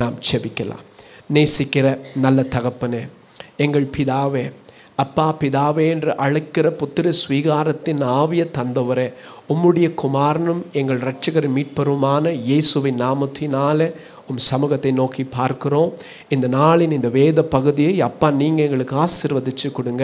நாம் செபிக்கலாம். நேசிக்கிற நல்ல தகப்பனே, எங்கள் பிதாவே, அப்பா பிதாவே என்று அழைக்கிற புத்திர ஸ்வீகாரத்தின் ஆவிய தந்தவரே, உம்முடைய குமாரனும் எங்கள் இரட்சகர் மீட்பருமான இயேசுவின் நாமத்தினாலே உம் சமூகத்தை நோக்கி பார்க்கிறோம். இந்த நாளின் இந்த வேத பகுதியை அப்பா நீங்கள் எங்களுக்கு ஆசீர்வதிச்சு கொடுங்க.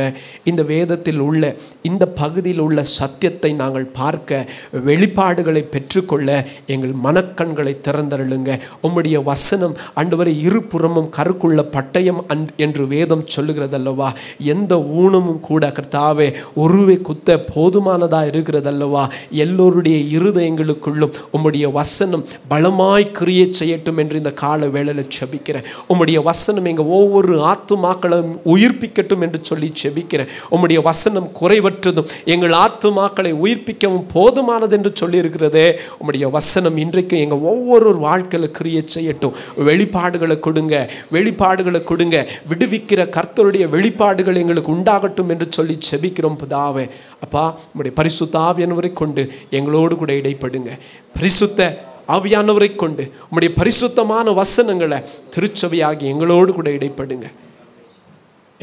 இந்த வேதத்தில் உள்ள இந்த பகுதியில் உள்ள சத்தியத்தை நாங்கள் பார்க்க, வெளிப்பாடுகளை பெற்றுக்கொள்ள எங்கள் மனக்கண்களை திறந்தருளுங்க. உம்முடைய வசனம் ஆண்டவரே இருபுறமும் கருக்குள்ள பட்டயம் என்று வேதம் சொல்லுகிறதல்லவா. எந்த ஊனமும் கூட கர்த்தாவே ஒருவே குத்த போதுமானதாக இருக்கிறதல்லவா. எல்லோருடைய இருதயங்களுக்குள்ளும் உம்முடைய வசனம் பலமாய் கிரியை செய்யட்டும் என்று இந்த கால வேளையில் செபிக்கிறேன். உம்முடைய வசனம் எங்கள் ஒவ்வொரு ஆத்துமாக்களும் உயிர்ப்பிக்கட்டும் என்று சொல்லி செபிக்கிறேன். உம்முடைய வசனம் குறைவற்றதும் எங்கள் ஆத்துமாக்களை உயிர்ப்பிக்கவும் போதுமானது என்று சொல்லி இருக்கிறதே. உம்முடைய வசனம் இன்றைக்கு எங்கள் ஒவ்வொரு வாழ்க்கையில் கிரியை செய்யட்டும். வெளிப்பாடுகளை கொடுங்க, வெளிப்பாடுகளை கொடுங்க. விடுவிக்கிற கர்த்தருடைய வெளிப்பாடுகள் எங்களுக்கு உண்டாகட்டும் என்று சொல்லி செபிக்கிறோம் பிதாவே. அப்பா, உம்முடைய பரிசுத்த ஆவியானவரை கொண்டு எங்களோடு கூட இடைப்படுங்க. பரிசுத்த ஆவியானவரை கொண்டு உம்முடைய பரிசுத்தமான வசனங்களை திருச்சபையாகி எங்களோடு கூட இடைப்படுங்க.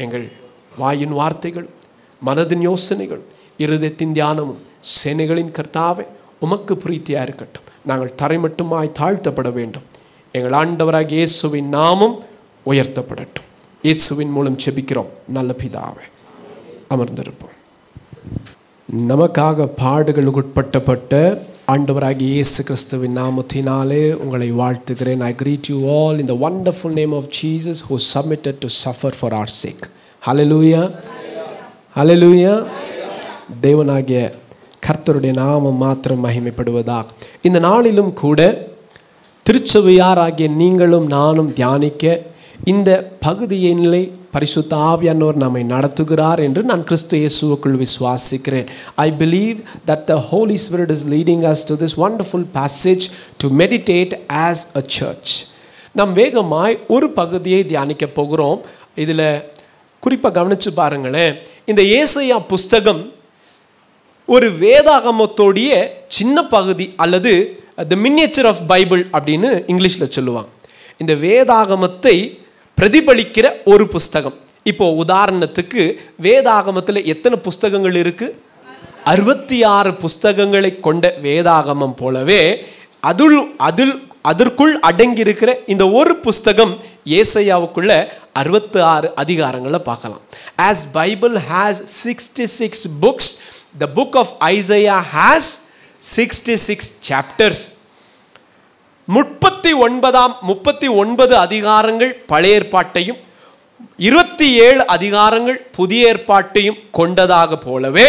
எங்கள் வாயின் வார்த்தைகள், மனதின் யோசனைகள், இருதயத்தின் தியானமும் சேனைகளின் கர்த்தாவே உமக்கு பிரீத்தியாக இருக்கட்டும். நாங்கள் தரை மட்டுமாய் தாழ்த்தப்பட வேண்டும். எங்கள் ஆண்டவராகிய இயேசுவின் நாமம் உயர்த்தப்படட்டும். இயேசுவின் மூலம் செபிக்கிறோம் நல்ல பிதாவே. அமர்ந்திருப்போம். நமக்காக பாடுகளுக்கு உட்பட்டப்பட்ட ஆண்டவராகிய இயேசு கிறிஸ்துவின் நாமத்தினாலே உங்களை வாழ்த்துகிறேன். I greet you all in the wonderful name of Jesus who submitted to suffer for our sake. Hallelujah. Hallelujah. தேவனாகிய கர்த்தருடைய நாமம் மாத்திரம் மகிமைப்படுவதாக. இந்த நாளிலும் கூட திருச்சபையாராகிய நீங்களும் நானும் தியானிக்க இந்த பகுதியிலே பரிசுத்த ஆவியானவர் நம்மை நடத்துகிறார் என்று நான் கிறிஸ்து இயேசுவுக்குள் விசுவாசிக்கிறேன். I believe that the Holy Spirit is leading us to this wonderful passage to meditate as a church. நாம் வேகமாய் ஒரு பகுதியை தியானிக்க போகிறோம். இதில் குறிப்பாக கவனித்து பாருங்களேன். இந்த ஏசாயா புஸ்தகம் ஒரு வேதாகமத்தோடைய சின்ன பகுதி, அல்லது the miniature of Bible அப்படின்னு இங்கிலீஷில் சொல்லுவாங்க. இந்த வேதாகமத்தை பிரதிபலிக்கிற ஒரு புஸ்தகம். இப்போ உதாரணத்துக்கு வேதாகமத்தில் எத்தனை புஸ்தகங்கள் இருக்கு? 66 புஸ்தகங்களை கொண்ட வேதாகமம் போலவே அதற்குள் அடங்கி இருக்கிற இந்த ஒரு புஸ்தகம் ஏசாயாவுக்குள்ள 66 அதிகாரங்களை பார்க்கலாம். As Bible has 66 books, the book of Isaiah has 66 chapters. 39 அதிகாரங்கள் பழைய ஏற்பாட்டையும் 27 அதிகாரங்கள் புதிய ஏற்பாட்டையும் கொண்டதாக போலவே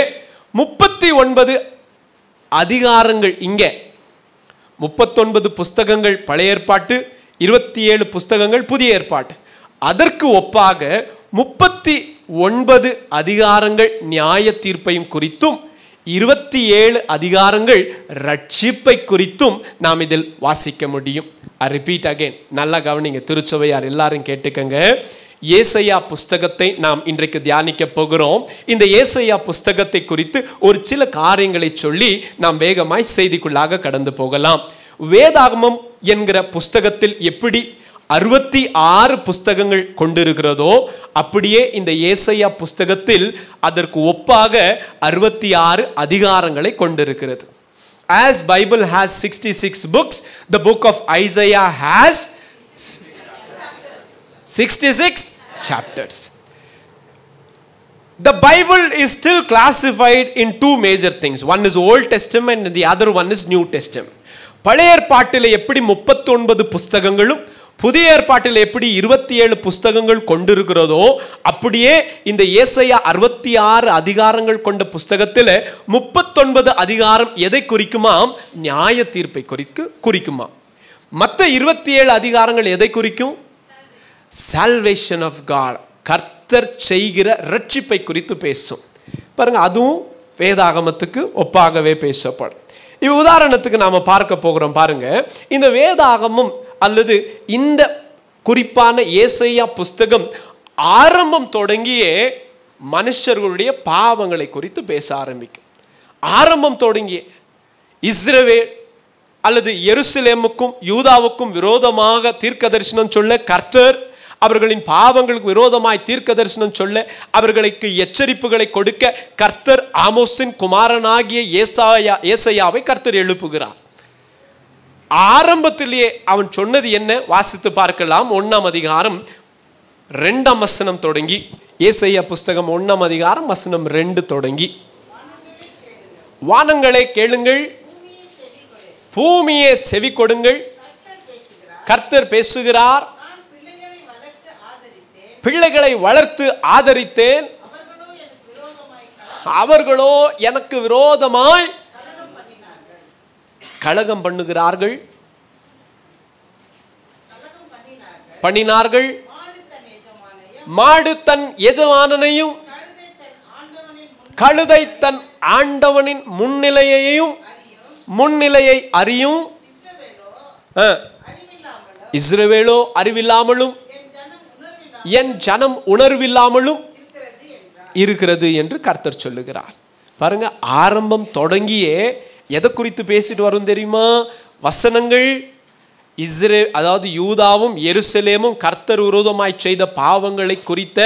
39 அதிகாரங்கள் இங்கே 39 புஸ்தகங்கள் பழைய ஏற்பாட்டு, 27 புஸ்தகங்கள் புதிய ஏற்பாட்டு. அதற்கு ஒப்பாக 39 அதிகாரங்கள் நியாய தீர்ப்பையும் குறித்தும் 27 அதிகாரங்கள் ரட்சிப்பை குறித்தும் நாம் இதில் வாசிக்க முடியும். I repeat again. நல்லா கவனிங்க, திருச்சபையார் எல்லாரும் கேட்டுக்கங்க. ஏசாயா புஸ்தகத்தை நாம் இன்றைக்கு தியானிக்க போகிறோம். இந்த ஏசாயா புஸ்தகத்தை குறித்து ஒரு சில காரியங்களை சொல்லி நாம் வேகமாய் செய்திக்குள்ளாக கடந்து போகலாம். வேதாகமம் என்கிற புஸ்தகத்தில் எப்படி 66 புஸ்தகங்கள் கொண்டிருக்கிறதோ அப்படியே இந்த ஏசாயா புஸ்தகத்தில் அதற்கு ஒப்பாக 66 அதிகாரங்களை கொண்டிருக்கிறது. As Bible has 66 books, the book of Isaiah has 66 chapters. The Bible is still classified in two major things. One is Old Testament and the other one is New Testament. பழைய ஏற்பாட்டில் எப்படி 39 புஸ்தகங்களும் புதிய ஏற்பாட்டில் எப்படி 27 புஸ்தகங்கள் கொண்டிருக்கிறதோ அப்படியே இந்த ஏசாயா 66 அதிகாரங்கள் கொண்ட புஸ்தகத்தில் 39 அதிகாரம் எதை குறிக்குமா? நியாய தீர்ப்பை குறிக்குமா. மற்ற 27 அதிகாரங்கள் எதை குறிக்கும்? salvation of God, கர்த்தர் செய்கிற ரட்சிப்பை குறித்து பேசும். பாருங்க, அதுவும் வேதாகமத்துக்கு ஒப்பாகவே பேசப்படும். உதாரணத்துக்கு நாம பார்க்க போகிறோம். பாருங்க, இந்த வேதாகமம் அல்லது இந்த குறிப்பான ஏசாயா புஸ்தகம் ஆரம்பம் தொடங்கியே மனுஷர்களுடைய பாவங்களை குறித்து பேச ஆரம்பிக்கும். ஆரம்பம் தொடங்கிய இஸ்ரவேல் அல்லது எருசலேமுக்கும் யூதாவுக்கும் விரோதமாக தீர்க்க தரிசனம் சொல்ல கர்த்தர், அவர்களின் பாவங்களுக்கு விரோதமாய் தீர்க்க தரிசனம் சொல்ல அவர்களுக்கு எச்சரிப்புகளை கொடுக்க கர்த்தர் ஆமோஸின் குமாரனாகிய ஏசாயாவை கர்த்தர் எழுப்புகிறார். ஆரம்பத்திலேயே அவன் சொன்னது என்ன? வாசித்து பார்க்கலாம். 1ஆம் அதிகாரம் 2ஆம் வசனம் தொடங்கி, ஏசாயா புஸ்தகம் 1ஆம் அதிகாரம் வசனம் 2 தொடங்கி, வானங்களே கேளுங்கள், பூமியே செவி கொடுங்கள், கர்த்தர் பேசுகிறார், பிள்ளைகளை வளர்த்து ஆதரித்தேன், அவர்களோ எனக்கு விரோதமாய் கலகம் பண்ணினார்கள். மாடு தன் எஜமானனையும் கழுதை தன் ஆண்டவனின் முன்னிலையை அறியும், இஸ்ரவேலோ அறிவில்லாமலும் என் ஜனம் உணர்வில்லாமலும் இருக்கிறது என்று கர்த்தர் சொல்லுகிறார். பாருங்க, ஆரம்பம் தொடங்கியே எதை குறித்து பேசிட்டு வரும் தெரியுமா? வசனங்கள் அதாவது யூதாவும் எருசலேமும் கர்த்தர் விரோதமாய் செய்த பாவங்களை குறித்த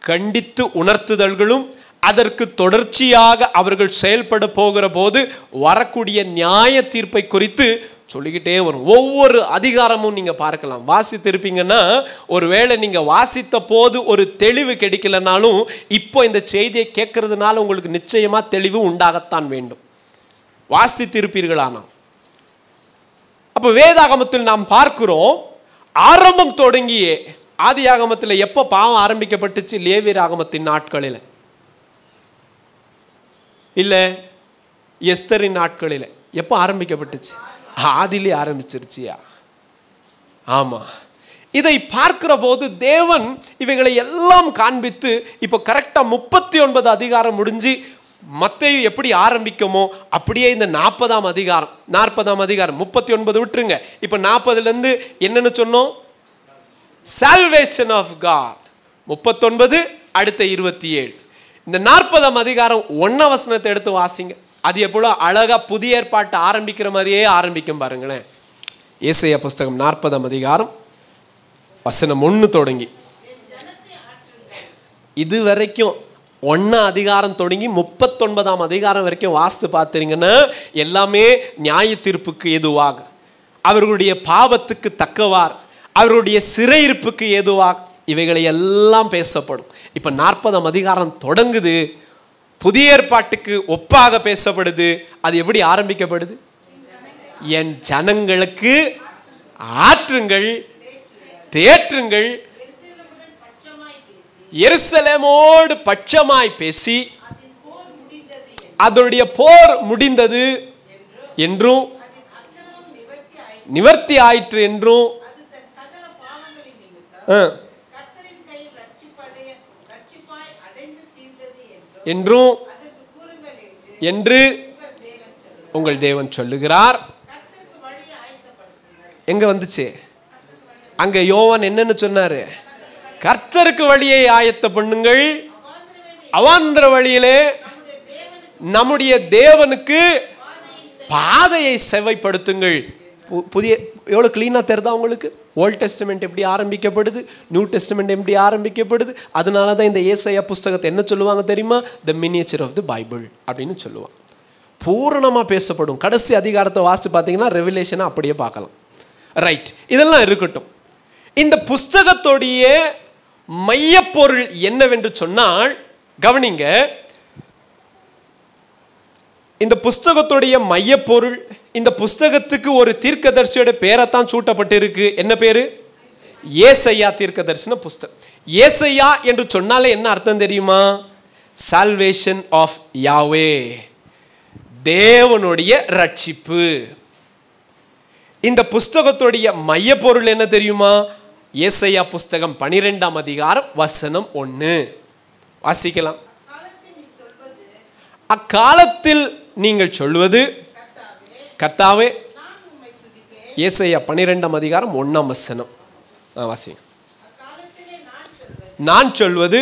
கண்டித்து உணர்த்துதல்களும், அதற்கு தொடர்ச்சியாக அவர்கள் செயல்பட போகிற போது வரக்கூடிய நியாய தீர்ப்பை குறித்து சொல்லிக்கிட்டே வரும். ஒவ்வொரு அதிகாரமும் நீங்க பார்க்கலாம். வாசித்திருப்பீங்கன்னா, ஒருவேளை நீங்க வாசித்த போது ஒரு தெளிவு கிடைக்கலனாலும் இப்போ இந்த செய்தியை கேட்கறதுனால உங்களுக்கு நிச்சயமா தெளிவு உண்டாகத்தான் வேண்டும். வாசித்திருப்பீர்களானா? அப்ப வேதாகமத்தில் நாம் பார்க்கிறோம், ஆரம்பம் தொடங்கியே ஆதியாகமத்தில் எப்போ பாவம் ஆரம்பிக்கப்பட்டுச்சு? லேவியராகமத்தின் நாட்களில் இல்ல எஸ்தரின் நாட்களில். எப்போ ஆரம்பிக்கப்பட்டுச்சு? ஆதியிலே ஆரம்பிச்சிருச்சியா? ஆமா. இதை பார்க்கிற போது தேவன் இவைகளை எல்லாம் காண்பித்து இப்போ கரெக்டா 39 அதிகாரம் முடிஞ்சு மத்தேயு எப்படி ஆரம்பிக்குமோ அப்படியே இந்த 40ஆம் அதிகாரம் 39 விட்டுருங்க. இப்போ 40லேருந்து என்னன்னு சொன்னோம்? Salvation of God. 39 அடுத்த 27. இந்த 40ஆம் அதிகாரம் 1ஆம் வசனத்தை எடுத்து வாசிங்க. அது எப்போ அழகா புதிய ஏற்பாட்டை ஆரம்பிக்கிற மாதிரியே ஆரம்பிக்கும் பாருங்களேன். ஏசாயா புஸ்தகம் 40ஆம் அதிகாரம் வசனம் 1 தொடங்கி இது வரைக்கும் 1ஆம் அதிகாரம் தொடங்கி 39ஆம் அதிகாரம் வரைக்கும் வாசித்து பார்த்தீங்கன்னா எல்லாமே நியாய தீர்ப்புக்கு ஏதுவாக, அவர்களுடைய பாவத்துக்கு தக்கவார், அவர்களுடைய சிறையிருப்புக்கு ஏதுவாக இவைகளை எல்லாம் பேசப்படும். இப்போ 40ஆம் அதிகாரம் தொடங்குது, புதிய ஏற்பாட்டுக்கு ஒப்பாக பேசப்படுது. அது எப்படி ஆரம்பிக்கப்படுது? என் ஜனங்களுக்கு ஆற்றுங்கள், தேற்றுங்கள், எருசலேமோடு பட்சமாய் பேசி அதனுடைய போர் முடிந்தது என்றும் நிவர்த்தி ஆயிற்று என்றும் என்றும் என்று உங்கள் தேவன் சொல்லுகிறார். எங்க வந்துச்சு? அங்க யோவான் என்னன்னு சொன்னாரு? கர்த்தருக்கு வழியை ஆயத்த பண்ணுங்கள், அவாந்தர வழியிலே நம்முடைய தேவனுக்கு பாதையை செவ்வாய்ப்படுத்துங்கள். புதிய எவ்வளவு கிளீனா தெரியுதா உங்களுக்கு? ஓல்ட் டெஸ்டமெண்ட் எப்படி ஆரம்பிக்கப்படுது, நியூ டெஸ்டமெண்ட் எப்படி ஆரம்பிக்கப்படுது. அதனால தான் இந்த ஏசாயா புஸ்தகத்தை என்ன சொல்லுவாங்க தெரியுமா? த மினியேச்சர் ஆஃப் தி பைபிள் அப்படின்னு சொல்லுவாங்க. பூரணமா பேசப்படும். கடைசி அதிகாரத்தை வாசித்து பார்த்தீங்கன்னா ரெவலேஷனை அப்படியே பார்க்கலாம். ரைட், இதெல்லாம் இருக்கட்டும். இந்த புஸ்தகத்தோடைய மையப்பொருள் என்னவென்று சொன்னால் கவனிங்க. இந்த புஸ்தகத்துடைய மையப்பொருள், இந்த புஸ்தகத்துக்கு ஒரு தீர்க்கதரிசியோட பேரைத்தான் சூட்டப்பட்டிருக்கு. என்ன பேரு? ஏசாயா தீர்க்கதரிசன புஸ்தகம். ஏசாயா என்று சொன்னாலே என்ன அர்த்தம் தெரியுமா? சால்வேஷன் ஆஃப் யாவே, தேவனுடைய ரட்சிப்பு. இந்த புஸ்தகத்துடைய மையப்பொருள் என்ன தெரியுமா? ஏசாயா புஸ்தகம் 12ஆம் அதிகாரம் வசனம் 1 வாசிக்கலாம். அக்காலத்தில் நீங்கள் சொல்வது கர்த்தாவே. ஏசாயா 12ஆம் அதிகாரம் 1ஆம் வசனம் வாசிங்க. நான் சொல்வது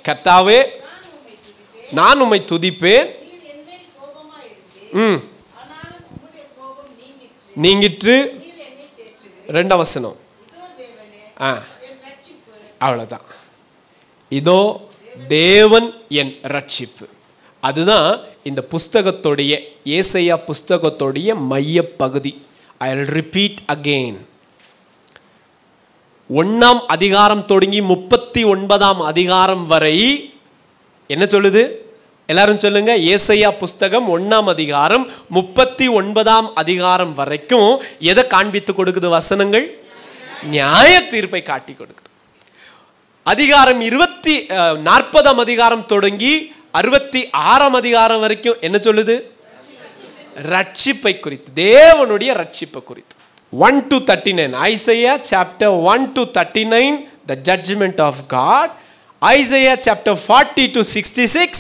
கர்த்தாவே, நான் உம்மை துதிப்பேன். நீங்கிற்று. 2ஆம் வசனம். அவ்வளவுதான். இதோ தேவன் என் ரட்சிப்பு. அதுதான் இந்த புஸ்தகத்துடைய, ஏசாயா புஸ்தகத்துடைய மைய பகுதி. I will repeat again. 1ஆம் அதிகாரம் தொடங்கி 39ஆம் அதிகாரம் வரை என்ன சொல்லுது? எல்லாரும் சொல்லுங்க. ஏசாயா புஸ்தகம் 1ஆம் அதிகாரம் 39ஆம் அதிகாரம் வரைக்கும் எதை காண்பித்து கொடுக்குது? வசனங்கள் நியாய தீர்ப்பை காட்டி கொடுக்குது. அதிகாரம் 40ஆம் அதிகாரம் தொடங்கி 66ஆம் அதிகாரம் வரைக்கும் என்ன சொல்லுது? ரட்சிப்பை குறித்து, தேவனுடைய ரட்சிப்பை குறித்து. 1 to 39, Isaiah chapter 1 to 39, the judgment of God. Isaiah chapter 40 to 66,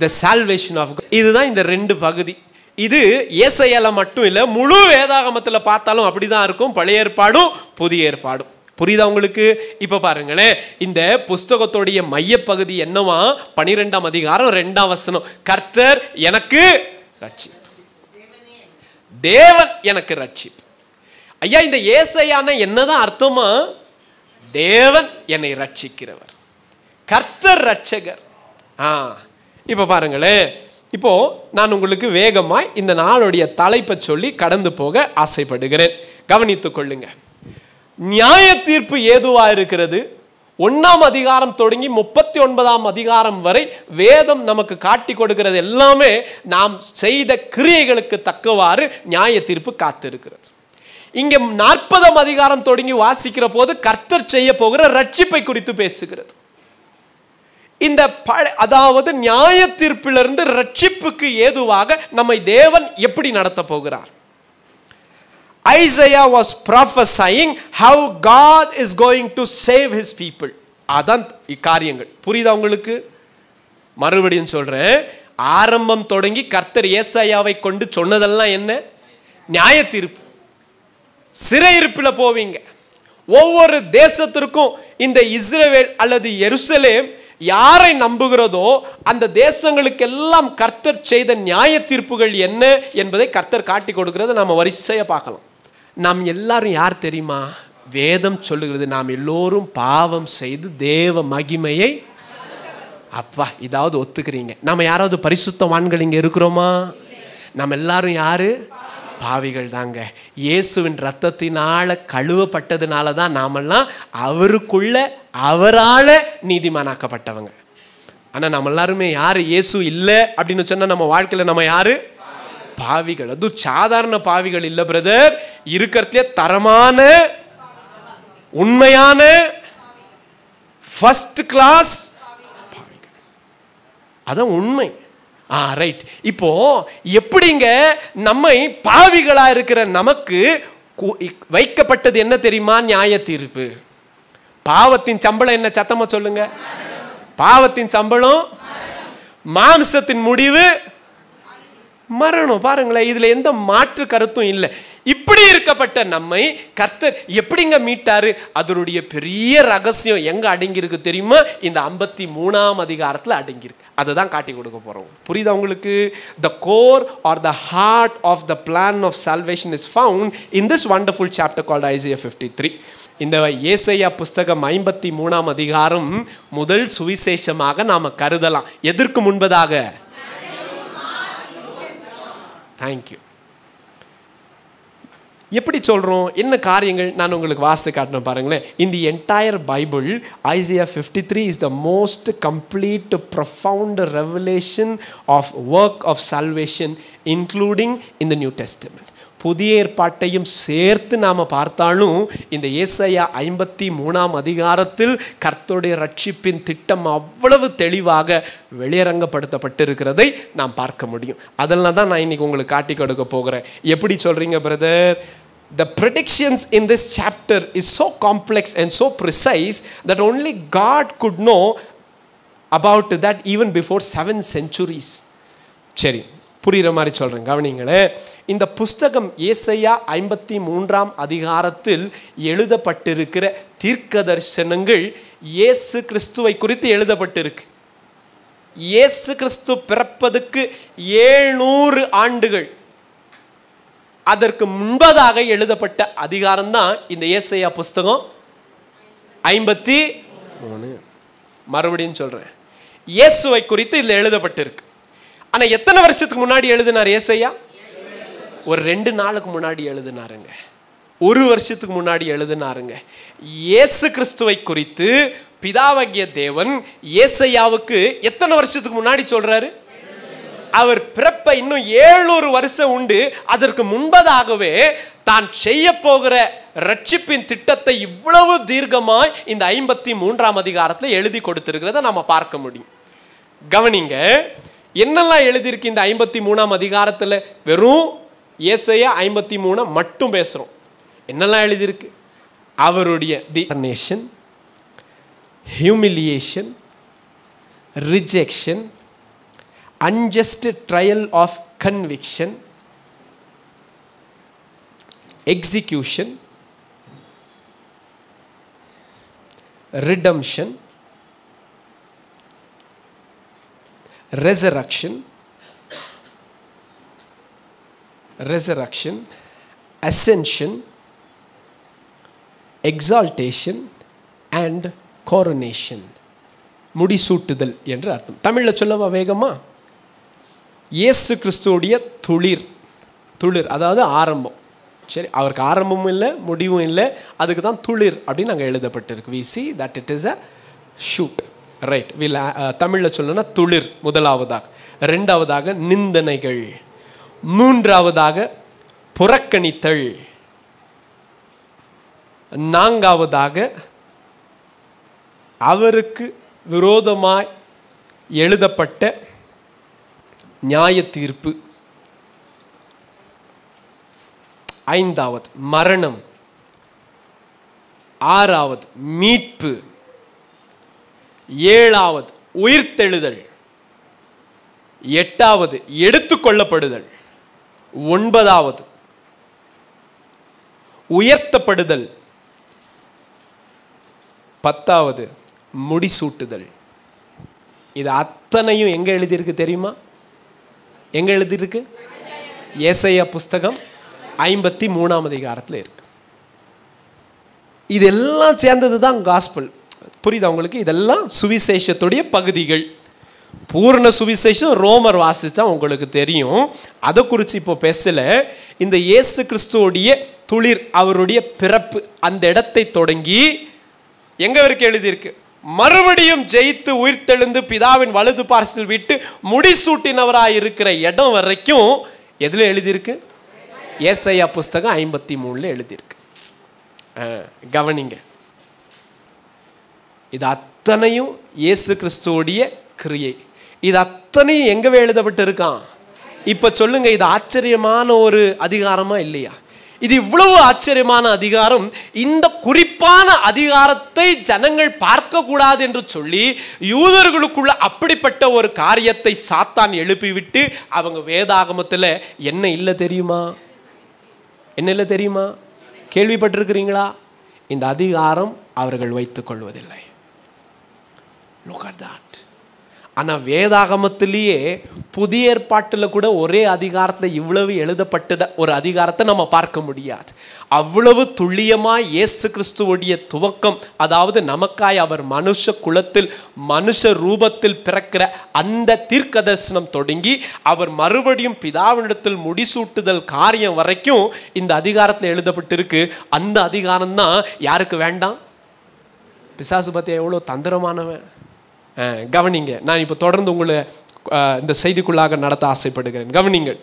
the salvation of God. இதுதான் இந்த 2 பகுதி. இது ஏசாயால மட்டும் இல்லை, முழு வேதாகமத்தில் பார்த்தாலும் அப்படிதான் இருக்கும். பழைய ஏற்பாடும் புதிய ஏற்பாடும். புரியுதா உங்களுக்கு? இப்ப பாருங்களேன், இந்த புஸ்தகத்துடைய மையப்பகுதி என்னவா? 12ஆம் அதிகாரம் 2ஆம் வசனம். கர்த்தர் எனக்கு ரட்சிப்பு, தேவன் எனக்கு ரட்சிப்பு. ஐயா, இந்த ஏசாயான என்னதான் அர்த்தமா? தேவன் என்னை ரட்சிக்கிறவர், கர்த்தர் ரட்சகர். இப்ப பாருங்களேன், இப்போ நான் உங்களுக்கு வேகமாய் இந்த நாளுடைய தலைப்பை சொல்லி கடந்து போக ஆசைப்படுகிறேன். கவனித்துக் கொள்ளுங்க. நியாய தீர்ப்பு ஏதுவா இருக்கிறது? 1ஆம் அதிகாரம் தொடங்கி 39ஆம் அதிகாரம் வரை வேதம் நமக்கு காட்டி கொடுக்கிறது எல்லாமே நாம் செய்த கிரியைகளுக்கு தக்கவாறு நியாய தீர்ப்பு காத்திருக்கிறது. இங்க 40ஆம் அதிகாரம் தொடங்கி வாசிக்கிற போது கர்த்தர் செய்ய போகிற ரட்சிப்பை குறித்து பேசுகிறது. இந்த அதாவது நியாய தீர்ப்பிலிருந்து ரட்சிப்புக்கு ஏதுவாக நம்மை தேவன் எப்படி நடத்த போகிறார்? Isaiah was prophesying how God is going to save his people. அதான் காரியங்கள். புரியுதா உங்களுக்கு? மறுபடியும் சொல்றேன். ஆரம்பம் தொடங்கி கர்த்தர் ஏசாயாவை கொண்டு சொன்னதெல்லாம் என்ன? நியாய தீர்ப்பு. சிறையிருப்பில் போவீங்க. ஒவ்வொரு தேசத்திற்கும் இந்த இஸ்ரவேல் அல்லது எருசலேம் யாரை நம்புகிறதோ அந்த தேசங்களுக்கெல்லாம் கர்த்தர் செய்த நியாய தீர்ப்புகள் என்ன என்பதை கர்த்தர் காட்டி கொடுக்கிறது. நாம வரிசையா பார்க்கலாம். நாம் எல்லாரும் யார் தெரியுமா? வேதம் சொல்லுகிறது நாம் எல்லோரும் பாவம் செய்து தேவ மகிமையை, அப்பா இதாவது ஒத்துக்கிறீங்க? நம்ம யாராவது பரிசுத்தவான்கள் இங்க இருக்கிறோமா? நம்ம எல்லாரும் யாரு? பாவிகள் தாங்க. இயேசுவின் ரத்தத்தினால கழுவப்பட்டதுனால தான் நாமெல்லாம் அவருக்குள்ள அவரால நீதிமானாக்கப்பட்டவங்க. ஆனா நம்ம எல்லாருமே யாரு? இயேசு இல்லை அப்படின்னு சொன்னா நம்ம வாழ்க்கையில நம்ம யாரு? பாவிகள். அது சாதாரண பாவிகள் இல்ல பிரதர், இருக்கிறதுலே தரமான உண்மையான ஃபர்ஸ்ட் கிளாஸ் பாவிகள். அதான் உண்மை. ரைட். இப்போ எப்படிங்க நம்மை பாவிகளா இருக்கிற நமக்கு வைக்கப்பட்டது என்ன தெரியுமா? நியாய தீர்ப்பு. பாவத்தின் சம்பளம் என்ன? சத்தமா சொல்லுங்க. பாவத்தின் சம்பளம் மாம்சத்தின் முடிவு மரணம். பாருங்களேன், இதுல எந்த மாற்று கருத்தும் இல்லை. இப்படி இருக்கப்பட்ட நம்மை கர்த்தர் எப்படிங்க மீட்டாரு? அதனுடைய பெரிய ரகசியம் எங்க அடங்கி இருக்கு தெரியுமா? இந்த 53ஆம் அதிகாரத்துல அடங்கி இருக்கு. அதை தான் காட்டி கொடுக்க போறோம். புரியுதா உங்களுக்கு? The core or the heart of the plan of salvation is found in this wonderful chapter called Isaiah 53. இந்த ஏசாயா புஸ்தகம் 53ஆம் அதிகாரம் முதல் சுவிசேஷமாக நாம கருதலாம். எதற்கு முன்பதாக? தேங்க்யூ. எப்படி சொல்றோம்? என்ன காரியங்கள் நான் உங்களுக்கு வாசித்து காட்டணும் பாருங்களேன். In the entire Bible, Isaiah 53 is the most complete, profound revelation of work of salvation, including in the New Testament. புதிய ஏற்பாட்டையும் சேர்த்து நாம பார்த்தாலும் இந்த ஏசாயா 53ஆம் அதிகாரத்தில் கர்த்தருடைய ரட்சிப்பின் திட்டம் அவ்வளவு தெளிவாக வெளியரங்கப்படுத்தப்பட்டிருக்கிறதை நாம் பார்க்க முடியும். அதெல்லாம் தான் நான் இன்னைக்கு உங்களுக்கு காட்டி கொடுக்க போகிறேன். எப்படி சொல்றீங்க brother? The predictions in this chapter is so complex and so precise that only God could know about that even before 7 centuries. சரி, புரிகிற மாதிரி சொல்றேன், கவனிங்களேன். இந்த புஸ்தகம் ஏசாயா 53ஆம் அதிகாரத்தில் எழுதப்பட்டிருக்கிற தீர்க்க தரிசனங்கள் இயேசு கிறிஸ்துவை குறித்து எழுதப்பட்டிருக்கு. இயேசு கிறிஸ்து பிறப்பதுக்கு 700 ஆண்டுகள் அதற்கு முன்பதாக எழுதப்பட்ட அதிகாரம் தான் இந்த ஏசாயா புஸ்தகம் 53. மறுபடியும் சொல்றேன், இயேசுவை குறித்து இதுல எழுதப்பட்டிருக்கு. ஆனா எத்தனை வருஷத்துக்கு முன்னாடி எழுதினார் ஏசாயா? ஒரு 2 நாளுக்கு முன்னாடி எழுதினாருங்க. 1 வருஷத்துக்கு முன்னாடி எழுதினாருங்க. இயேசு கிறிஸ்துவை குறித்து பிதாவாகிய தேவன் ஏசாயாவுக்கு எத்தனை வருஷத்துக்கு முன்னாடி சொல்றாரு? அவர் பிறப்ப இன்னும் 700 வருஷம் உண்டு. அதற்கு முன்பதாகவே தான் செய்ய போகிற ரட்சிப்பின் திட்டத்தை இவ்வளவு தீர்க்கமாய் இந்த 53ஆம் அதிகாரத்தில் எழுதி கொடுத்திருக்கிறத நம்ம பார்க்க முடியும். கவனிங்க, என்னெல்லாம் எழுதியிருக்கு இந்த 53ஆம் அதிகாரத்தில்? வெறும் ஏசாயா 53 மட்டும் பேசுறோம். என்னெல்லாம் எழுதியிருக்கு? அவருடைய டினேஷன், humiliation, rejection, unjust trial of conviction, execution, redemption, resurrection, ascension, exaltation and coronation. முடிசூட்டுதல் என்று அர்த்தம். தமிழ்ல சொல்லவா வேகமா? இயேசு கிறிஸ்துவுடைய துளிர், அதாவது ஆரம்பம். சரி, அவருக்கு ஆரம்பமும் இல்லை முடிவும் இல்லை, அதுக்கு தான் துளிர் அப்படின்னு அங்கே எழுதப்பட்டிருக்கு. we see that it is a shoot, right? தமிழில் சொல்லணும்னா துளிர் முதலாவதாக, 2வதாக நிந்தனைகள், 3வதாக புறக்கணித்தல், 4வதாக அவருக்கு விரோதமாய் எழுதப்பட்ட நியாய தீர்ப்பு, 5வது மரணம், 6வது மீட்பு, 7வது உயிர்த்தெழுதல், 8வது எடுத்துக்கொள்ளப்படுதல், 9வது உயர்த்தப்படுதல், 10வது முடிசூட்டுதல். இது அத்தனையும் எங்க எழுதியிருக்கு தெரியுமா? எங்க எழுதியிருக்கு? ஏசாயா புஸ்தகம் 53ஆம் அதிகாரத்தில் இருக்கு. இதெல்லாம் சேர்ந்தது தான் காஸ்பல். புரியுதா உங்களுக்கு? இதெல்லாம் சுவிசேஷத்துடைய பகுதிகள். பூர்ண சுவிசேஷம் ரோமர் வாசிச்சா உங்களுக்கு தெரியும். அதை குறித்து இப்போ பேசல. இந்த இயேசு கிறிஸ்துவோடைய துளிர், அவருடைய பிறப்பு, அந்த இடத்தை தொடங்கி எங்க வரைக்கும் எழுதியிருக்கு? மறுபடியும் ஜெயித்து உயிர்த்தெழுந்து பிதாவின் வலது பார்சல் விட்டு முடிசூட்டினவராய் இருக்கிற இடம் வரைக்கும் எதுல எழுதியிருக்கு? ஏசாயா புஸ்தகம் 53 எழுதியிருக்கு. கவனிங்க, இது அத்தனையும் இயேசு கிறிஸ்துவோடைய கிரியை. இது அத்தனையும் எங்கவே எழுதப்பட்டு இருக்கான். இப்ப சொல்லுங்க, இது ஆச்சரியமான ஒரு அதிகாரமா இல்லையா? இது இவ்வளவு ஆச்சரியமான அதிகாரம். இந்த குறிப்பான அதிகாரத்தை ஜனங்கள் பார்க்க கூடாது என்று சொல்லி யூதர்களுக்குள்ள அப்படிப்பட்ட ஒரு காரியத்தை சாத்தான் எழுப்பிவிட்டு அவங்க வேதாகமத்தில் என்ன இல்லை தெரியுமா? என்ன இல்லை தெரியுமா? கேள்விப்பட்டிருக்கிறீங்களா? இந்த அதிகாரம் அவர்கள் வைத்துக் கொள்வதில்லை. Look at that. ஆனால் வேதாகமத்திலேயே புதிய ஏற்பாட்டில் கூட ஒரே அதிகாரத்தில் இவ்வளவு எழுதப்பட்ட ஒரு அதிகாரத்தை நம்ம பார்க்க முடியாது. அவ்வளவு துல்லியமாய் இயேசு கிறிஸ்துவோடைய துவக்கம், அதாவது நமக்காய் அவர் மனுஷ குலத்தில் மனுஷ ரூபத்தில் பிறக்கிற அந்த தீர்க்க தரிசனம் தொடங்கி அவர் மறுபடியும் பிதாவினிடத்தில் முடிசூட்டுதல் காரியம் வரைக்கும் இந்த அதிகாரத்தில் எழுதப்பட்டிருக்கு. அந்த அதிகாரம் தான் யாருக்கு வேண்டாம்? பிசாசு பத்தியா எவ்வளோ தந்திரமானவன். கவனிங்க, நான் இப்போ தொடர்ந்து உங்களை இந்த செய்திக்குள்ளாக நடத்த ஆசைப்படுகிறேன். கவனிங்கள்,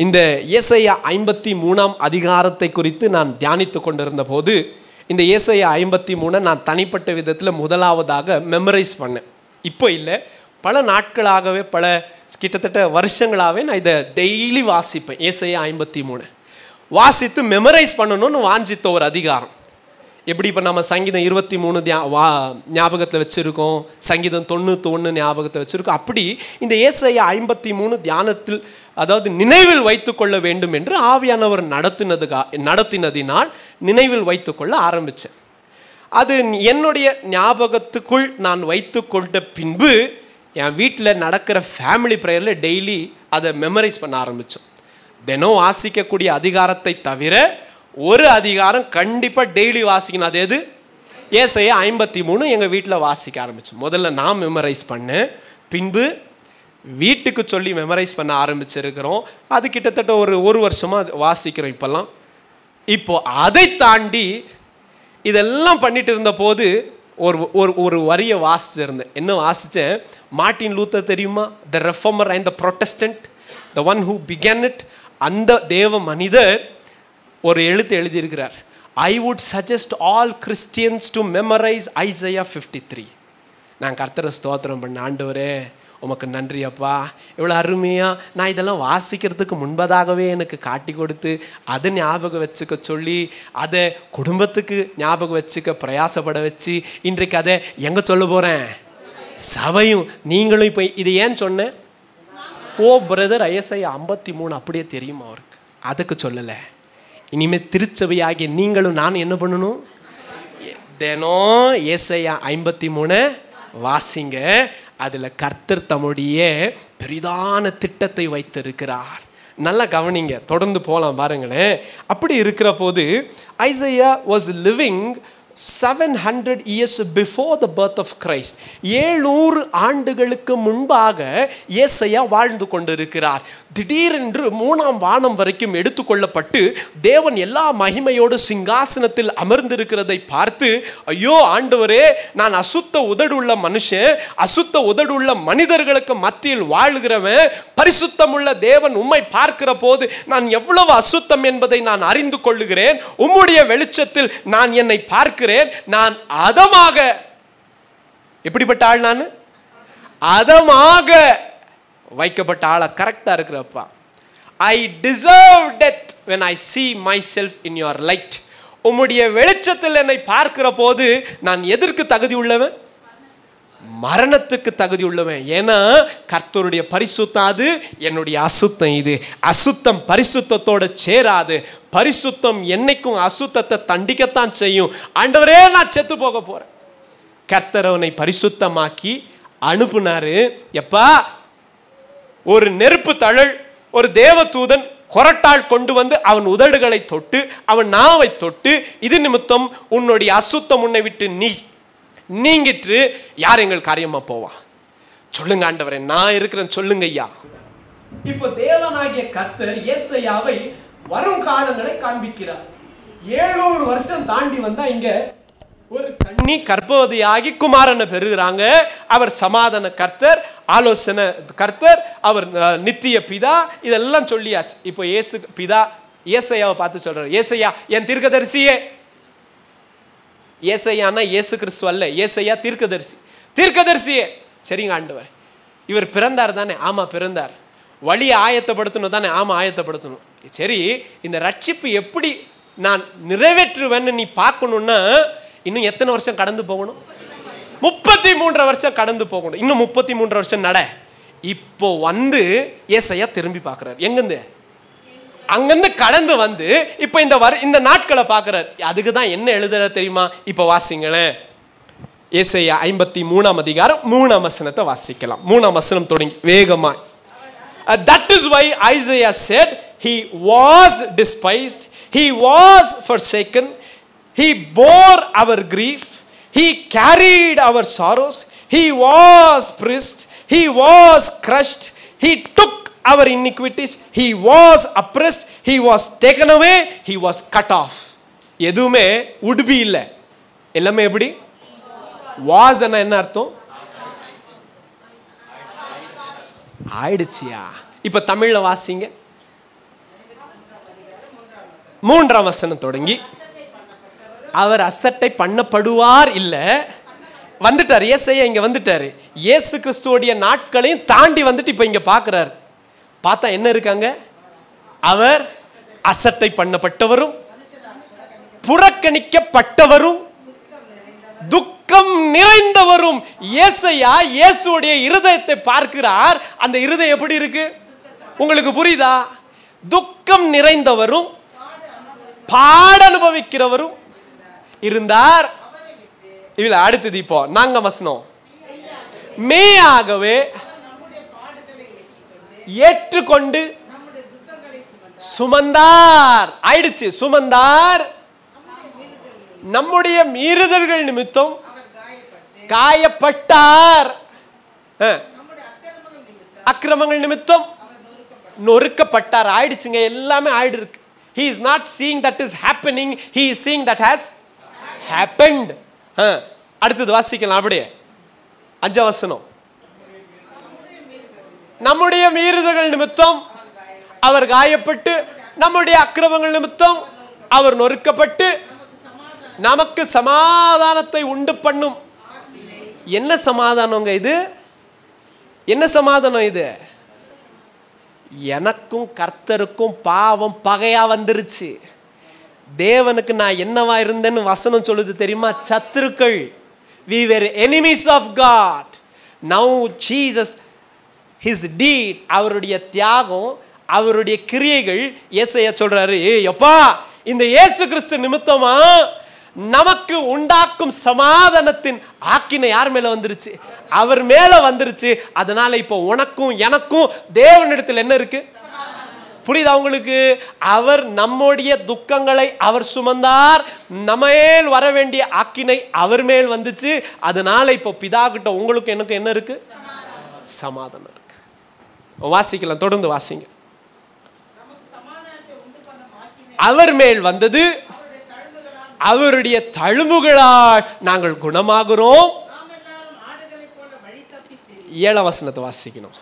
இந்த ஏசாயா 53ஆம் அதிகாரத்தை குறித்து நான் தியானித்து கொண்டிருந்த போது இந்த ஏசாயா 53 நான் தனிப்பட்ட விதத்தில் முதலாவதாக மெமரைஸ் பண்ணேன். இப்போ இல்லை, பல நாட்களாகவே, பல கிட்டத்தட்ட வருஷங்களாகவே நான் இதை டெய்லி வாசிப்பேன். ஏசாயா 53 வாசித்து மெமரைஸ் பண்ணணும்னு வாஞ்சித்த ஒரு அதிகாரம். எப்படி இப்போ நம்ம சங்கீதம் 23 ஞாபகத்தில் வச்சுருக்கோம், சங்கீதம் 91 ஞாபகத்தை வச்சுருக்கோம். அப்படி இந்த ஏசாயா 53 தியானத்தில், அதாவது நினைவில் வைத்துக்கொள்ள வேண்டும் என்று ஆவியானவர் நடத்தினதினால் நினைவில் வைத்துக்கொள்ள ஆரம்பித்தேன். அது என்னுடைய ஞாபகத்துக்குள் நான் வைத்து கொண்ட பின்பு என் வீட்டில் நடக்கிற ஃபேமிலி ப்ரேயரில் டெய்லி அதை மெமரைஸ் பண்ண ஆரம்பித்தோம். தினம் வாசிக்கக்கூடிய அதிகாரத்தை தவிர ஒரு அதிகாரம் கண்டிப்பா டெய்லி வாசிக்கணும். அது எது? ஏசாயா 53 எங்க வீட்டில் வாசிக்க ஆரம்பிச்சோம். முதல்ல நான் மெமரைஸ் பண்ணேன், பின்பு வீட்டுக்கு சொல்லி மெமரைஸ் பண்ண ஆரம்பிச்சிருக்கிறோம். அது கிட்டத்தட்ட ஒரு வருஷமா வாசிக்கிறோம் இப்பெல்லாம். இப்போ அதை தாண்டி இதெல்லாம் பண்ணிட்டு இருந்த போது ஒரு வரியை வாசிச்சிருந்தேன். என்ன வாசித்தேன்? மார்ட்டின் லூத்தர் தெரியுமா? The reformer and the protestant, the one who began it. அந்த தேவ மனிதர் ஒரு எழுத்து எழுதியிருக்கிறார். I would suggest all Christians to memorize Isaiah 53. நான் கர்த்தரை ஸ்தோத்திரம் பண்ண, ஆண்டவரே உமக்கு நன்றி அப்பா, இவ்வளோ அருமையாக நான் இதெல்லாம் வாசிக்கிறதுக்கு முன்பதாகவே எனக்கு காட்டி கொடுத்து அதை ஞாபகம் வச்சுக்க சொல்லி அதை குடும்பத்துக்கு ஞாபகம் வச்சுக்க பிரயாசப்பட வச்சு இன்றைக்கு அதை எங்கே சொல்ல போகிறேன்? சபையும் நீங்களும். இப்போ இது ஏன் சொன்னேன்? ஓ பிரதர், ஐஎஸ்ஐயா 53 அப்படியே தெரியுமா அவருக்கு? அதுக்கு சொல்லலை. இனிமேல் திருச்சபையாகிய நீங்களும் நான் என்ன பண்ணணும்? தினம் ஏசாயா 53 வாசிங்க. அதில் கர்த்தர் தம்முடைய பெரிதான திட்டத்தை வைத்திருக்கிறார். நல்லா கவனிங்க, தொடர்ந்து போகலாம் பாருங்களேன். அப்படி இருக்கிற போது Isaiah was living 700 years before the birth of Christ. 700 ஆண்டுகளுக்கு முன்பாக ஏசாயா வாழ்ந்து கொண்டிருக்கிறார். திடீரென்று 3ஆம் வானம் வரைக்கும் எடுத்துக்கொள்ளப்பட்டு தேவன் எல்லா மகிமையோடு சிங்காசனத்தில் அமர்ந்திருக்கிறதை பார்த்து, ஐயோ ஆண்டவரே, நான் அசுத்த உதடுள்ள மனுஷன், அசுத்த உதடுள்ள மனிதர்களுக்கு மத்தியில் வாழ்கிறவன், பரிசுத்தமுள்ள தேவன் உம்மை பார்க்கிற போது நான் எவ்வளவு அசுத்தம் என்பதை நான் அறிந்து கொள்ளுகிறேன். உம்முடைய வெளிச்சத்தில் நான் என்னை பார்க்கிறேன். நான் அதமாக, எப்படிப்பட்ட ஆள்? நான் அதமாக வைக்கப்பட்ட ஆளா? கரெக்டா இருக்கிறப்பா. I deserve death when I see myself in your light. உம்முடைய வெளிச்சத்தில் என்னை பார்க்கிற போது நான் எதற்கு தகுதி உள்ளவன்? மரணத்துக்கு தகுதி உள்ளவன். ஏன்னா கர்த்தருடைய பரிசுத்தம் அது, என்னுடைய அசுத்தம் இது. அசுத்தம் பரிசுத்தத்தோட சேராது. பரிசுத்தம் என்னைக்கும் அசுத்தத்தை தண்டிக்கத்தான் செய்யும். ஆண்டவரே, நான் செத்து போக போறேன். கர்த்தர் அவனை பரிசுத்தமாக்கி அனுப்புனாரு. எப்பா, ஒரு நெருப்பு தழல், ஒரு தேவதூதன் கொரட்டால் கொண்டு வந்து அவன் உதடுகளை தொட்டு அவன் நாவை தொட்டு, இது நிமித்தம் உன்னுடைய அசுத்தம் உன்னை விட்டு நீங்கிட்டு யார் எங்கள் காரியமா போவா? சொல்லுங்க ஆண்டவரே, நான் இருக்கிறேன், சொல்லுங்க ஐயா. இப்போ தேவனாகிய கர்த்தர் ஏசாயாவை வரும் காலங்களை காண்பிக்கிறார். 700 வருஷம் தாண்டி வந்தா இங்க ஒரு கன்னி கர்ப்பவதியாகி குமாரனை பெறுகிறாங்க. அவர் சமாதான கர்த்தர், ஆலோசனை கர்த்தர், அவர் நித்திய பிதா, இதெல்லாம் சொல்லியாச்சு. இப்போ இயேசு பிதா ஏசாயாவை பார்த்து சொல்றாரு, ஏசாயா என் தீர்க்கதரிசியே. ஏசாயானா இயேசு கிறிஸ்து அல்ல, ஏசாயா தீர்க்கதரிசி. தீர்க்கதரிசியே. சரிங்க ஆண்டவர், இவர் பிறந்தார் தானே? ஆமா பிறந்தார். வழியை ஆயத்தப்படுத்தணும் தானே? ஆமா ஆயத்தப்படுத்தணும். சரி, இந்த ரட்சிப்பு எப்படி நான் நிறைவேற்றுவேன்னு நீ பார்க்கணும்னா இன்னும் எத்தனை வருஷம் கடந்து போகணும்? 33 வருஷம் கடந்து போகணும். இன்னும் 33 வருஷம் நட. இப்போ வந்து ஏசாயா திரும்பி பார்க்கிறார். எங்கிருந்து? அங்கிருந்து கடந்து வந்து இப்போ இந்த நாட்களை பார்க்கிறார். அதுக்கு தான் என்ன எழுதுற தெரியுமா? இப்போ வாசிங்களேன். ஏசாயா 53ஆம் அதிகாரம் 3ஆம் வசனத்தை வாசிக்கலாம். 3ஆம் வசனம் தொடங்கி வேகமா. That is why Isaiah said, he was despised, he was forsaken, he bore our grief, he carried our sorrows, he was pierced, he was crushed, he took our iniquities, he was oppressed, he was taken away, he was cut off. எதுவுமே would be இல்ல, எல்லாமே எப்படி? was என்ன அர்த்தம்? ஆயிடுச்சியா? இப்ப தமிழ்ல வாசிங்க. 3ஆம் வசனம் தொடங்கி. அவர் அசட்டை பண்ணப்படுவார் இல்ல, வந்துட்டார். ஏசாயா இங்க வந்துட்டாரு. இயேசு கிறிஸ்துவோடைய நாட்களையும் தாண்டி வந்துட்டு இப்ப இங்க பாக்குறாரு. பார்த்தா என்ன இருக்காங்க? அவர் அசட்டை பண்ணப்பட்டவரும் புறக்கணிக்கப்பட்டவரும் துக்கம் நிறைந்தவரும். ஏசாயா இயேசுவுடைய இருதயத்தை பார்க்கிறார். அந்த இருதயம் எப்படி இருக்கு உங்களுக்கு புரியுதா? துக்கம் நிறைந்தவரும் பாட அனுபவிக்கிறவரும் இருந்தார். இதுல அடுத்தது இப்போ நாங்க வசனம், மெய்யாகவே ஏற்றுக்கொண்டு சுமந்தார். ஆயிடுச்சு. சுமந்தார். நம்முடைய மீறுதல்கள் நிமித்தம் காயப்பட்டார். அக்கிரமங்கள் நிமித்தம் நொறுக்கப்பட்டார். ஆயிடுச்சுங்க. எல்லாமே ஆயிடு இருக்கு. He is not seeing that is happening. He is seeing that has happened. அடுத்தது வாசிக்கலாம். அப்படியே 5 வசனம். நம்முடைய மீறுதல்கள் நிமித்தம் அவர் காயப்பட்டு, நம்முடைய அக்கிரமங்கள் நிமித்தம் அவர் நொறுக்கப்பட்டு, நமக்கு சமாதானத்தை உண்டு பண்ணும். என்ன சமாதானங்க இது? என்ன சமாதானம் இது? எனக்கும் கர்த்தருக்கும் பாவம் பகையா வந்துருச்சு. தேவனுக்கு நான் என்னவா இருந்தேன்னு வசனம் சொல்லுது தெரியுமா? சத்துருக்கள். We were enemies of God. Now Jesus, his deed, அவருடைய தியாகம், அவருடைய கிரியைகள், ஏசாயா சொல்றாரு, ஏப்பா இந்த இயேசு கிறிஸ்து நிமித்தமா நமக்கு உண்டாக்கும் சமாதானத்தின் ஆக்கினை யார் மேல வந்துருச்சு? அவர் மேல வந்துருச்சு. அதனால இப்போ உனக்கும் எனக்கும் தேவனிடத்தில் என்ன இருக்கு? புரியுதா உங்களுக்கு? அவர் நம்முடைய துக்கங்களை அவர் சுமந்தார். நம்மேல் வர வேண்டிய ஆக்கினை அவர் மேல் வந்துச்சு. அதனால இப்போ பிதா கிட்ட உங்களுக்கு எனக்கு என்ன இருக்கு? சமாதானம் இருக்கு. வாசிக்கலாம். தொடர்ந்து வாசிங்க. அவர் மேல் வந்தது, அவருடைய தழும்புகளால் நாங்கள் குணமாகிறோம். 7 வசனத்தை வாசிக்கணும்.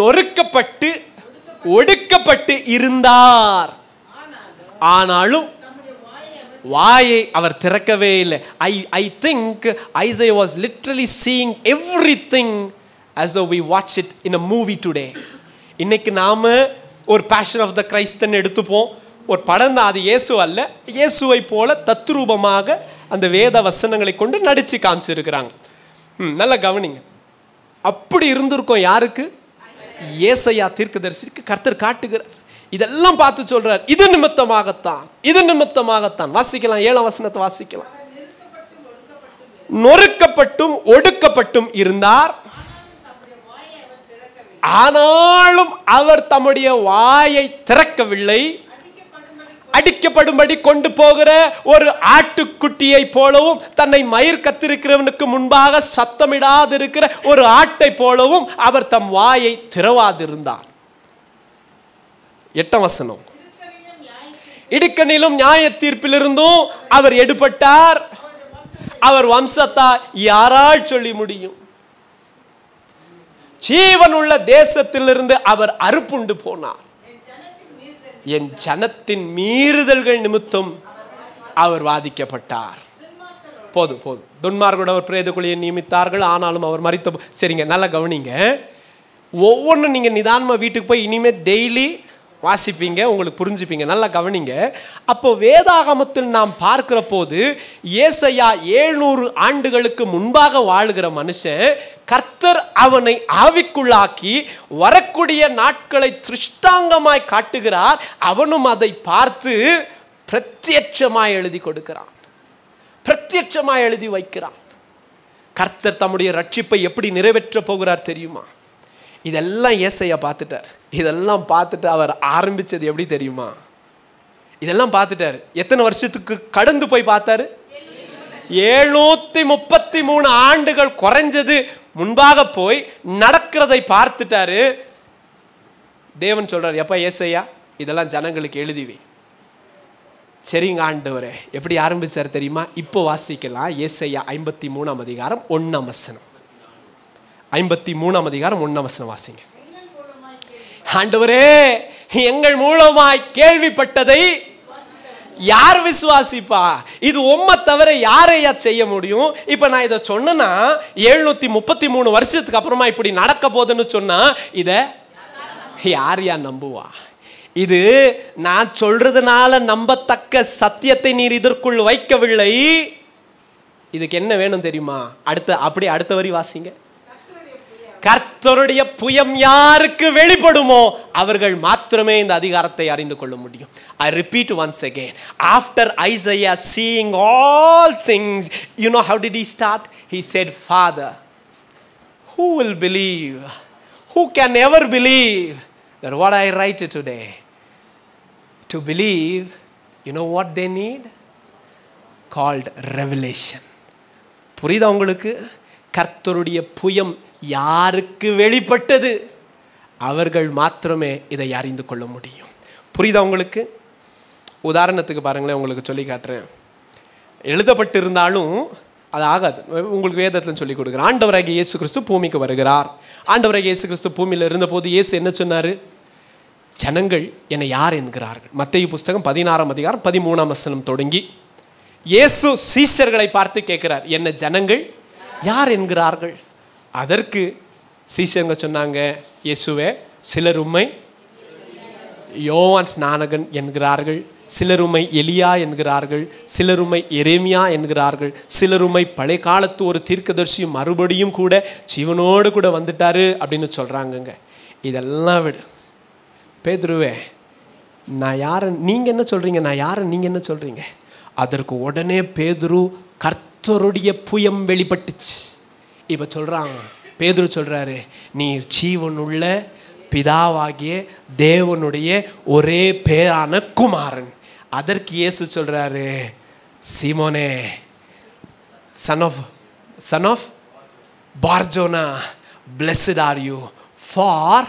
நொறுக்கப்பட்டு ஒடுக்கப்பட்டு இருந்தார், ஆனாலும் வாயை அவர் திறக்கவே இல்லை. I think Isaiah was literally seeing everything as though we watch it in a movie today. இன்னைக்கு நாம ஒரு Passion of the Christ எடுத்துப்போம். ஒரு படம் தான் அது. இயேசு அல்ல, இயேசுவை போல தத்ரூபமாக அந்த வேத வசனங்களை கொண்டு நடிச்சு காமிச்சிருக்கிறாங்க. நல்லா கவனிங்க. அப்படி இருந்திருக்கும் யாருக்கு? ஏசாயா தீர்க்கதரிசிக்கு கர்த்தர் காட்டுகிறார். இதெல்லாம் பார்த்து சொல்றார், இது நிமித்தமாகத்தான், இது நிமித்தமாகத்தான். வாசிக்கலாம். 7 வசனத்தை வாசிக்கலாம். நொறுக்கப்பட்டும் ஒடுக்கப்பட்டும் இருந்தார், ஆனாலும் அவர் தம்முடைய வாயை திறக்கவில்லை. அடிக்கப்படும்படி கொண்டு போகிற ஒரு ஆட்டுக்குட்டியை போலவும், தன்னை மயிர் கத்திருக்கிறவனுக்கு முன்பாக சத்தமிடாதிருக்கிற ஒரு ஆட்டை போலவும் அவர் தம் வாயை திறவாதிருந்தார். 8 வசனம். இடுக்கணிலும் நியாய தீர்ப்பிலிருந்தும் அவர் எடுபட்டார். அவர் வம்சத்தா யாரால் சொல்லி முடியும்? ஜீவன் உள்ள தேசத்திலிருந்து அவர் அறுப்புண்டு போனார். என் ஜனத்தின் மீறுதல்கள் நிமித்தம் அவர் வாதிக்கப்பட்டார். போதும் போதும். துன்மார்கோடு அவர் பிரேத குழியை நியமித்தார்கள், ஆனாலும் அவர் மரித்த. சரிங்க, நல்லா கவனிங்க. ஒவ்வொன்றும் நீங்கள் நிதானமாக வீட்டுக்கு போய் இனிமேல் டெய்லி வாசிப்பீங்க, உங்களுக்கு புரிஞ்சுப்பீங்க. நல்லா கவனிங்க. அப்போ வேதாகமத்தில் நாம் பார்க்கிற போது ஏசாயா 700 ஆண்டுகளுக்கு முன்பாக வாழுகிற மனுஷன், கர்த்தர் அவனை ஆவிக்குள்ளாக்கி வரக்கூடிய நாட்களை திருஷ்டாங்கமாய் காட்டுகிறார். அவனும் அதை பார்த்து பிரத்யட்சமாய் எழுதி கொடுக்கிறான், பிரத்யட்சமாய் எழுதி வைக்கிறான். கர்த்தர் தம்முடைய ரட்சிப்பை எப்படி நிறைவேற்ற போகிறார் தெரியுமா? இதெல்லாம் ஏசாயா பார்த்துட்டார். இதெல்லாம் பார்த்துட்டு அவர் ஆரம்பிச்சது எப்படி தெரியுமா? இதெல்லாம் பார்த்துட்டாரு. எத்தனை வருஷத்துக்கு கடந்து போய் பார்த்தாரு? 733 ஆண்டுகள் குறைஞ்சது முன்பாக போய் நடக்கிறதை பார்த்துட்டாரு. தேவன் சொல்றாரு, எப்ப ஏசாயா இதெல்லாம் ஜனங்களுக்கு எழுதிவே. சரிங்க ஆண்டவரே. எப்படி ஆரம்பிச்சார் தெரியுமா? இப்போ வாசிக்கலாம். ஏசாயா 53ஆம் அதிகாரம் 1ஆம் வசனம். 53ஆம் அதிகாரம் 1ஆம் வசனம் வாசிங்க. ஆண்டவரே, எங்கள் மூலமாய் கேள்விப்பட்டதை யார் விசுவாசிப்பா? இது உம்மை தவிர யாரையா செய்ய முடியும்? இப்ப நான் இதை சொன்னா 733 வருஷத்துக்கு அப்புறமா இப்படி நடக்க போதுன்னு சொன்னா இத யாரையா நம்புவா? இது நான் சொல்றதுனால நம்பத்தக்க சத்தியத்தை நீர் இதற்குள் வைக்கவில்லை. இதுக்கு என்ன வேணும் தெரியுமா? அடுத்த வரி வாசிங்க. கர்த்தருடைய புயம் யாருக்கு வெளிப்படுமோ அவர்கள் மாத்திரமே இந்த அதிகாரத்தை அறிந்து கொள்ள முடியும். I repeat once again. After Isaiah seeing all things, you know how did he start? He said, Father, who will believe? Who can ever believe that what I write today, to believe, you know what they need? Called revelation. புரியுதா உங்களுக்கு? கர்த்தருடைய புயம் யாருக்கு வெளிப்பட்டது, அவர்கள் மாத்திரமே இதை அறிந்து கொள்ள முடியும். புரியுதா உங்களுக்கு? உதாரணத்துக்கு பாருங்களேன், உங்களுக்கு சொல்லி காட்டுறேன். எழுதப்பட்டிருந்தாலும் அது ஆகாது. உங்களுக்கு வேதத்தில் சொல்லி கொடுக்குறேன். ஆண்டவராகிய இயேசு கிறிஸ்து பூமிக்கு வருகிறார். ஆண்டவராகிய இயேசு கிறிஸ்து பூமியில் இருந்தபோது இயேசு என்ன சொன்னார்? ஜனங்கள் என்னை யார் என்கிறார்கள்? மத்தேயு புஸ்தகம் 16:13 தொடங்கி இயேசு சீஷர்களை பார்த்து கேட்கிறார், என்ன ஜனங்கள் யார் என்கிறார்கள்? அதற்கு சீஷங்க சொன்னாங்க, இயேசுவே, சிலர் உம்மை யோவான் ஸ்நானகன் என்கிறார்கள், சிலர் உம்மை எலியா என்கிறார்கள், சிலர் உம்மை எரேமியா என்கிறார்கள், சிலர் உம்மை பழைய காலத்து ஒரு தீர்க்கதரிசியும் மறுபடியும் கூட ஜீவனோடு கூட வந்துட்டாரு அப்படின்னு சொல்றாங்கங்க. இதெல்லாம் விடு பேதுருவே, நான் யாரை நீங்க என்ன சொல்றீங்க, நான் யாரை நீங்க என்ன சொல்றீங்க? அதற்கு உடனே பேதுரு கர்த்தருடைய புயம் வெளிப்பட்டுச்சு. இப்ப சொல்றாங்க, பேதுரு சொல்றாரு, நீர் ஜீவனுள்ள பிதாவாகிய தேவனுடைய ஒரே பேரான குமாரன். அதற்கு இயேசு சொல்றாரு, சீமோனே, son of Barjona, blessed are you, for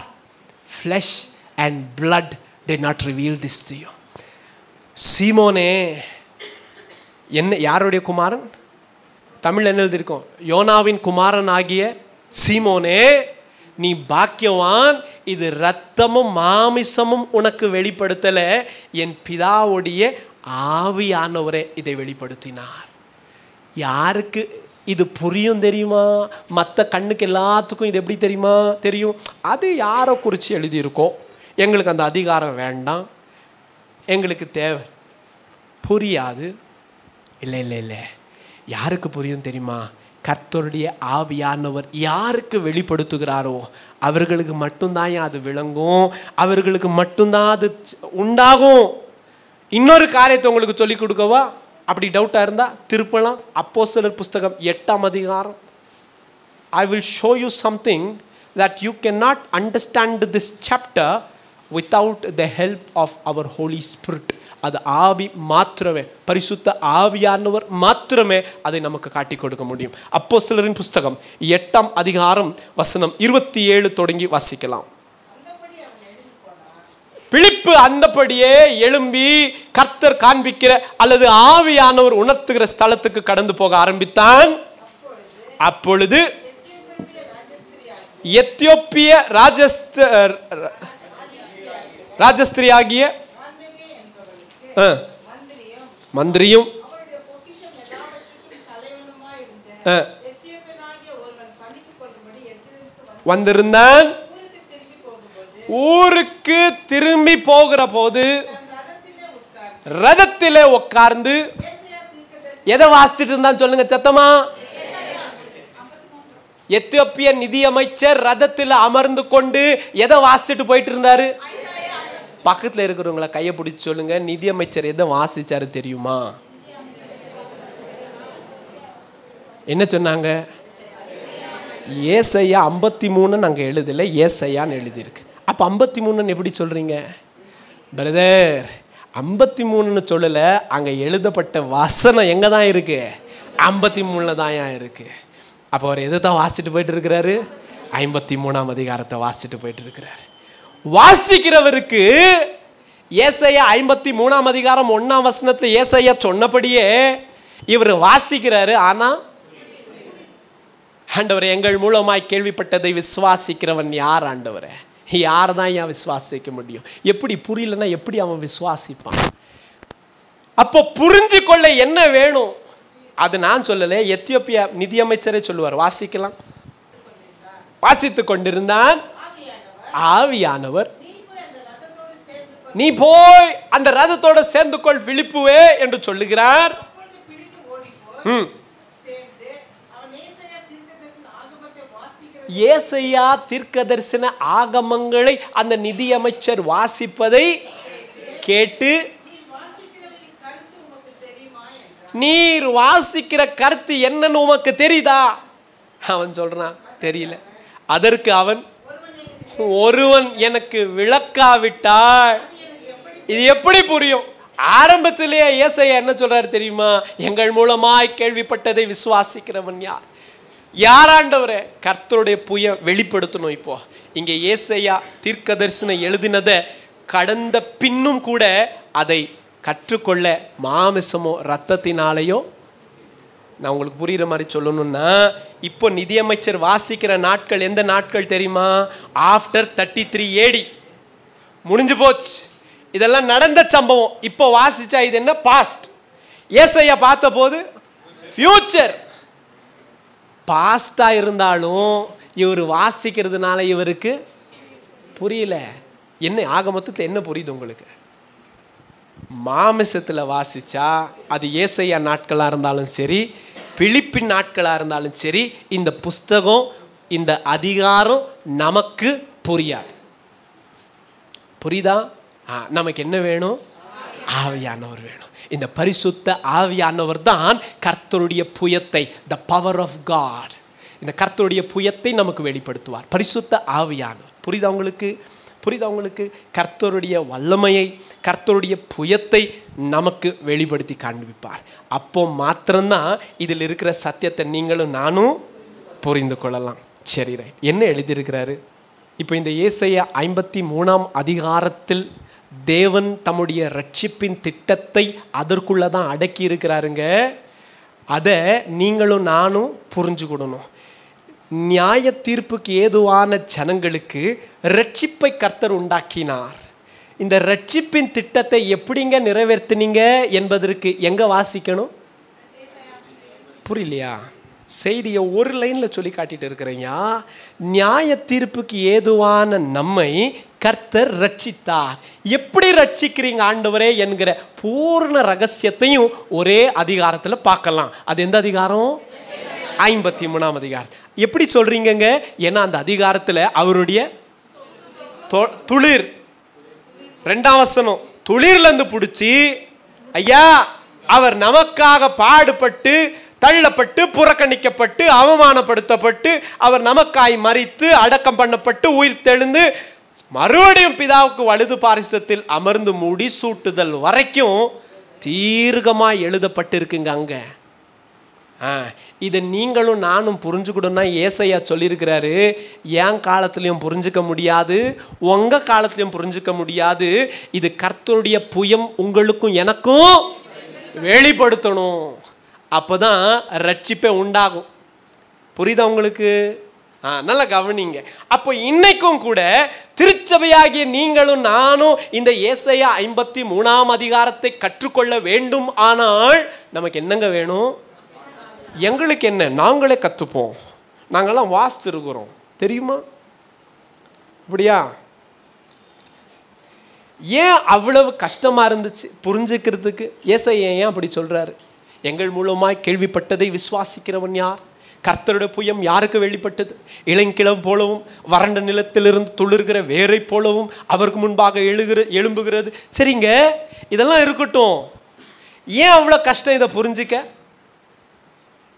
flesh and blood did not reveal this to you. சீமோனே, என்ன யாருடைய குமாரன்? தமிழ் என்ன எழுதியிருக்கோம்? யோனாவின் குமாரன் ஆகிய சீமோனே, நீ பாக்கியவான், இது இரத்தமும் மாமிசமும் உனக்கு வெளிப்படுத்தல, என் பிதாவுடைய ஆவியானவரே இதை வெளிப்படுத்தினார். யாருக்கு இது புரியும் தெரியுமா? மற்ற கண்ணுக்கு எல்லாத்துக்கும் இது எப்படி தெரியுமா தெரியும்? அது யாரை குறித்து எழுதியிருக்கோம், எங்களுக்கு அந்த அதிகாரம் வேண்டாம், எங்களுக்கு தேவை, புரியாது. இல்லை இல்லை இல்லை, யாருக்கு புரியும் தெரியுமா? கர்த்தருடைய ஆவியானவர் யாருக்கு வெளிப்படுத்துகிறாரோ அவர்களுக்கு மட்டும்தான் அது விளங்கும், அவர்களுக்கு மட்டும்தான் அது உண்டாகும். இன்னொரு காரியத்தை உங்களுக்கு சொல்லிக் கொடுக்கவா? அப்படி டவுட்டா இருந்தா திருப்பலாம். அப்போஸ்தலர் புஸ்தகம் 8 I will show you something that you cannot understand this chapter without the help of our Holy Spirit. அது ஆவி மாத்திரமே, பரிசுத்த ஆவியானவர் மாத்திரமே அதை நமக்கு காட்டி கொடுக்க முடியும். அப்போஸ்தலரின் புஸ்தகம் 8:27 தொடங்கி வாசிக்கலாம். பிலிப்பு அந்தபடியே எழும்பி கர்த்தர் காண்பிக்கிற அல்லது ஆவியானவர் உணர்த்துகிற ஸ்தலத்துக்கு கடந்து போக ஆரம்பித்தான். அப்பொழுது எத்தியோப்பிய ராஜஸ்திரியாகிய மந்திரியும் வந்திருந்தான். ஊருக்கு திரும்பி போகிற போது ரதத்திலே உட்கார்ந்து எதை வாசிச்சுட்டு இருந்தான்னு சொல்லுங்க சத்தமா. எத்தியோப்பிய நிதியமைச்சர் ரதத்தில் அமர்ந்து கொண்டு எதை வாசிச்சுட்டு போயிட்டு இருந்தாரு? பக்கத்தில் இருக்கிறவங்களை கையை பிடிச்சி சொல்லுங்க, நிதியமைச்சர் எதை வாசிச்சாரு தெரியுமா? என்ன சொன்னாங்க? ஏசாயா 53 நாங்க எழுதல, ஏசாயான்னு எழுதியிருக்கு. அப்ப 53 எப்படி சொல்றீங்க பிரதர்? 53 சொல்லல, அங்க எழுதப்பட்ட வசனம் எங்க தான் இருக்கு? 53 தான் இருக்கு. அப்ப அவர் எதை தான் வாசிட்டு போயிட்டு இருக்கிறாரு? 53ஆம் அதிகாரத்தை வாசிட்டு போயிட்டு இருக்கிறாரு. வாசிக்கிறவருக்கு ஏசாயா 53ஆம் அதிகாரம் 1ஆம் வசனத்துல ஏசாயா சொன்னபடியே இவர் வாசிக்கிறாரு. ஆனா ஆண்டவரே, எங்கள் மூலமாய் கேள்விப்பட்டதை விசுவாசிக்கிறவன் யார்? ஆண்டவரே, யார் தான் ஏன் விசுவாசிக்க முடியும்? எப்படி புரியலன்னா எப்படி அவன் விசுவாசிப்பான்? அப்போ புரிஞ்சு கொள்ள என்ன வேணும்? அது நான் சொல்லல, எத்தியோப்பியா நிதியமைச்சரே சொல்லுவார். வாசிக்கலாம். வாசித்து கொண்டிருந்தான். ஆவியானவர், நீ போய் அந்த ரதத்தோட சேர்ந்து கொள் பிலிப்புவே என்று சொல்லுகிறார். ஏசாயா தீர்க்கதரிசன ஆகமங்களை அந்த நிதியமைச்சர் வாசிப்பதை கேட்டு, நீர் வாசிக்கிற கருத்து என்னன்னு உமக்கு தெரியுதா? அவன் சொல்றான், தெரியல. அதற்கு அவன், ஒருவன் எனக்கு விளக்காவிட்டால் இது எப்படி புரியும்? ஆரம்பத்திலேயே ஏசாயா என்ன சொல்றாரு தெரியுமா? எங்கள் மூலமாய் கேள்விப்பட்டதை விசுவாசிக்கிறவன் யார்? யாராண்டவரே? கர்த்தருடைய புயம் வெளிப்படுத்தணும். இப்போ இங்கே ஏசாயா தீர்க்கதரிசனம் எழுதினதை கடந்த பின்னும் கூட அதை கற்றுக்கொள்ள மாமிசமோ ரத்தத்தினாலேயோ, நான் உங்களுக்கு புரிகிற மாதிரி சொல்லணும்னா, இப்போ நிதியமைச்சர் வாசிக்கிற நாட்கள் எந்த நாட்கள் தெரியுமா? ஆஃப்டர் 33 AD முடிஞ்சு போச்சு. இதெல்லாம் நடந்த சம்பவம். இப்போ வாசிச்சா இது என்ன? பாஸ்ட். ஏசாயா பார்த்த போது ஃபியூச்சர். பாஸ்டா இருந்தாலும் இவர் வாசிக்கிறதுனால இவருக்கு புரியல. என்ன ஆகமத்தில் என்ன புரியுது உங்களுக்கு? மாமிசத்தில் வாசிச்சா அது ஏசாயா நாட்களாக இருந்தாலும் சரி, பிலிப்பின் நாட்களாக இருந்தாலும் சரி, இந்த புஸ்தகம் இந்த அதிகாரம் நமக்கு புரியாது. புரியுதா? நமக்கு என்ன வேணும்? ஆவியானவர் வேணும். இந்த பரிசுத்த ஆவியானவர் தான் கர்த்தருடைய புயத்தை, த பவர் ஆஃப் காட், இந்த கர்த்தருடைய புயத்தை நமக்கு வெளிப்படுத்துவார். பரிசுத்த ஆவியானவர். புரியுதா உங்களுக்கு? புரியுதா உங்களுக்கு? கர்த்தருடைய வல்லமையை, கர்த்தருடைய புயத்தை நமக்கு வெளிப்படுத்தி காண்பிப்பார். அப்போ மாத்திரம்தான் இதில் இருக்கிற சத்தியத்தை நீங்களும் நானும் புரிந்து கொள்ளலாம். சரி, ரைட். என்ன எழுதியிருக்கிறாரு இப்போ இந்த ஏசாயா 53ஆம் அதிகாரத்தில்? தேவன் தம்முடைய ரட்சிப்பின் திட்டத்தை அதற்குள்ளே தான் அடக்கி இருக்கிறாருங்க. அதை நீங்களும் நானும் புரிஞ்சுக்கிடணும். நியாய தீர்ப்புக்கு ஏதுவான ஜனங்களுக்கு ரட்சிப்பை கர்த்தர் உண்டாக்கினார். இந்த ரட்சிப்பின் திட்டத்தை எப்படிங்க நிறைவேற்றினீங்க என்பதற்கு எங்க வாசிக்கணும்? புரியலையா? செய்தியை ஒரு லைன்ல சொல்லி காட்டிட்டு இருக்கிறீங்க. நியாய தீர்ப்புக்கு ஏதுவான நம்மை கர்த்தர் ரட்சித்தார். எப்படி ரட்சிக்கிறீங்க ஆண்டவரே என்கிற பூர்ண ரகசியத்தையும் ஒரே அதிகாரத்தில் பார்க்கலாம். அது எந்த அதிகாரம்? 53ஆம் அதிகாரம். எப்படி சொல்றீங்க? ஏன்னா அந்த அதிகாரத்தில் அவருடைய துளிர், 2ஆம் வசனம், துளிர்ல இருந்து பிடிச்சி, ஐயா அவர் நமக்காக பாடுபட்டு, தள்ளப்பட்டு, புறக்கணிக்கப்பட்டு, அவமானப்படுத்தப்பட்டு, அவர் நமக்காய் மரித்து, அடக்கம் பண்ணப்பட்டு, உயிர் தெழுந்து, மறுபடியும் பிதாவுக்கு வலது பாரிசத்தில் அமர்ந்து மூடி சூட்டுதல் வரைக்கும் தீர்க்கமாய் எழுதப்பட்டிருக்குங்க அங்க. இதை நீங்களும் நானும் புரிஞ்சுக்கணும்னா ஏசாயா சொல்லியிருக்கிறாரு, என் காலத்திலையும் புரிஞ்சுக்க முடியாது, உங்க காலத்திலையும் புரிஞ்சுக்க முடியாது. இது கர்த்தருடைய புயம் உங்களுக்கும் எனக்கும் வெளிப்படுத்தணும். அப்போதான் ரட்சிப்பே உண்டாகும். புரியுதா உங்களுக்கு? நல்லா கவனிங்க. அப்போ இன்னைக்கும் கூட திருச்சபையாகிய நீங்களும் நானும் இந்த ஏசாயா 53ஆம் அதிகாரத்தை கற்றுக்கொள்ள வேண்டும். ஆனால் நமக்கு என்னங்க வேணும்? எங்களுக்கு என்ன? நாங்களே கற்றுப்போம். நாங்கள்லாம் வாஸ்து இருக்கிறோம் தெரியுமா? இப்படியா? ஏன் அவ்வளவு கஷ்டமா இருந்துச்சு புரிஞ்சுக்கிறதுக்கு? ஏசாயா ஏன் அப்படி சொல்றாரு? எங்கள் மூலமாய் கேள்விப்பட்டதை விசுவாசிக்கிறவன் யார்? கர்த்தருடைய புயம் யாருக்கு வெளிப்பட்டது? இளங்கிளம் போலவும் வறண்ட நிலத்திலிருந்து துளிர்கிற வேரை போலவும் அவருக்கு முன்பாக எழும்புகிறது. சரிங்க, இதெல்லாம் இருக்கட்டும். ஏன் அவ்வளோ கஷ்டம் இதை புரிஞ்சிக்க?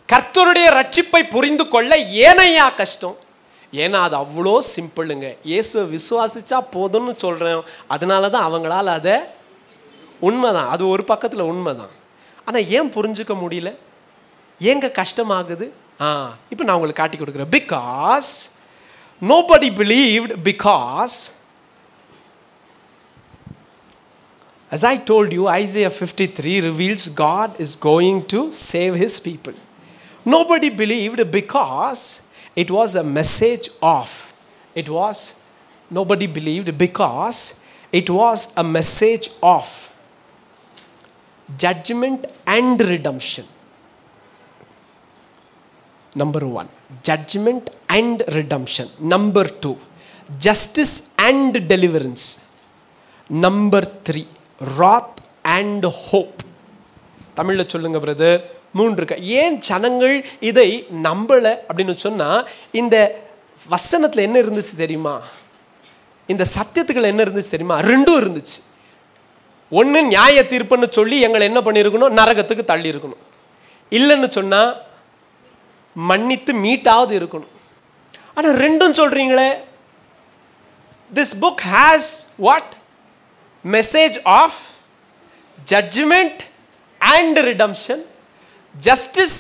கர்த்தருடைய ரட்சிப்பை புரிந்து கொள்ள ஏனையா கஷ்டம்? ஏன்னா அது அவ்வளோ சிம்பிளுங்க. இயேசுவை விசுவாசிச்சா போதும்னு சொல்கிறேன். அதனால தான் அவங்களால அதை, உண்மைதான், அது ஒரு பக்கத்தில் உண்மைதான். ஆனால் ஏன் புரிஞ்சுக்க முடியல? ஏங்க கஷ்டமாகுது? இப்போ நான் உங்களுக்கு காட்டி கொடுக்குறேன். Because nobody believed, because as I told you, Isaiah 53 reveals God is going to save his people. Nobody believed because it was a message of, nobody believed because it was a message of judgment and redemption. Number 1, judgment and redemption. Number 2, justice and deliverance. Number 3, wrath and hope. தமிழ்ல சொல்லுங்க brother. 3 இருக்கு. ஏன் ஜனங்கள் இதை நம்பல அப்படின்னு சொன்னா, இந்த வசனத்துல என்ன இருந்துச்சு தெரியுமா? இந்த சத்தியத்துக்குள்ள என்ன இருந்துச்சு தெரியுமா? 2 இருந்துச்சு. ஒன்று நியாய தீர்ப்புன்னு சொல்லி எங்களை என்ன பண்ணியிருக்கணும்? நரகத்துக்கு தள்ளி இருக்கணும். இல்லைன்னு சொன்னா மன்னித்து மீட்டாவது இருக்கணும். ஆனால் 2ம் சொல்றீங்களே, this book has what? Message of judgment and redemption, justice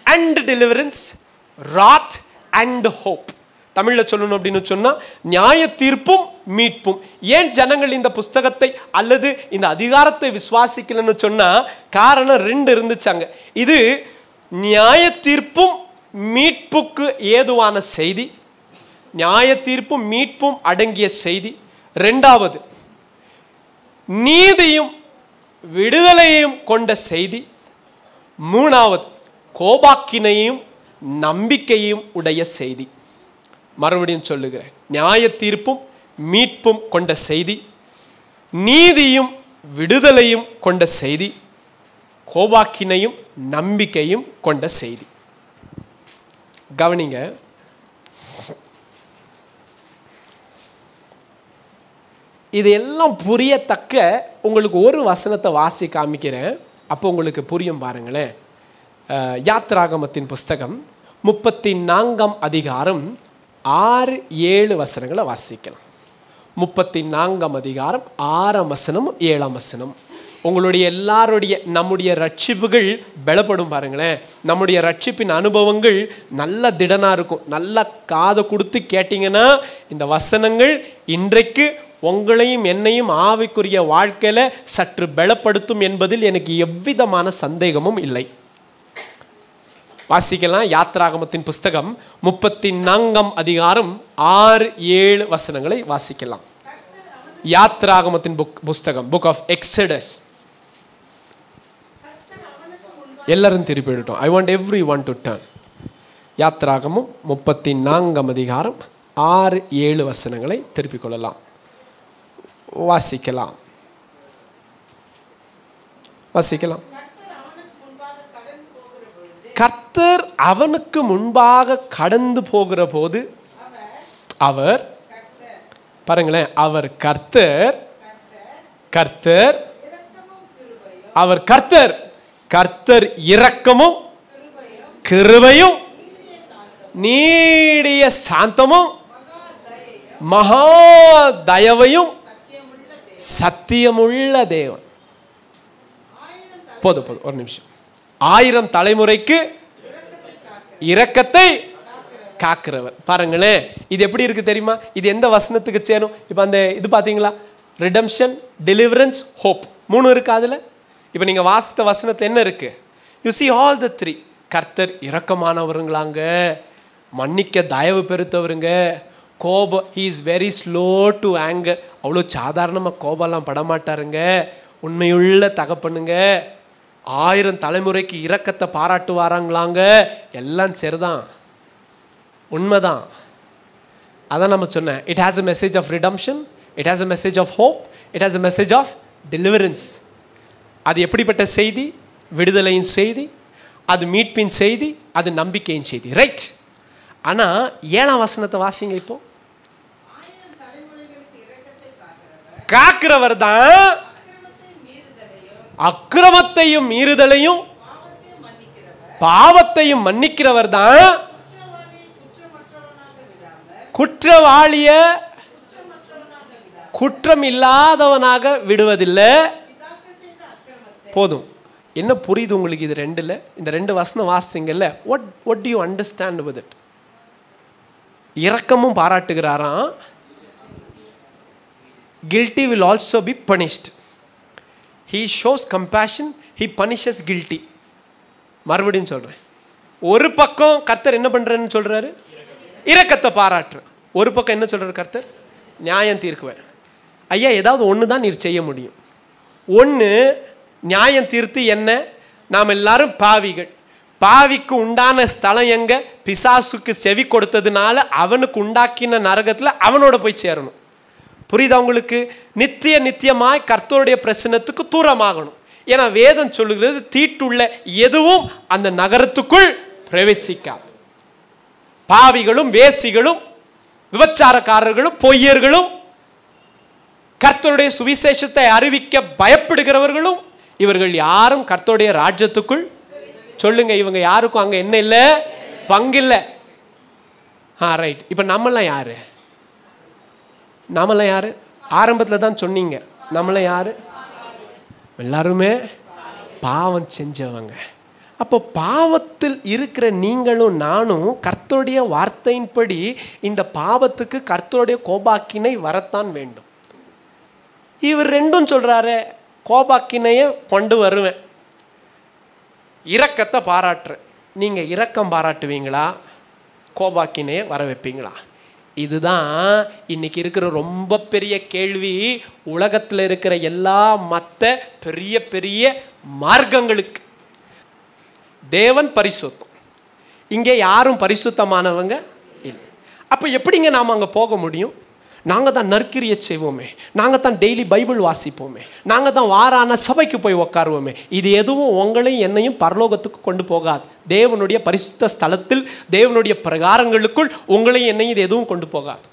and deliverance, wrath and hope. தமிழ்ல சொல்லணும் அப்படின்னு சொன்னா நியாய தீர்ப்பும் மீட்பும். ஏன் ஜனங்கள் இந்த புஸ்தகத்தை அல்லது இந்த அதிகாரத்தை விசுவாசிக்கலன்னு சொன்னா காரணம் ரெண்டு இருந்துச்சாங்க. இது நியாய தீர்ப்பும் மீட்புக்கு ஏதுவான செய்தி, நியாய தீர்ப்பும் மீட்பும் அடங்கிய செய்தி. ரெண்டாவது, நீதியும் விடுதலையும் கொண்ட செய்தி. மூணாவது, கோபாக்கினையும் நம்பிக்கையும் உடைய செய்தி. மறுபடியும் சொல்லுகிறேன், நியாய தீர்ப்பும் மீட்பும் கொண்ட செய்தி, நீதியும் விடுதலையும் கொண்ட செய்தி, கோபாக்கினையும் நம்பிக்கையும் கொண்ட செய்தி. கவனிங்க, இதெல்லாம் புரியத்தக்க உங்களுக்கு ஒரு வசனத்தை வாசி காமிக்கிறேன், அப்போ உங்களுக்கு புரியும் பாருங்களேன். யாத்ராகமத்தின் புஸ்தகம் 34ஆம் அதிகாரம் 6-7 வசனங்களை வாசிக்கலாம். 34ஆம் அதிகாரம் 6ஆம் வசனம் 7ஆம் வசனம். உங்களுடைய எல்லாருடைய நம்முடைய ரட்சிப்புகள் பலப்படும் பாருங்களேன். நம்முடைய ரட்சிப்பின் அனுபவங்கள் நல்ல திடனாக இருக்கும். நல்லா காதை கொடுத்து கேட்டிங்கன்னா இந்த வசனங்கள் இன்றைக்கு உங்களையும் என்னையும் ஆவிக்குரிய வாழ்க்கையில் சற்று பலப்படுத்தும் என்பதில் எனக்கு எவ்விதமான சந்தேகமும் இல்லை. வாசிக்கலாம். யாத்ராகமத்தின் புஸ்தகம் 34ஆம் அதிகாரம் 6-7 வசனங்களை வாசிக்கலாம். யாத்ராகமத்தின் புஸ்தகம், புக் ஆஃப் எக்ஸடஸ். எல்லாரும் திருப்பி விட்டோம். I want every one to turn. யாத்ராகமம் 34ஆம் அதிகாரம் 6-7 வசனங்களை திருப்பிக் கொள்ளலாம், வாசிக்கலாம். வாசிக்கலாம். கர்த்தர் அவனுக்கு முன்பாக கடந்து போகிற போது அவர், பாருங்களேன், அவர் கர்த்தர், கர்த்தர், அவர் கர்த்தர், கர்த்தர் இரக்கமும் கிருபையும் நீடிய சாந்தமும் மகா தயவையும் சத்தியமுள்ள தேவன். போதும் போதும், ஒரு நிமிஷம். 1000 தலைமுறைக்கு இரக்கத்தை காக்கிறவர். பாருங்களேன், இது எப்படி இருக்கு தெரியுமா? இது எந்த வசனத்துக்கு சேரும்? இப்போ அந்த இது பார்த்தீங்களா, ரிடம்ஷன், டெலிவரன்ஸ், ஹோப், 3 இருக்கு அதுல. இப்போ நீங்க வாசித்த வசனத்துல என்ன இருக்கு? You see all the 3. கர்த்தர் இரக்கமானவருங்களாங்க, மன்னிக்க தயவு பெருத்தவருங்க, கோபம், he is very slow to anger, அவ்வளோ சாதாரணமாக கோபம்லாம் படமாட்டாருங்க, உண்மையுள்ள தகப்பனுங்க, 1000 தலைமுறைக்கு இரக்கத்தை பாராட்டுவாராங்களாங்க. எல்லாம் சரிதான், உண்மைதான். அதான் நம்ம சொன்னேன், it has a message of redemption, it has a message of hope, it has a message of deliverance. அது எப்படிப்பட்ட செய்தி? விடுதலையின் செய்தி, அது மீட்பின் செய்தி, அது நம்பிக்கையின் செய்தி. ரைட். ஆனால் 7ஆம் வசனத்தை வாசிங்க. இப்போ காக்கிறவர் தான் அக்கிரமத்தையும் மீறுதலையும் பாவத்தையும் மன்னிக்கிறவர் தான் குற்றவாளிய குற்றம் இல்லாதவனாக விடுவதில்லை. போதும். என்ன புரியுது உங்களுக்கு இது ரெண்டுல? இந்த 2 வசனம் வாசிங்கல்ல, what do you understand with it? இரக்கமும் பாராட்டுகிறாராம். Guilty will also be punished. He shows compassion, he punishes guilty. மறுபடியும் சொல்றேன், ஒரு பக்கம் கர்த்தர் என்ன பண்றேன்னு சொல்றாரு? இரக்கத்தை பாராட்டுற. ஒரு பக்கம் என்ன சொல்றாரு கர்த்தர்? நியாயம் தீர்க்குவேன். ஐயா, ஏதாவது ஒன்று தான் நீர் செய்ய முடியும். ஒன்று, நியாயம் தீர்த்து என்ன? நாம் எல்லாரும் பாவிகள். பாவிக்கு உண்டான ஸ்தலம் எங்க? பிசாசுக்கு செவி கொடுத்ததுனால அவனுக்கு உண்டாக்கின நரகத்தில் அவனோட போய் சேரணும். புரியுதா உங்களுக்கு? நித்தியமாய் கர்த்தருடைய பிரசன்னத்துக்கு தூரமாகணும். ஏன்னா வேதம் சொல்லுகிறது, தீட்டுள்ள எதுவும் அந்த நகரத்துக்குள் பிரவேசிக்காது. பாவிகளும் வேசிகளும் விபச்சாரக்காரர்களும் பொய்யர்களும் கர்த்தருடைய சுவிசேஷத்தை அறிவிக்க பயப்படுகிறவர்களும் இவர்கள் யாரும் கர்த்தருடைய ராஜ்யத்துக்குள், சொல்லுங்க, இவங்க யாருக்கும் அங்க என்ன இல்லை? பங்கு இல்லை. ரைட். இப்ப நம்மளாம் யாரு? நம்மளை யாரு? ஆரம்பத்தில் தான் சொன்னீங்க, நம்மளை யாரு? எல்லாருமே பாவம் செஞ்சவங்க. அப்போ பாவத்தில் இருக்கிற நீங்களும் நானும் கர்த்தருடைய வார்த்தையின்படி இந்த பாவத்துக்கு கர்த்தருடைய கோபாக்கினை வரத்தான் வேண்டும். இவர் ரெண்டும் சொல்றாரு, கோபாக்கினையை கொண்டு வருவேன், இரக்கத்தை பாராட்டுறேன். நீங்க இரக்கம் பாராட்டுவீங்களா, கோபாக்கினையை வர வைப்பீங்களா? இதுதான் இன்னைக்கு இருக்கிற ரொம்ப பெரிய கேள்வி. உலகத்தில் இருக்கிற எல்லா மற்ற பெரிய பெரிய மார்க்கங்களுக்கு தேவன் பரிசுத்தம், இங்கே யாரும் பரிசுத்தமானவங்க இல்லை. அப்போ எப்படிங்க நாம் அங்கே போக முடியும்? நாங்கள் தான் நற்கிரியை செய்வோமே, நாங்கள் தான் டெய்லி பைபிள் வாசிப்போமே, நாங்கள் தான் வாரான சபைக்கு போய் உட்காருவோமே. இது எதுவும் உங்களையும் என்னையும் பரலோகத்துக்கு கொண்டு போகாது. தேவனுடைய பரிசுத்த ஸ்தலத்தில் தேவனுடைய பிரகாரங்களுக்குள் உங்களையும் என்னையும் இது எதுவும் கொண்டு போகாது.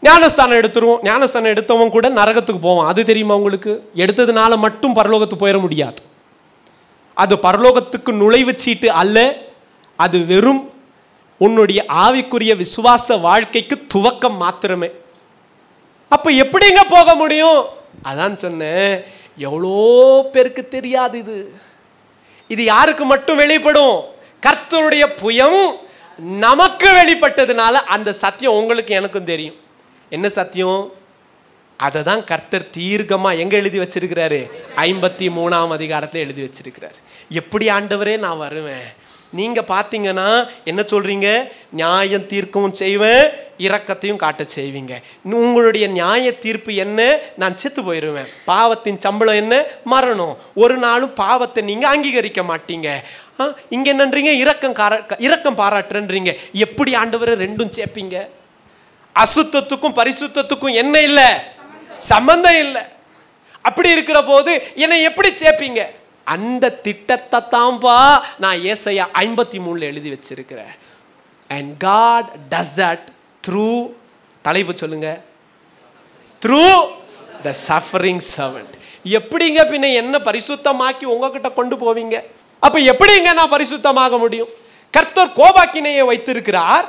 ஞானஸ்தானம் எடுத்துருவோம், ஞானஸ்தானம் எடுத்தவன் கூட நரகத்துக்கு போவான். அது தெரியுமா உங்களுக்கு? எடுத்ததுனால மட்டும் பரலோகத்துக்கு போயிட முடியாது. அது பரலோகத்துக்கு நுழைவு சீட்டு அல்ல, அது வெறும் உன்னுடைய ஆவிக்குரிய விசுவாச வாழ்க்கைக்கு துவக்கம் மாத்திரமே. அப்ப எப்படிங்க போக முடியும்? அதான் சொன்னேன், எவ்வளோ பேருக்கு தெரியாது. இது யாருக்கு மட்டும் வெளிப்படும்? கர்த்தருடைய புயம் நமக்கு வெளிப்பட்டதுனால அந்த சத்தியம் உங்களுக்கு எனக்கும் தெரியும். என்ன சத்தியம்? அதை தான் கர்த்தர் தீர்க்கமா எங்க எழுதி வச்சிருக்கிறாரு? 53ஆம் அதிகாரத்தில் எழுதி வச்சிருக்கிறார். எப்படி ஆண்டவரே நான் வருவேன்? நீங்க பார்த்தீங்கன்னா என்ன சொல்றீங்க? நியாயம் தீர்க்கவும் செய்வேன், இரக்கத்தையும் காட்ட செய்வீங்க. உங்களுடைய நியாய தீர்ப்பு என்ன? நான் செத்து போயிடுவேன். பாவத்தின் சம்பளம் என்ன? மரணம். ஒரு நாளும் பாவத்தை நீங்க அங்கீகரிக்க மாட்டீங்க. இங்க என்னன்றீங்க? இரக்கம் பாராட்டுறீங்க. எப்படி ஆண்டவரை ரெண்டும் சேர்ப்பீங்க? அசுத்தத்துக்கும் பரிசுத்தத்துக்கும் என்ன இல்லை? சம்பந்தம் இல்லை. அப்படி இருக்கிற போது என்னை எப்படி சேர்ப்பீங்க? அந்த திட்டத்தை தான்பா நான் ஏசாயா 53 எழுதி வச்சிருக்கிறேன். And God does that through, தலைப்பு சொல்லுங்க, through the suffering servant. எப்படிங்க பின்ன என்ன பரிசுத்தமாக்கி உங்ககிட்ட கொண்டு போவீங்க? அப்ப எப்படிங்க நான் பரிசுத்தமாக முடியும்? கர்த்தர் கோபாக்கினையை வைத்திருக்கிறார்,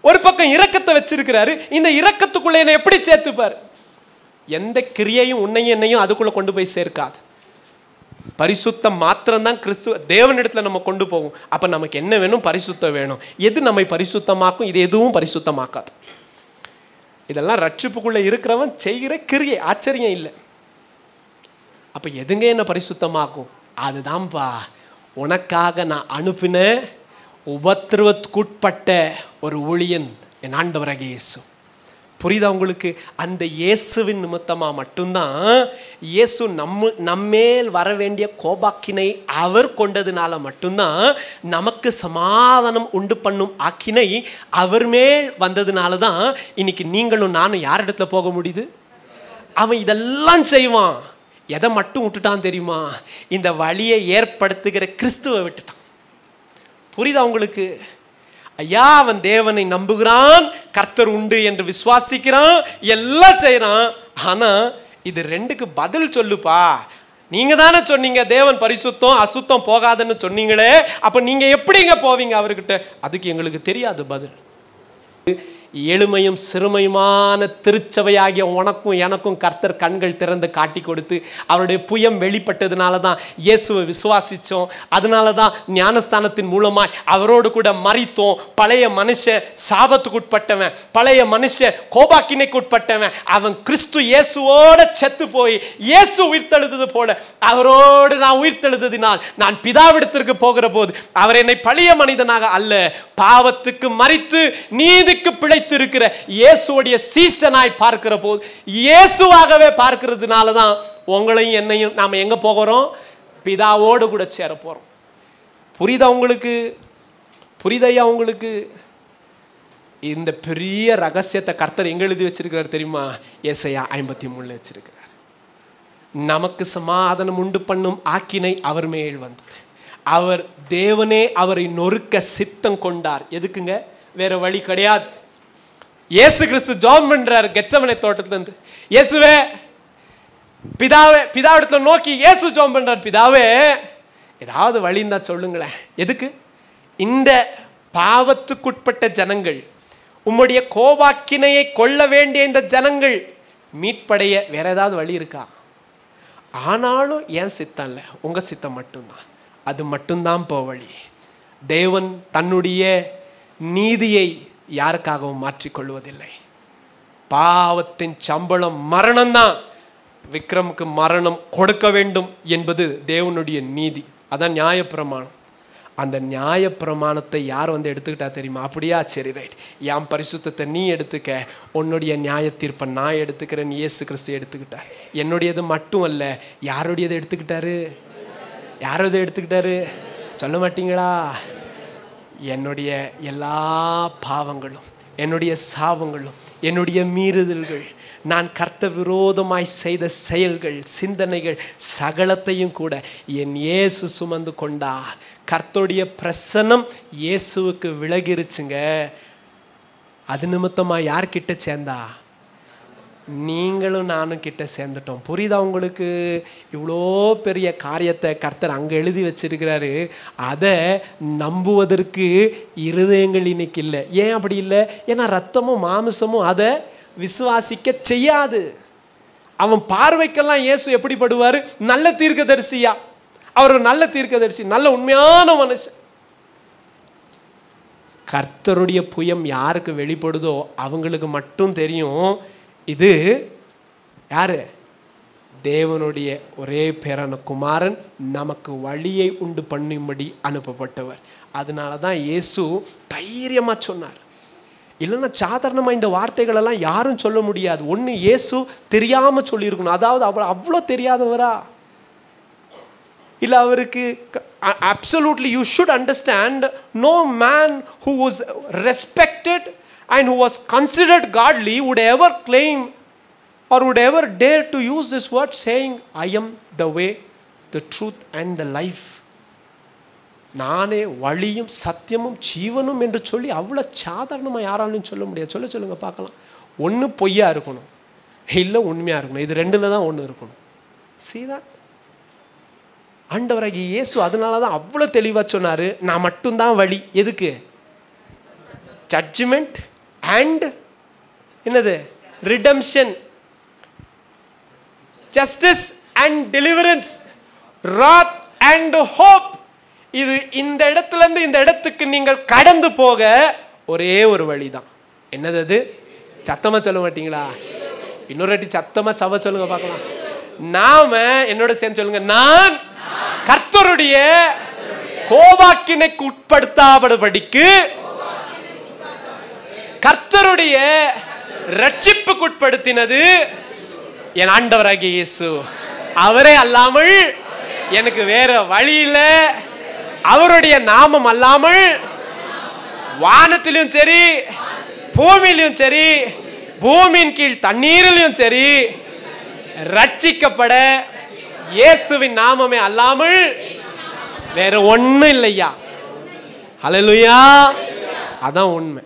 ஒரு பக்கம் இரக்கத்தை வச்சிருக்கிறாரு. இந்த இரக்கத்துக்குள்ள என்ன எப்படி சேர்த்துப்பார்? எந்த கிரியையும் உன்னையும் என்னையும் அதுக்குள்ள கொண்டு போய் சேர்க்காது. பரிசுத்தம் மாத்திரம்தான் கிறிஸ்துவ தேவனிடத்துல நம்ம கொண்டு போகும். அப்ப நமக்கு என்ன வேணும்? பரிசுத்தம் வேணும். எது நம்மை பரிசுத்தமாக்கும்? இது எதுவும் பரிசுத்தமாக்காது. இதெல்லாம் ரட்சிப்புக்குள்ள இருக்கிறவன் செய்கிற கிரியை, ஆச்சரியம் இல்லை. அப்ப எதுங்க என்ன பரிசுத்தமாக்கும்? அதுதான்ப்பா உனக்காக நான் அனுப்பின உபத்திரவத்துக்குட்பட்ட ஒரு ஊழியன், என் ஆண்டவராகிய இயேசு. புரியுதா உங்களுக்கு? அந்த இயேசுவின் நிமித்தமா மட்டும்தான், இயேசு நம்மேல் வர வேண்டிய கோபாக்கினை அவர் கொண்டதுனால மட்டும்தான் நமக்கு சமாதானம் உண்டு பண்ணும் ஆக்கினை அவர் மேல் வந்ததுனால தான் இன்னைக்கு நீங்களும் நானும் யார் இடத்துல போக முடியுது? அவன் இதெல்லாம் செய்வான். எதை மட்டும் விட்டுட்டான் தெரியுமா? இந்த வழியை ஏற்படுத்துகிற கிறிஸ்துவை விட்டுட்டான். புரியுதா உங்களுக்கு? ஐயா, அவன் தேவனை நம்புகிறான், கர்த்தர் உண்டு என்று விசுவாசிக்கிறான், எல்லாம் செய்யறான். ஆனா இது ரெண்டுக்கு பதில் சொல்லுப்பா. நீங்க தானே சொன்னீங்க தேவன் பரிசுத்தம் அசுத்தம் போகாதுன்னு சொன்னீங்களே, அப்ப நீங்க எப்படிங்க போவீங்க அவர்கிட்ட? அதுக்கு எங்களுக்கு தெரியாது பதில். எளிமையும் சிறுமையுமான திருச்சபையாகிய உனக்கும் எனக்கும் கர்த்தர் கண்கள் திறந்து காட்டி கொடுத்து அவருடைய புயம் வெளிப்பட்டதுனால தான் இயேசுவை விசுவாசித்தோம். அதனால தான் ஞானஸ்தானத்தின் மூலமாய் அவரோடு கூட மரித்தோம். பழைய மனுஷன் சாபத்துக்கு உட்பட்டவன், பழைய மனுஷன் கோபாக்கினைக்கு உட்பட்டவன், அவன் கிறிஸ்து இயேசுவோட செத்து போய் இயேசு உயிர்த்தெழுந்தது போல அவரோடு நான் உயிர்த்தெழுந்ததினால் நான் பிதாவிடத்திற்கு போகிற போது அவர் என்னை பழைய மனிதனாக அல்ல, பாவத்துக்கு மரித்து நீதிக்கு பிழை இருக்கிற இயேசுவுடைய சீசனாய் பார்க்கிற போது இயேசுவாகவே பார்க்கிறதுனால தான் உங்களையும் என்னையும் நாம எங்க போகிறோம்? பிதாவோடு கூட சேர போறோம். புரியுதா உங்களுக்கு? புரியுதையா உங்களுக்கு? இந்த பெரிய ரகசியத்தை கர்த்தர் எங்க எழுதி வச்சிருக்கிறார் தெரியுமா? ஏசாயா 53 வச்சிருக்கிறார். நமக்கு சமாதானம் உண்டு பண்ணும் ஆக்கினை அவர் மேல் வந்தது. அவர் தேவனே அவரை நொறுக்க சித்தம் கொண்டார். எதுக்குங்க? வேற வழி கிடையாது. இயேசு கிறிஸ்து ஜெபம் பண்றார் கெத்செமனே தோட்டத்துல இருந்து. இயேசுவே, பிதாவே, பிதாவிடத்துல நோக்கி இயேசு ஜெபம் பண்றார், பிதாவே ஏதாவது வழி இருந்தா சொல்லுங்களேன். எதுக்கு? இந்த பாவத்துக்குட்பட்ட ஜனங்கள் உம்முடைய கோபாக்கினையை கொள்ள வேண்டிய இந்த ஜனங்கள் மீட்படைய வேற ஏதாவது வழி இருக்கா? ஆனாலும் ஏன் சித்தம் இல்லை, உங்கள் சித்தம் மட்டும்தான். அது மட்டும்தான் இப்போ வழி. தேவன் தன்னுடைய நீதியை யாருக்காகவும் மாற்றிக்கொள்வதில்லை. பாவத்தின் சம்பளம் மரணம்தான். விக்ரமுக்கு மரணம் கொடுக்க வேண்டும் என்பது தேவனுடைய நீதி. அதான் நியாயப்பிரமாணம். அந்த நியாயப்பிரமாணத்தை யார் வந்து எடுத்துக்கிட்டா தெரியுமா? அப்படியா, சரி ரைட், என் பரிசுத்தத்தை நீ எடுத்துக்க, உன்னுடைய நியாய தீர்ப்பை நான் எடுத்துக்கிறேன். இயேசு கிறிஸ்து எடுத்துக்கிட்டார். என்னுடையது மட்டும் அல்ல, யாருடையதை எடுத்துக்கிட்டாரு? யாரோட எடுத்துக்கிட்டாரு சொல்ல மாட்டீங்களா? என்னுடைய எல்லா பாவங்களும், என்னுடைய சாபங்களும், என்னுடைய மீறுதல்கள், நான் கர்த்தர் விரோதமாய் செய்த செயல்கள், சிந்தனைகள் சகலத்தையும் கூட என் இயேசு சுமந்து கொண்டார். கர்த்தருடைய பிரசன்னம் இயேசுவுக்கு விலகிருச்சுங்க. அது நிமித்தமா யார்கிட்ட சேர்ந்தா? நீங்களும் நானும் கிட்ட சேர்ந்துட்டோம். புரியுதா உங்களுக்கு? இவ்வளோ பெரிய காரியத்தை கர்த்தர் அங்கே எழுதி வச்சிருக்கிறாரு. அதை நம்புவதற்கு இருதயங்கள் இன்னைக்கு இல்லை. ஏன் அப்படி இல்லை? ஏன்னா ரத்தமும் மாமிசமும் அதை விசுவாசிக்க செய்யாது. அவன் பார்வைக்கெல்லாம் இயேசு எப்படிப்படுவார்? நல்ல தீர்க்கதரிசியா. அவர் ஒரு நல்ல தீர்க்கதரிசி, நல்ல உண்மையான மனுஷன். கர்த்தருடைய புயம் யாருக்கு வெளிப்படுதோ அவங்களுக்கு மட்டும் தெரியும் இது யாரு? தேவனுடைய ஒரே பேரான குமாரன் நமக்கு வழியை உண்டு பண்ணும்படி அனுப்பப்பட்டவர். அதனால தான் இயேசு தைரியமாக சொன்னார். இல்லைன்னா சாதாரணமாக இந்த வார்த்தைகளெல்லாம் யாரும் சொல்ல முடியாது. ஒன்று இயேசு தெரியாமல் சொல்லியிருக்கணும். அதாவது அவ்வளோ தெரியாதவரா இல்லை அவருக்கு? absolutely you should understand, no man who was respected and who was considered godly would ever claim or would ever dare to use this word saying I am the way, the truth and the life. நானே வழியும் சத்தியமும் ஜீவனும் என்று சொல்லி அவ்வளோ சாதாரணமாக யாராலும் சொல்ல முடியாது. சொல்லுங்க பார்க்கலாம். ஒன்று பொய்யா இருக்கணும், இல்லை உண்மையாக இருக்கணும். இது ரெண்டில் தான் ஒன்று இருக்கணும். see that? ஆண்டவராகிய இயேசு அதனால தான் அவ்வளோ தெளிவாக சொன்னார், நான் மட்டும்தான் வழி. எதுக்கு? ஜட்ஜ்மெண்ட் அண்ட் என்னது? Redemption. Justice and deliverance, wrath and hope. இது இந்த இடத்துல இருந்து இந்த இடத்துக்கு நீங்கள் கடந்து போக ஒரே ஒரு வழிதான். என்னது அது? சத்தமா சொல்ல மாட்டீங்களா? இன்னொரு வாட்டி சத்தமா சவ சொல்லுங்க பார்க்கலாம். நாம என்னோட சேர்ந்து சொல்லுங்க, நான் கர்த்தருடைய கோபாக்கினைக்கு உட்படுத்தாதபடிக்கு, கர்த்தருடைய ரட்சிப்புக்கு உட்படுத்தினது என் ஆண்டவராகிய இயேசு. அவரே அல்லாமல் எனக்கு வேற வழி இல்லை. அவருடைய நாமம் அல்லாமல் வானத்திலும் சரி, பூமியிலும் சரி, பூமியின் கீழ் தண்ணீரிலும் சரி ரட்சிக்கப்பட இயேசுவின் நாமமே அல்லாமல் வேற ஒண்ணும் இல்லையா. ஹல்லேலூயா. அதான் உண்மை.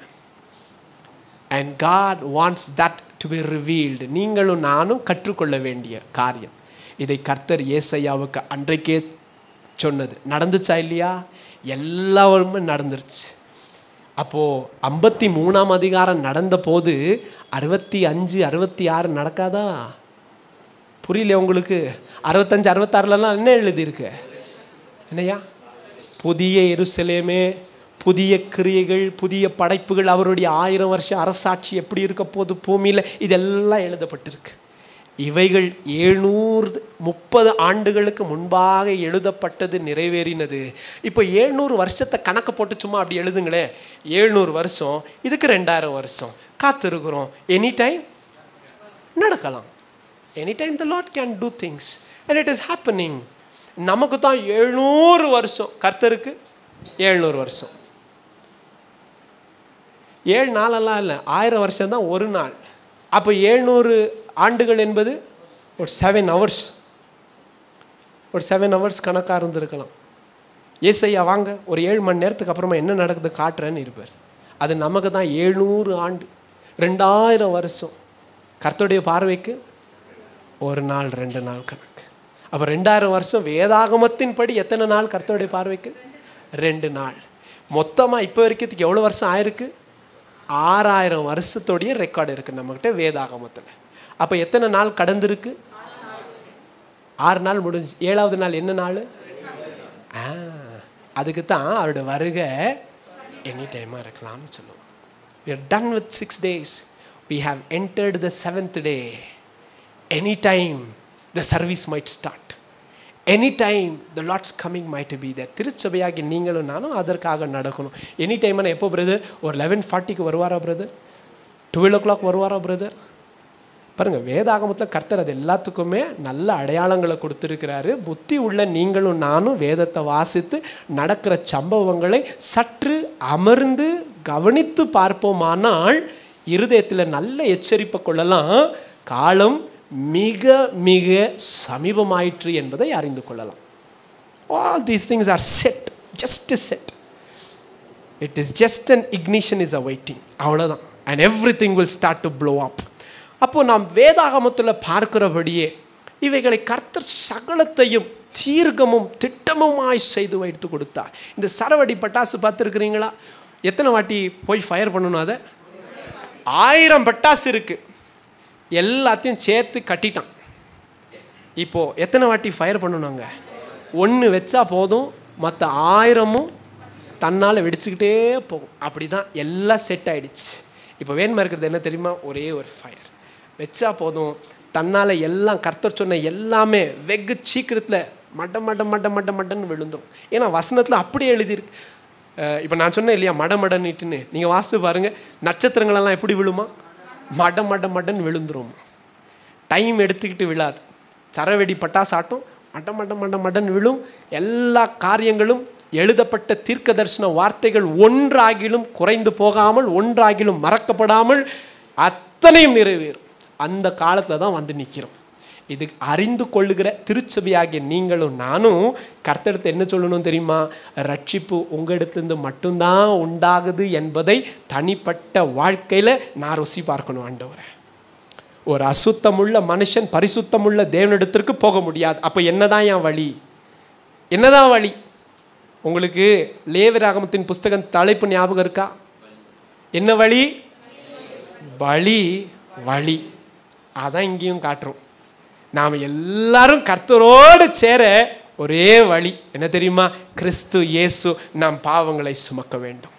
And God wants that to be revealed. நீங்களும் நானும் கற்றுக்கொள்ள வேண்டிய காரியம். இதை கர்த்தர் ஏசாயாவுக்கு அன்றைக்கே சொன்னது நடந்துச்சா இல்லையா? எல்லாருமே நடந்துருச்சு. அப்போது 53ஆம் அதிகாரம் நடந்த போது 65, 66 நடக்காதா? புரியல உங்களுக்கு? 65, 66லலாம் என்ன எழுதியிருக்கு? என்னையா? புதிய எருசலேமே, புதிய கிரியைகள், புதிய படைப்புகள், அவருடைய 1000 வருஷம் அரசாட்சி எப்படி இருக்க போது பூமியில், இதெல்லாம் எழுதப்பட்டிருக்கு. இவைகள் 730 ஆண்டுகளுக்கு முன்பாக எழுதப்பட்டது, நிறைவேறினது. இப்போ 700 வருஷத்தை கணக்கு போட்டு சும்மா அப்படி எழுதுங்களே. 700 வருஷம், இதுக்கு 2000 வருஷம் காத்திருக்கிறோம். எனி டைம் நடக்கலாம். Any time the Lord can do things and it is happening. நமக்கு தான் 700 வருஷம், கர்த்தருக்கு 700 வருஷம். 7 நாளெல்லாம் இல்லை, 1000 வருஷம் தான் ஒரு நாள். அப்போ 700 ஆண்டுகள் என்பது ஒரு 7 hours, ஒரு 7 hours கணக்காக இருந்திருக்கலாம். ஏசையா வாங்க ஒரு 7 மணி நேரத்துக்கு அப்புறமா என்ன நடக்குது காட்டுறேன்னு இருப்பார். அது நமக்கு தான் 700 ஆண்டு, 2000 வருஷம். கர்த்தருடைய பார்வைக்கு ஒரு நாள், 2 நாள் கணக்கு. அப்போ 2000 வருஷம் வேதாகமத்தின் படி எத்தனை நாள் கர்த்தருடைய பார்வைக்கு? 2 நாள். மொத்தமாக இப்போ வரைக்கும் எவ்வளோ வருஷம் ஆயிருக்கு? 6000 வருஷத்தோடைய ரெக்கார்டு இருக்குது நம்மகிட்ட வேதாகமத்தில். அப்போ எத்தனை நாள் கடந்திருக்கு? 6 நாள் முடிஞ்சு. 7வது நாள் என்ன நாள்? அதுக்கு தான் அவருடைய வருகை எனி டைமாக இருக்கலாம்னு சொல்லுவோம். We are done with 6 days. We have entered the 7th day. Anytime the service might start. Anytime the Lord's coming might be there. திருச்சபையாகி நீங்களும் நானும் அதற்காக நடக்கணும். எனி டைம்னா எப்போ பிரதர்? ஒரு 11:40க்கு வருவாரா பிரதர்? 12 o'clock வருவாரா பிரதர்? பாருங்கள், வேதாகமத்தில் கர்த்தர் அது எல்லாத்துக்குமே நல்ல அடையாளங்களை கொடுத்துருக்கிறாரு. புத்தி உள்ள நீங்களும் நானும் வேதத்தை வாசித்து நடக்கிற சம்பவங்களை சற்று அமர்ந்து கவனித்து பார்ப்போமானால் இருதயத்தில் நல்ல எச்சரிப்பை கொள்ளலாம். காலம் மிக மிக சமீபமாயிற்று என்பதை அறிந்து கொள்ளலாம். All these things are set, just set. It is just an ignition is awaiting. அவ்வளோதான். And everything will start to blow up. அப்போது நாம் வேதாகமத்தில் பார்க்கிறபடியே இவைகளை கர்த்தர் சகலத்தையும் தீர்க்கமும் திட்டமுமாய் செய்து வைத்து கொடுத்தார். இந்த சரவடி பட்டாசு பார்த்துருக்குறீங்களா? எத்தனை வாட்டி போய் ஃபயர் பண்ணணும்? அதை 1000 பட்டாசு இருக்குது, எல்லாத்தையும் சேர்த்து கட்டிட்டான். இப்போது எத்தனை வாட்டி ஃபயர் பண்ணணுங்க? 1 வச்சா போதும், மற்ற 1000மும் தன்னால் வெடிச்சுக்கிட்டே போகும். அப்படி தான் எல்லாம் செட் ஆகிடுச்சு. இப்போ வேணுமா இருக்கிறது என்ன தெரியுமா? ஒரே ஒரு ஃபயர் வச்சா போதும், தன்னால் எல்லாம் கர்த்தர் சொன்ன எல்லாமே வெகு சீக்கிரத்தில் மட்டன்னு விழுந்துடும். ஏன்னா வசனத்தில் அப்படியே எழுதியிருக்கு. இப்போ நான் சொன்னேன் இல்லையா, மடமடன்னுட்டுன்னு. நீங்கள் வாசித்து பாருங்கள், நட்சத்திரங்களெல்லாம் எப்படி விழுமா? மடன்னு விழுந்துரும். டைம் எடுத்துக்கிட்டு விழாது. சரவெடி பட்டாசாட்டம் மடன்னு விழும். எல்லா காரியங்களும் எழுதப்பட்ட தீர்க்க தரிசன வார்த்தைகள் ஒன்றாகிலும் குறைந்து போகாமல், ஒன்றாகிலும் மறக்கப்படாமல் அத்தனையும் நிறைவேறும். அந்த காலத்தில் தான் வந்து நிற்கிறோம். இது அறிந்து கொள்ளுகிற திருச்சபையாகிய நீங்களும் நானும் கர்த்தரிடத்தை என்ன சொல்லணும் தெரியுமா? ரட்சிப்பு உங்களிடத்துலேருந்து மட்டும்தான் உண்டாகுது என்பதை தனிப்பட்ட வாழ்க்கையில் நான் ருசி பார்க்கணும். ஆண்டவரே, ஒரு அசுத்தமுள்ள மனுஷன் பரிசுத்தமுள்ள தேவனிடத்திற்கு போக முடியாது. அப்போ என்னதான் என் வழி? என்னதான் வழி? உங்களுக்கு லேவியராகமத்தின் புஸ்தகம் தலைப்பு ஞாபகம் இருக்கா? என்ன வழி? வழி. அதான் இங்கேயும் காட்டுறோம். நாம் எல்லாரும் கர்த்தரோடு சேர ஒரே வழி என்ன தெரியுமா? கிறிஸ்து இயேசு நம் பாவங்களை சுமக்க வேண்டும்.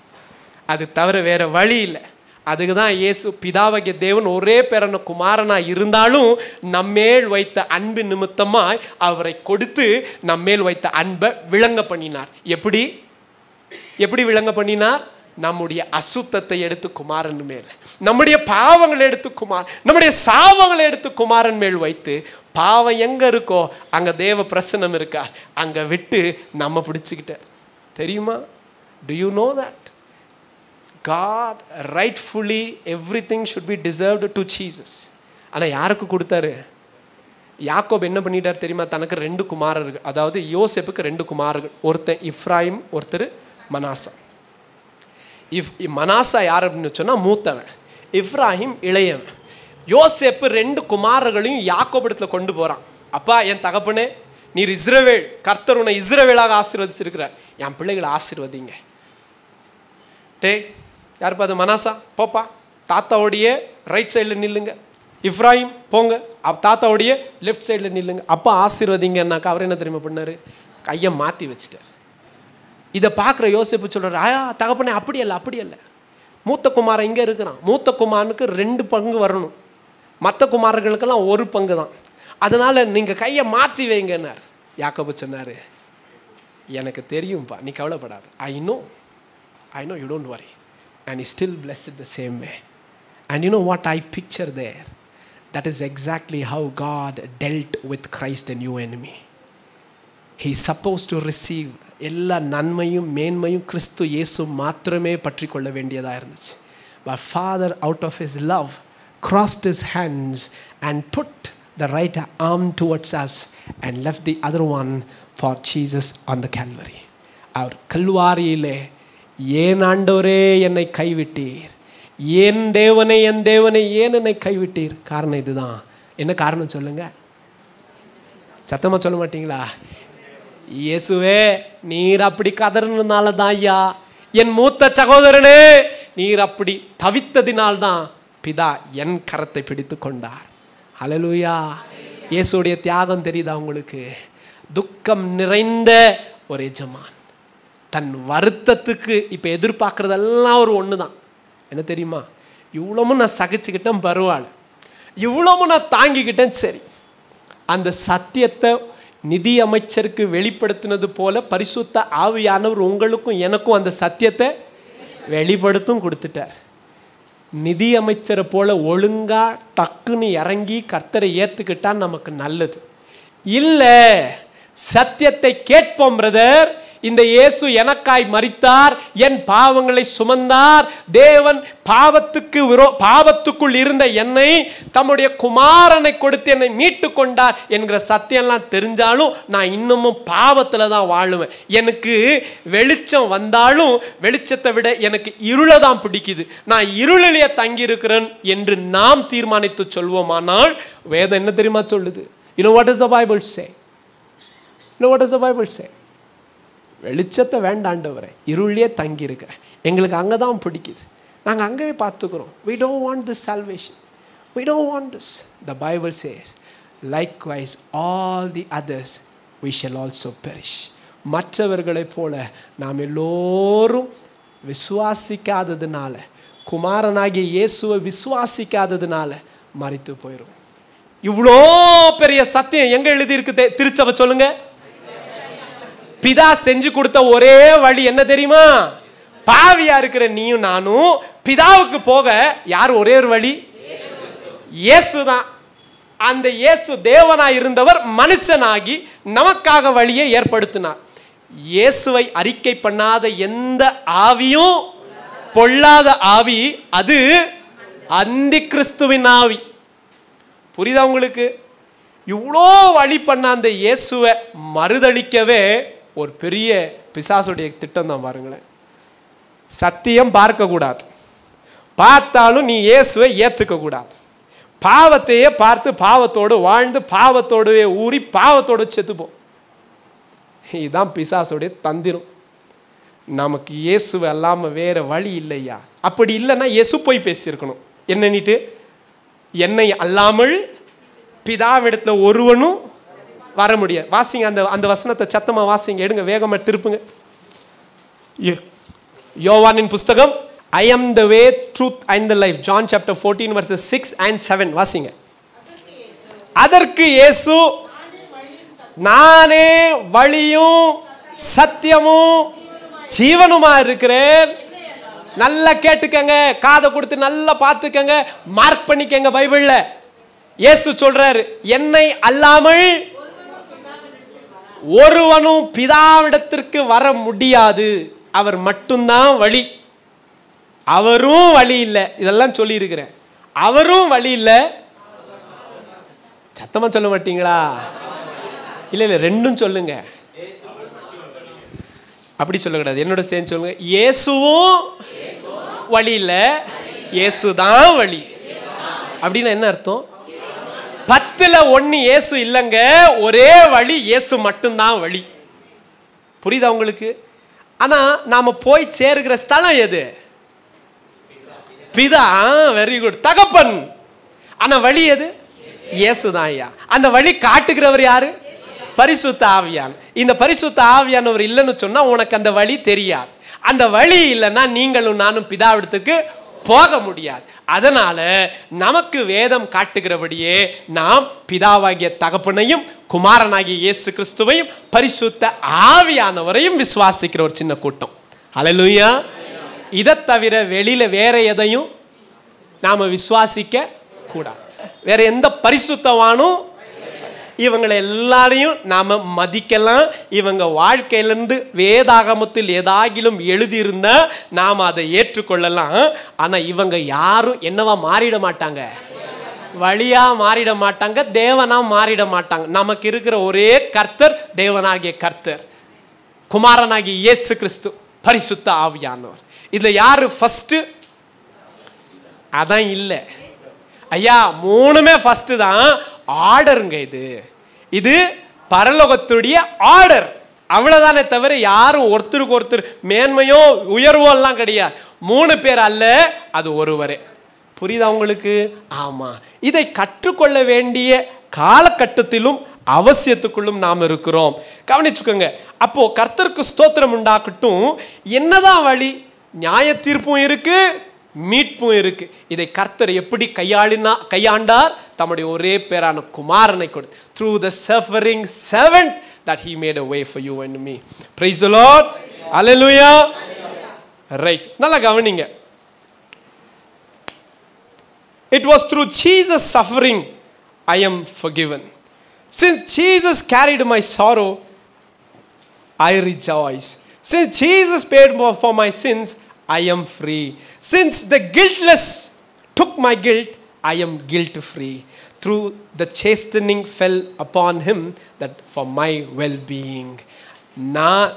அது தவிர வேற வழி இல்லை. அதுக்கு தான் இயேசு பிதாவாகிய தேவன் ஒரே பேரான குமாரனாக இருந்தாலும் நம்மேல் வைத்த அன்பு நிமித்தமாய் அவரை கொடுத்து நம்மேல் வைத்த அன்பை விளங்க பண்ணினார். எப்படி விளங்க பண்ணினார்? நம்முடைய அசுத்தத்தை எடுத்து குமாரன் மேல், நம்முடைய பாவங்களை எடுத்து நம்முடைய சாபங்களை எடுத்து குமாரன் மேல் வைத்து, பாவம் எங்க இருக்கோ அங்க தேவ பிரசன்னம் இருக்கார், அங்க விட்டு நம்ம பிடிச்சுக்கிட்டார். தெரியுமா? Do you know that? God rightfully everything should be deserved to Jesus. ஆனால் யாருக்கு கொடுத்தாரு? யாக்கோப் என்ன பண்ணிட்டார் தெரியுமா? தனக்கு 2 குமாரர்கள், அதாவது யோசேப்புக்கு 2 குமாரர்கள். ஒருத்தர் இப்ராயிம், ஒருத்தர் மனாசா. மனாசா யார் அப்படின்னு சொன்னால் மூத்தவன், இப்ராஹிம் இளையவன். யோசேப்பு 2 குமாரர்களையும் யாக்கோபிடத்தில் கொண்டு போகிறான். அப்பா, என் தகப்பனே, நீர் இஸ்ரவேல், கர்த்தர் உன்னை இஸ்ரவேலாக ஆசீர்வதிச்சிருக்கிறார், என் பிள்ளைகளை ஆசீர்வதிங்க. யாருப்பா அது? மனாசா, போப்பா தாத்தாவுடைய ரைட் சைடில் நில்லுங்க. இப்ராஹிம் போங்க தாத்தாவுடைய லெஃப்ட் சைடில் நில்லுங்க. அப்பா ஆசீர்வதிங்கன்னாக்கா அவர் என்ன தெரியுமா பண்ணார்? கையை மாற்றி வச்சுட்டார். இதை பார்க்குற யோசேப்பு சொல்கிறார், தகப்பனே அப்படி அல்ல. மூத்த குமாரன் இங்கே இருக்கிறான், மூத்த குமாரனுக்கு 2 பங்கு வரணும், மற்ற குமாரர்களுக்கெல்லாம் 1 பங்கு தான், அதனால் நீங்கள் கையை மாற்றி வைங்கன்னார். யாக்கோபு சொன்னார், எனக்கு தெரியும்ப்பா, நீ கவலைப்படாது. I know you don't worry. And he still blessed the same way. And you know what I picture there? That is exactly how God dealt with Christ and you and me. He is supposed to receive எல்லா நன்மையும் மேன்மையும் கிறிஸ்து இயேசு மாத்திரமே பற்றி கொள்ள வேண்டியதாக இருந்துச்சு. But Father out of his love crossed his hands and put the right arm towards us and left the other one for Jesus on the Calvary. அவர் கல்வாரியிலே, ஏன் ஆண்டவரே என்னை கைவிட்டீர், என் தேவனை ஏன் என்னை கைவிட்டீர்? காரணம் இதுதான். என்ன காரணம் சொல்லுங்க, சத்தமாக சொல்ல மாட்டீங்களா? இயேசுவே, நீர் அப்படி கதறினால தான் ஐயா, என் மூத்த சகோதரனே, நீர் அப்படி தவித்ததினால்தான் பிதா என் கரத்தை பிடித்து கொண்டார். ஹல்லேலூயா. இயேசுடைய தியாகம் தெரியுதா உங்களுக்கு? துக்கம் நிறைந்த ஒரு எஜமான் தன் வருத்தத்துக்கு இப்போ எதிர்பார்க்குறதெல்லாம் ஒரு ஒன்று தான். என்ன தெரியுமா? இவ்வளவும் நான் சகிச்சுக்கிட்டேன், பரவாயில்ல, இவ்வளவும் நான் தாங்கிக்கிட்டேன், சரி. அந்த சத்தியத்தை நிதி அமைச்சருக்கு வெளிப்படுத்தினது போல பரிசுத்த ஆவியானவர் உங்களுக்கும் எனக்கும் அந்த சத்தியத்தை வெளிப்படுத்தும் கொடுத்துட்டார். நிதி அமைச்சரை போல ஒழுங்கா டக்குன்னு இறங்கி கர்த்தரை ஏற்றுக்கிட்டா நமக்கு நல்லது. இல்லை, சத்தியத்தை கேட்போம் பிரதர். இந்த இயேசு எனக்காய் மரித்தார், என் பாவங்களை சுமந்தார், தேவன் பாவத்துக்குள் இருந்த என்னை தம்முடைய குமாரனை கொடுத்து என்னை மீட்டு கொண்டார் என்கிற சத்தியம்லாம் தெரிஞ்சாலும் நான் இன்னமும் பாவத்தில் தான் வாழுவேன். எனக்கு வெளிச்சம் வந்தாலும் வெளிச்சத்தை விட எனக்கு இருளை தான் பிடிக்குது, நான் இருளிலேயே தங்கியிருக்கிறேன் என்று நாம் தீர்மானித்து சொல்வோமானால் வேதம் என்ன தெரியுமா சொல்லுது? You know what does the Bible say? You know what does the Bible say? வெளிச்சத்தை வேண்டாண்டவரை, இருளிலே தங்கி இருக்கிறேன், எங்களுக்கு அங்கே தான் பிடிக்குது, நாங்கள் அங்கேயே பார்த்துக்கிறோம். We don't want this salvation, we don't want this. The Bible says, likewise all the others we shall also perish. மற்றவர்களைப் போல நாம் எல்லோரும் விசுவாசிக்காததுனால, குமாரனாகிய இயேசுவை விசுவாசிக்காததுனால மரித்து போயிடும். இவ்வளோ பெரிய சத்தியம் எங்க எழுதி இருக்கு திருச்சபை சொல்லுங்க? பிதா செஞ்சு கொடுத்த ஒரே வழி என்ன தெரியுமா? பாவியா இருக்கிற நீயும் நானும் பிதாவுக்கு போக யார் ஒரே ஒரு வழி? இயேசு தான். அந்த இயேசு தேவனாய் இருந்தவர் மனுஷனாகி நமக்காக வழியை ஏற்படுத்தினார். இயேசுவை அறிக்கை பண்ணாத எந்த ஆவியும் பொல்லாத ஆவி, அது அந்தி கிறிஸ்துவின் ஆவி. புரியுதா உங்களுக்கு? இவ்வளோ வழி பண்ண அந்த இயேசுவை மறுதளிக்கவே ஒரு பெரிய பிசாசுடைய திட்டம் தான் பாருங்களேன். சத்தியம் பார்க்கக்கூடாது, பார்த்தாலும் நீ இயேசுவை ஏற்றுக்கக்கூடாது, பாவத்தையே பார்த்து பாவத்தோடு வாழ்ந்து பாவத்தோடவே ஊறி பாவத்தோடு செத்துப்போம். இதுதான் பிசாசுடைய தந்திரம். நமக்கு இயேசுவை இல்லாமல் வேற வழி இல்லையா? அப்படி இல்லைன்னா இயேசு போய் பேசியிருக்கணும். என்னன்னிட்டு, என்னை அல்லாமல் பிதாவிடத்தில் ஒருவனும் வர முடியாது. வாசிங்க அந்த வசனத்தை சத்தமா வாசிங்க, எடுங்க, வேகமா திருப்புங்க. யோவானின் புஸ்தகம் I am the way, truth and the life, John chapter 14 verses 6 and 7 வாசிங்க. அதற்கு இயேசு, நானே வழியும் சத்தியமும் ஜீவனுமா இருக்கிறேன். நல்லா கேட்டுக்கங்க, காதை கொடுத்து நல்லா பார்த்துக்கங்க, மார்க் பண்ணிக்கங்க. பைபிள்ல இயேசு சொல்றாரு, என்னை அல்லாமல் ஒருவனும் பிதாவிடத்திற்கு வர முடியாது, அவர் மட்டும்தான் வழி. அவரும் வழி இல்லை, இதெல்லாம் சொல்லி இருக்கிறேன். அவரும் வழி இல்லை. சத்தமா சொல்ல மாட்டீங்களா? இல்ல இல்ல, ரெண்டும் சொல்லுங்க. அப்படி சொல்லக்கூடாது, என்னோட சேர்ந்து சொல்லுங்க. இயேசுவும் வழி இல்லை, இயேசுதான் வழி. அப்படின்னா என்ன அர்த்தம்? 10ல் 1 இயேசு இல்லைங்க, ஒரே வழி, இயேசு மட்டும்தான் வழி. புரியுதா உங்களுக்கு? ஆனா நாம போய் சேருகிற ஸ்தலம் எது? பிதா. வெரி குட், தகப்பன். ஆனா வழி எது? இயேசுதான் ஐயா. அந்த வழி காட்டுகிறவர் யாரு? பரிசுத்த ஆவியானவர். இந்த பரிசுத்த ஆவியானவர் இல்லைன்னு சொன்னா உனக்கு அந்த வழி தெரியாது. அந்த வழி இல்லைன்னா நீங்களும் நானும் பிதாவிடத்துக்கு போக முடியாது. அதனால நமக்கு வேதம் காட்டுகிறபடியே நாம் பிதாவாகிய தகப்பனையும் குமாரனாகிய இயேசு கிறிஸ்துவையும் பரிசுத்த ஆவியானவரையும் விசுவாசிக்கிற ஒரு சின்ன கூட்டம். ஹல்லேலூயா. இதை தவிர வெளியில வேற எதையும் நாம விசுவாசிக்க கூடாது. வேற எந்த பரிசுத்தவானும் இவங்களை எல்லாரையும் நாம மதிக்கலாம். இவங்க வாழ்க்கையிலிருந்து வேதாகமத்தில் ஏதாகிலும் எழுதியிருந்தா நாம் அதை ஏற்றுக்கொள்ளலாம். ஆனா இவங்க யாரும் என்னவா மாறிட மாட்டாங்க, வழியா மாறிட மாட்டாங்க, தேவனா மாறிட மாட்டாங்க. நமக்கு இருக்கிற ஒரே கர்த்தர் தேவனாகிய கர்த்தர், குமாரனாகிய இயேசு கிறிஸ்து, பரிசுத்த ஆவியானவர். இதுல யாரு ஃபர்ஸ்ட்? அதான் இல்லை ஐயா, 3மே ஃபர்ஸ்ட் தான். ஆர்டருங்க இது. இது பரலோகத்துடைய ஆர்டர். அவ்வளவுதானே தவிர யாரும் ஒருத்தருக்கு ஒருத்தர் மேன்மையோ உயர்வோ எல்லாம் கிடையாது. 3 பேர் அல்ல, அது ஒருவரே. புரியுதா உங்களுக்கு? ஆமா. இதை கற்றுக்கொள்ள வேண்டிய காலகட்டத்திலும் அவசியத்துக்குள்ளும் நாம் இருக்கிறோம். கவனிச்சுக்கோங்க. அப்போ கர்த்தருக்கு ஸ்தோத்திரம் உண்டாக்கட்டும். என்னதான் வழி? நியாய தீர்ப்பும் இருக்கு, மீட்பும் இருக்கு. இதை கர்த்தர் எப்படி கையாண்டார்? தம்முடைய ஒரே பேரான குமாரனை கொடுத்து, through the suffering servant that he made a way for you and me. Praise the Lord. Hallelujah. Right. நல்லா கவனிங்க. It was through Jesus' suffering I am forgiven. Since Jesus carried my sorrow, I rejoice. Since Jesus paid for my sins, I am free. Since the guiltless took my guilt, I am guilt free. Through the chastening fell upon him that for my well-being. நான்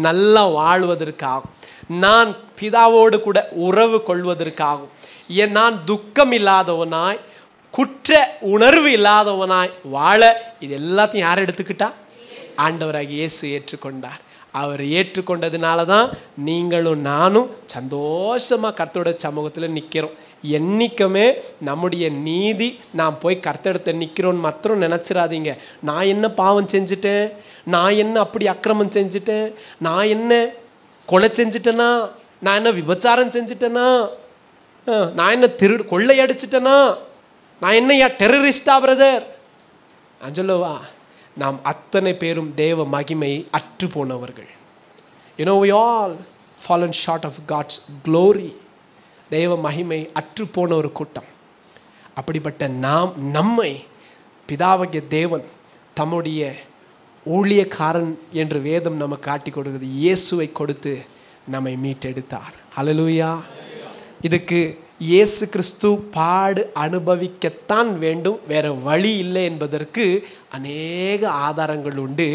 நல்லா வாழ்வதற்காகும், நான் பிதாவோடு கூட உறவு கொள்வதற்காகும், நான் துக்கம் இல்லாதவனாய் குற்ற உணர்வு இல்லாதவனாய் வாழ இது எல்லாத்தையும் யார் எடுத்துக்கிட்டா? ஆண்டவராகிய இயேசு ஏற்றுக்கொண்டார். அவர் ஏற்றுக்கொண்டதுனால தான் நீங்களும் நானும் சந்தோஷமாக கர்த்தரோட சமூகத்தில் நிற்கிறோம். என்றைக்குமே நம்முடைய நீதி நாம் போய் கர்த்தரிடத்தை நிற்கிறோன்னு மாத்திரம் நினச்சிடாதீங்க. நான் என்ன பாவம் செஞ்சுட்டேன், நான் என்ன அப்படி அக்கிரமம் செஞ்சுட்டேன், நான் என்ன கொலை செஞ்சுட்டேனா, நான் என்ன விபச்சாரம் செஞ்சுட்டேனா, நான் என்ன கொள்ளையடிச்சிட்டேனா, நான் என்னையா டெரரிஸ்டா பிரதர்? நான் சொல்லவா, நாம் அத்தனை பேரும் தேவ மகிமை அற்று போனவர்கள். You know, we all fallen short of God's glory. தேவ மகிமை அற்று போன ஒரு கூட்டம். அப்படிப்பட்ட நம்மை பிதாவாகிய தேவன் தம்முடைய ஊழியக்காரன் என்று வேதம் நமக்கு காட்டி கொடுக்குது. இயேசுவை கொடுத்து நம்மை மீட்டெடுத்தார். ஹல்லேலூயா. இதுக்கு இயேசு கிறிஸ்து பாடு அனுபவிக்கத்தான் வேண்டும், வேற வழி இல்லை என்பதற்கு அநேக ஆதாரங்கள் உண்டு.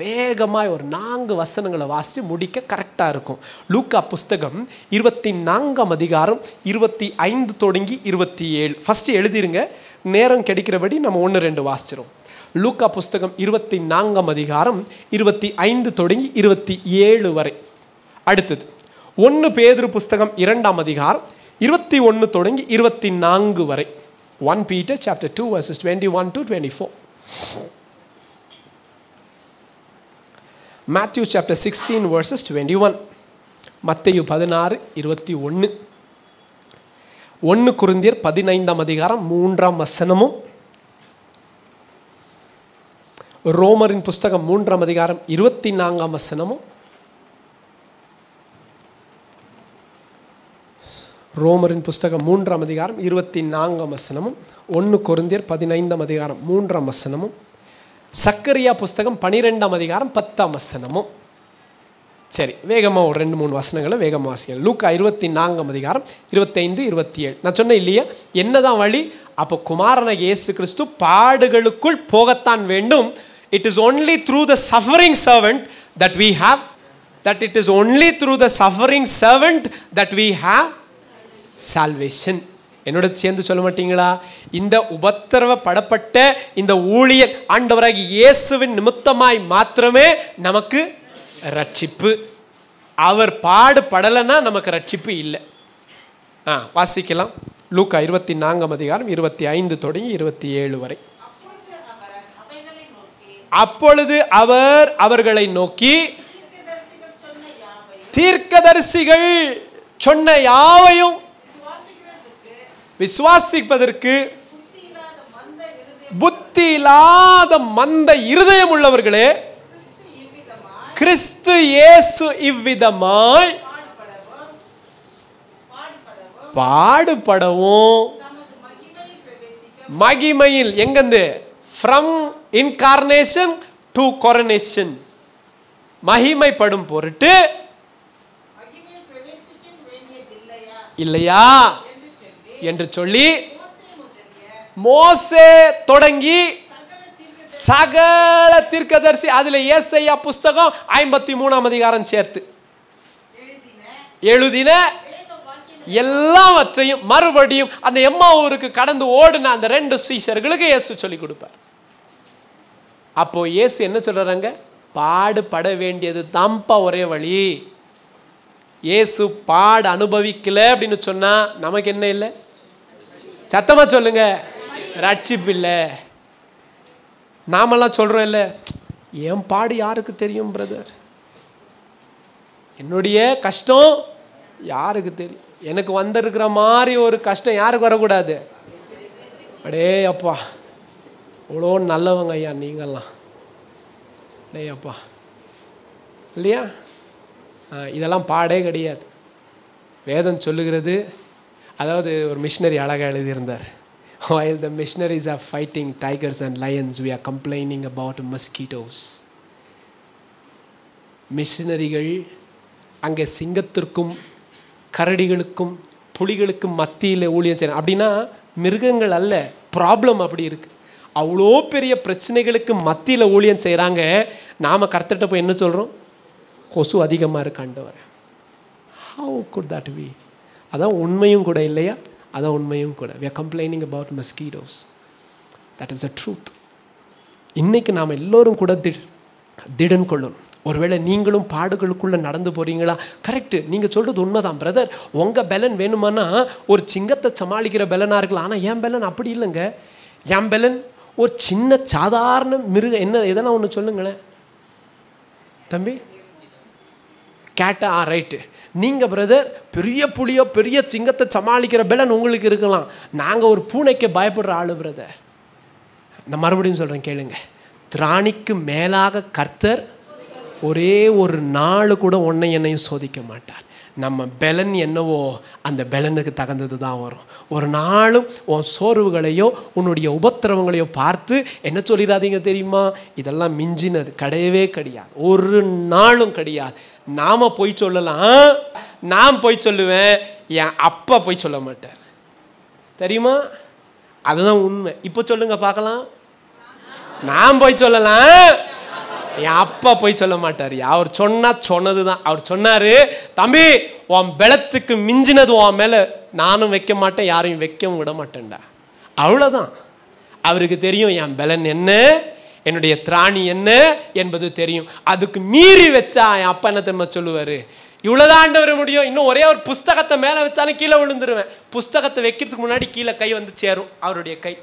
வேகமாய் ஒரு 4 வசனங்களை வாசித்து முடிக்க கரெக்டாக இருக்கும். லூக்கா புஸ்தகம் 24ஆம் அதிகாரம் 25 தொடங்கி 27. ஃபஸ்ட்டு எழுதிருங்க, நேரம் கிடைக்கிறபடி நம்ம 1-2 வாசிச்சிரும். லூக்கா புஸ்தகம் 24ஆம் அதிகாரம் 25 தொடங்கி 27 வரை. அடுத்தது 1 பேதுரு புஸ்தகம் 2ஆம் அதிகாரம் 21 தொடங்கி 24 வரை. 1 Peter chapter 2 verses 21 to 24. Matthew chapter 16 verses 21. மத்தேயு 16:21. 1 கொரிந்தியர் 15ஆம் அதிகாரம் 3ஆம் வசனமும், ரோமரின் புஸ்தகம் 3ஆம் அதிகாரம் 24ஆம் வசனமும், ரோமரின் புஸ்தகம் 3ஆம் அதிகாரம் 24ஆம் வசனமும், 1 கொரிந்தியர் 15ஆம் அதிகாரம் 3ஆம் வசனமும், சக்கரியா புஸ்தகம் 12ஆம் அதிகாரம் 10ஆம் வசனமும். சரி, வேகமாக ஒரு 2-3 வசனங்களை வேகமாக வாசிக்கலாம். லூக்கா 24ஆம் அதிகாரம் 25-27. நான் சொன்னேன் இல்லையா, என்னதான் வழி? அப்போ குமாரன இயேசு கிறிஸ்து பாடுகளுக்குள் போகத்தான் வேண்டும். It is only through the suffering servant that we have, it is only through the suffering servant that we have salvation. என்னோட சேர்ந்து சொல்ல மாட்டீங்களா? இந்த உபத்திரவப்படப்பட்ட இந்த ஊழியர் ஆண்டவராகிய இயேசுவின் நிமித்தமாய் மாத்திரமே நமக்கு ரட்சிப்பு. அவர் பாடுபடலைன்னா நமக்கு ரட்சிப்பு இல்லை. வாசிக்கலாம். லூக்கா 24ஆம் அதிகாரம் 25 தொடங்கி 27 வரை. அப்பொழுது அவர் அவர்களை நோக்கி, தீர்க்கதரிசிகள் சொன்ன யாவையும் விசுவாசிப்பதற்கு புத்தி இல்லாத மந்த இருதயம் உள்ளவர்களே, கிறிஸ்து இயேசு இவ்விதமாய் பாடுபடவும் மகிமையில், எங்கந்து? ஃப்ரம் இன்கார்னேஷன் டு கொரோனேஷன், மகிமைப்படும் பொருட்டு இல்லையா என்று சொல்லி, மோசே தொடங்கி சகல தீர்க்கதரிசி, அதுல ஏசாயா புஸ்தகம் 53ஆம் அதிகாரம் சேர்த்து எழுதின எல்லாவற்றையும் மறுபடியும் அந்த எம்மாவூருக்கு கடந்து ஓடின அந்த 2 சீஷர்களுக்கு இயேசு சொல்லி கொடுப்பார். அப்போ இயேசு என்ன சொல்றாங்க? பாடுபட வேண்டியது தான்ப்பா ஒரே வழி. இயேசு பாடு அனுபவிக்கல அப்படின்னு சொன்னா நமக்கு என்ன இல்லை? சத்தமா சொல்லுங்க, ரட்சிப்பு இல்லை. நாமெல்லாம் சொல்றோம் இல்லை, என் பாடு யாருக்கு தெரியும் பிரதர், என்னுடைய கஷ்டம் யாருக்கு தெரியும், எனக்கு வந்திருக்கிற மாதிரி ஒரு கஷ்டம் யாருக்கு வரக்கூடாது. அடே அப்பா இவ்வளோ நல்லவங்க ஐயா நீங்கள்லாம், டே அப்பா இல்லையா? இதெல்லாம் பாடே கிடையாது. வேதம் சொல்லுகிறது, அதாவது ஒரு மிஷினரி அழகாக எழுதியிருந்தார், while the missionaries are fighting tigers and lions, we are complaining about mosquitoes. மிஷினரிகள் அங்கே சிங்கத்திற்கும் கரடிகளுக்கும் புலிகளுக்கும் மத்தியில் ஊழியம் செய்யணும். அப்படின்னா மிருகங்கள் அல்ல, ப்ராப்ளம் அப்படி இருக்கு. அவ்வளோ பெரிய பிரச்சனைகளுக்கு மத்தியில் ஊழியம் செய்கிறாங்க. நாம் கர்த்தர்கிட்ட போய் என்ன சொல்கிறோம்? கொசு அதிகமாக இருக்காண்டவர். How could that be? அதான் உண்மையும் கூட இல்லையா? அதான் உண்மையும் கூட. we are complaining about mosquitoes. that is the truth. இன்னைக்கு நாம் எல்லோரும் கூட திடன் கொள்ளணும். ஒருவேளை நீங்களும் பாடுகளுக்குள்ளே நடந்து போகிறீங்களா? கரெக்டு, நீங்கள் சொல்கிறது உண்மைதான் பிரதர். உங்கள் பலன் வேணுமானா ஒரு சிங்கத்தை சமாளிக்கிற பலனாக இருக்கலாம். ஆனால் என் பலன் அப்படி இல்லைங்க. என் பலன் ஒரு சின்ன சாதாரண மிருகம். என்ன எதனா ஒன்று சொல்லுங்களேன் தம்பி. கேட்டா ரைட்டு. நீங்கள் பிரதர் பெரிய புலியோ பெரிய சிங்கத்தை சமாளிக்கிற பலன் உங்களுக்கு இருக்கலாம். நாங்கள் ஒரு பூனைக்கு பயப்படுற ஆளு பிரதர். நான் மறுபடியும் சொல்கிறேன் கேளுங்க. திராணிக்கு மேலாக கர்த்தர் ஒரே ஒரு நாள் கூட உன்னை என்னையும் சோதிக்க மாட்டார். நம்ம பலன் என்னவோ அந்த பலனுக்கு தகுந்தது தான் வரும். ஒரு நாளும் உன் சோர்வுகளையோ உன்னுடைய உபத்திரவங்களையோ பார்த்து என்ன சொல்லிடாதீங்க தெரியுமா, இதெல்லாம் மிஞ்சினது கிடையவே கிடையாது, ஒரு நாளும் கிடையாது. நாம் போய் சொல்லலாம், நான் போய் சொல்லுவேன், என் அப்பா போய் சொல்ல மாட்டார் தெரியுமா? அதுதான் உண்மை. இப்போ சொல்லுங்க பார்க்கலாம். நான் போய் சொல்லலாம், என் அப்பா போய் சொல்ல மாட்டார். அவர் சொன்னா சொன்னது தான். அவர் சொன்னாரு, தம்பி உன் பலத்துக்கு மிஞ்சினது உன் மேலே நானும் வைக்க மாட்டேன், யாரையும் வைக்கவும் விட மாட்டேன்டா. அவ்வளோதான். அவருக்கு தெரியும் என் பலன் என்ன, என்னுடைய திராணி என்ன என்பது தெரியும். அதுக்கு மீறி வச்சா என் அப்பா என்ன தெரியுமா சொல்லுவார், இவ்வளோதான் வர முடியும், இன்னும் ஒரே ஒரு புஸ்தகத்தை மேலே வச்சாலும் கீழே விழுந்துருவேன். புஸ்தகத்தை வைக்கிறதுக்கு முன்னாடி கீழே கை வந்து சேரும் அவருடைய கை,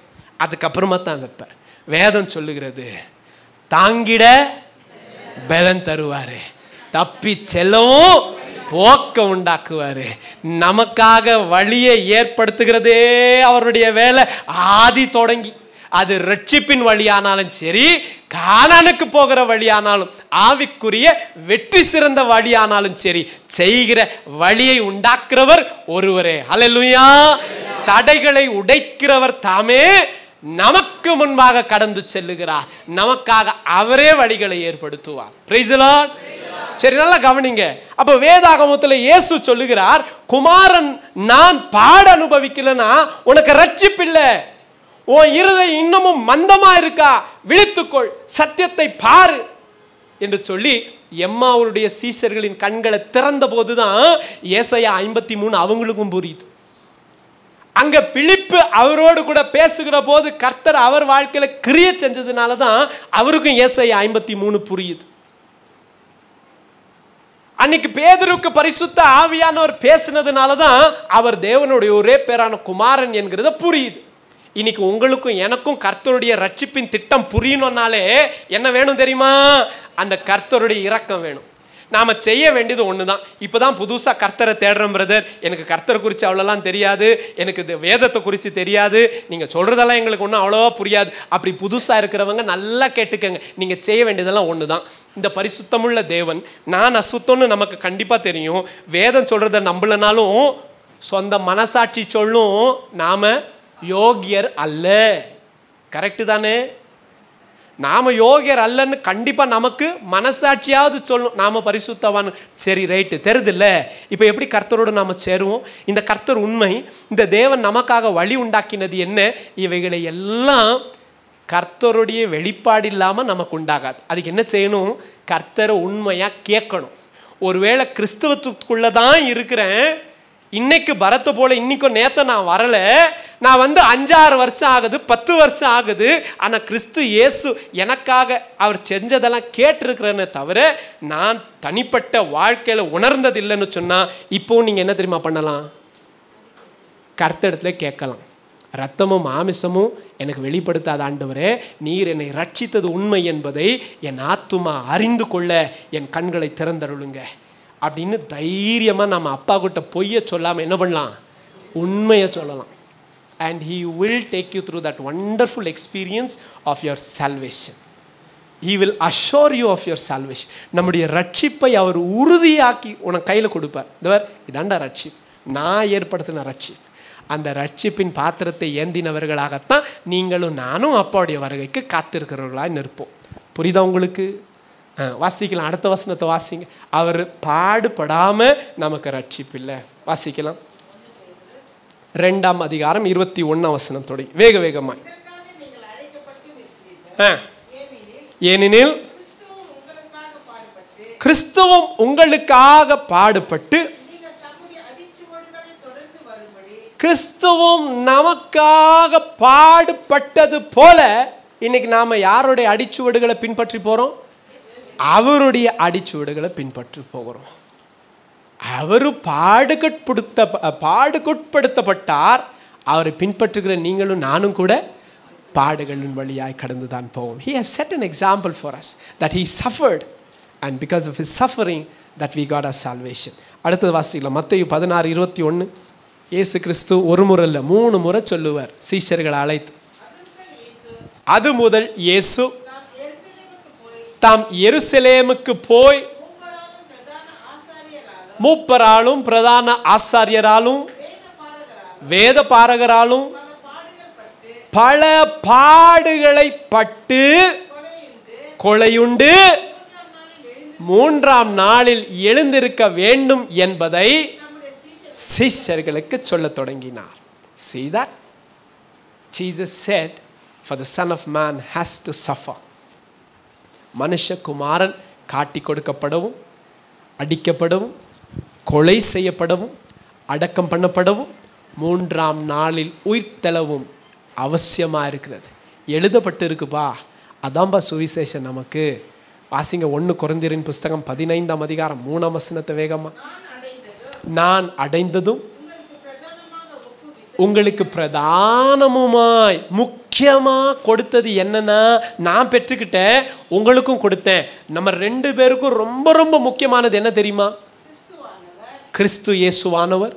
அதுக்கப்புறமா தான் வைப்பேன். வேதம் சொல்லுகிறது, தாங்கிட பலன் தருவாரு, தப்பி செல்லவும் போக்க உண்டாக்குவாரு, நமக்காக வழியை ஏற்படுத்துகிறதே அவருடைய வேலை. ஆதி தொடங்கி அது ரட்சிப்பின் வழியானாலும் சரி, கானானுக்கு போகிற வழியானாலும், ஆவிக்குரிய வெற்றி சிறந்த வழியானாலும் சரி, செய்கிற வழியை உண்டாக்குறவர் ஒருவரே. ஹல்லேலூயா. தடைகளை உடைக்கிறவர் தாமே நமக்கு முன்பாக கடந்து செல்லுகிறார். நமக்காக அவரே வழிகளை ஏற்படுத்துவார். Praise the Lord. சரி, நல்லா கவனிங்க. அப்ப வேதாகமத்தில் இயேசு சொல்லுகிறார், குமாரன் நான் பாட அனுபவிக்கலனா உனக்கு ரட்சிப்பு இல்லை, உன் இருதயம் இன்னமும் மந்தமா இருக்கா, விழித்துக்கொள், சத்தியத்தை பாரு என்று சொல்லி எம்மாவுடைய சீஷர்களின் கண்களை திறந்த போதுதான் ஏசாயா 53 அவங்களுக்கும் புரியுது. அங்க பிலிப்பு அவரோடு கூட பேசுகிற போது கர்த்தர் அவர் வாழ்க்கையில கிரியை செஞ்சதுனால தான் அவருக்கும் ஏசாயா 53 புரியுது. அன்னைக்கு பேதுருக்கு பரிசுத்த ஆவியானவர் பேசினதுனால தான் அவர் தேவனுடைய ஒரே பேரான குமாரன் என்கிறத புரியுது. இன்னைக்கு உங்களுக்கும் எனக்கும் கர்த்தருடைய ரட்சிப்பின் திட்டம் புரியணும்னாலே என்ன வேணும் தெரியுமா? அந்த கர்த்தருடைய இரக்கம் வேணும். நாம் செய்ய வேண்டியது ஒன்று தான். இப்போ தான் புதுசாக கர்த்தரை தேடுறோம் பிரதர், எனக்கு கர்த்தரை குறித்து அவ்வளோலாம் தெரியாது, எனக்கு இந்த வேதத்தை குறித்து தெரியாது, நீங்கள் சொல்கிறதெல்லாம் எங்களுக்கு ஒன்றும் அவ்வளோவா புரியாது. அப்படி புதுசாக இருக்கிறவங்க நல்லா கேட்டுக்கங்க. நீங்கள் செய்ய வேண்டியதெல்லாம் ஒன்று தான். இந்த பரிசுத்தமுள்ள தேவன் நான் அசுத்தம்னு நமக்கு கண்டிப்பாக தெரியும். வேதம் சொல்கிறத நம்பலனாலும் சொந்த மனசாட்சி சொல்லும் நாம் யோகியர் அல்ல. கரெக்டு தானே? நாம் யோகியர் அல்லன்னு கண்டிப்பாக நமக்கு மனசாட்சியாவது சொல்லணும். நாம் பரிசுத்தவான். சரி ரைட்டு, தெரியுதில்ல. இப்போ எப்படி கர்த்தரோடு நாம் சேருவோம்? இந்த கர்த்தர் உண்மை, இந்த தேவன் நமக்காக வழி உண்டாக்கினது என்ன, இவைகளை எல்லாம் கர்த்தருடைய வெளிப்பாடு இல்லாமல் நமக்கு உண்டாகாது. அதுக்கு என்ன செய்யணும்? கர்த்தரை உண்மையாக கேட்கணும். ஒருவேளை கிறிஸ்தவத்துக்குள்ளே தான் இருக்கிறேன், இன்னைக்கு பரத்தை போல இன்னைக்கும் நேத்த நான் வரல, நான் வந்து 5-6 வருஷம் ஆகுது, 10 வருஷம் ஆகுது, ஆனால் கிறிஸ்து இயேசு எனக்காக அவர் செஞ்சதெல்லாம் கேட்டிருக்கிறேன்னு தவிர நான் தனிப்பட்ட வாழ்க்கையில் உணர்ந்தது இல்லைன்னு சொன்னால், இப்போவும் நீங்கள் என்ன தெரியுமா பண்ணலாம்? கர்த்தரிடத்துல கேட்கலாம். ரத்தமும் மாமிசமும் எனக்கு வெளிப்படுத்தாத ஆண்டவரே, நீர் என்னை ரட்சித்தது உண்மை என்பதை என் ஆத்துமா அறிந்து கொள்ள என் கண்களை திறந்தருளுங்க அப்படின்னு தைரியமாக நம்ம அப்பா கிட்ட பொய்யை சொல்லாமல் என்ன பண்ணலாம்? உண்மையை சொல்லலாம். And he will take you through that wonderful experience of your salvation. He will assure you of your salvation. நம்முடைய ரட்சிப்பை அவர் உறுதியாக்கி உனக்கு கையில் கொடுப்பார். இதாண்டா ரட்சிப், நான் ஏற்படுத்தின ரட்சிப். அந்த ரட்சிப்பின் பாத்திரத்தை ஏந்தினவர்களாகத்தான் நீங்களும் நானும் அப்பாவுடைய வருகைக்கு காத்திருக்கிறவர்களாக நிற்போம். புரியுதா உங்களுக்கு? வாசிக்கலாம். அடுத்த வசனத்தை வாசிங்க. அவர் பாடுபடாமல் நமக்கு ரட்சிப்பில்லை. வாசிக்கலாம். 2ஆம் அதிகாரம் 21ஆம் வசனம் தொடங்கி வேக வேகமாய். ஏனெனில் கிறிஸ்துவும் உங்களுக்காக பாடுபட்டு கிறிஸ்துவும் நமக்காக பாடுபட்டது போல இன்னைக்கு நாம யாருடைய அடிச்சுவடுகளை பின்பற்றி போறோம்? அவருடைய அடிச்சுவடுகளை பின்பற்றி போகிறோம். அவரு பாடுகொட்படுத்தப்பட்டார். அவரை பின்பற்றுகிற நீங்களும் நானும் கூட பாடுகளின் வழியாய் கடந்து தான் போவோம். He has set an example for us that he suffered, and because of his suffering that we got our salvation. அடுத்தது வாசிக்கலாம். மத்தேயு 16:21. இயேசு கிறிஸ்து ஒரு முறை இல்லை 3 முறை சொல்லுவார் சீஷர்களை அழைத்து. அது முதல் இயேசு தாம் எருசலேமுக்கு போய் மூப்பராலும் பிரதான ஆசாரியராலும் வேத பாரகராலும் பல பாடுகளை பட்டு கொலையுண்டு 3ஆம் நாளில் எழுந்திருக்க வேண்டும் என்பதை சீஷர்களுக்கு சொல்ல தொடங்கினார். See that? Jesus said, for the Son of Man has to suffer. மனுஷகுமாரன் காட்டி கொடுக்கப்படவும், அடிக்கப்படவும், கொலை செய்யப்படவும், அடக்கம் பண்ணப்படவும், 3ஆம் நாளில் உயிர்த்தெழவும் அவசியமாக இருக்கிறது. எழுதப்பட்டு இருக்குப்பா. அதான்பா சுவிசேஷம் நமக்கு. வாசிங்க 1 கொரிந்தியரின் புஸ்தகம் 15ஆம் அதிகாரம் 3ஆம் வசனத்தை வேகமா. நான் அடைந்ததும் உங்களுக்கு பிரதானமுமாய் முக்கியமாக கொடுத்தது என்னன்னா, நான் பெற்றுக்கிட்டேன், உங்களுக்கும் கொடுத்தேன். நம்ம 2 பேருக்கும் ரொம்ப ரொம்ப முக்கியமானது என்ன தெரியுமா? கிறிஸ்து இயேசுவானவர்.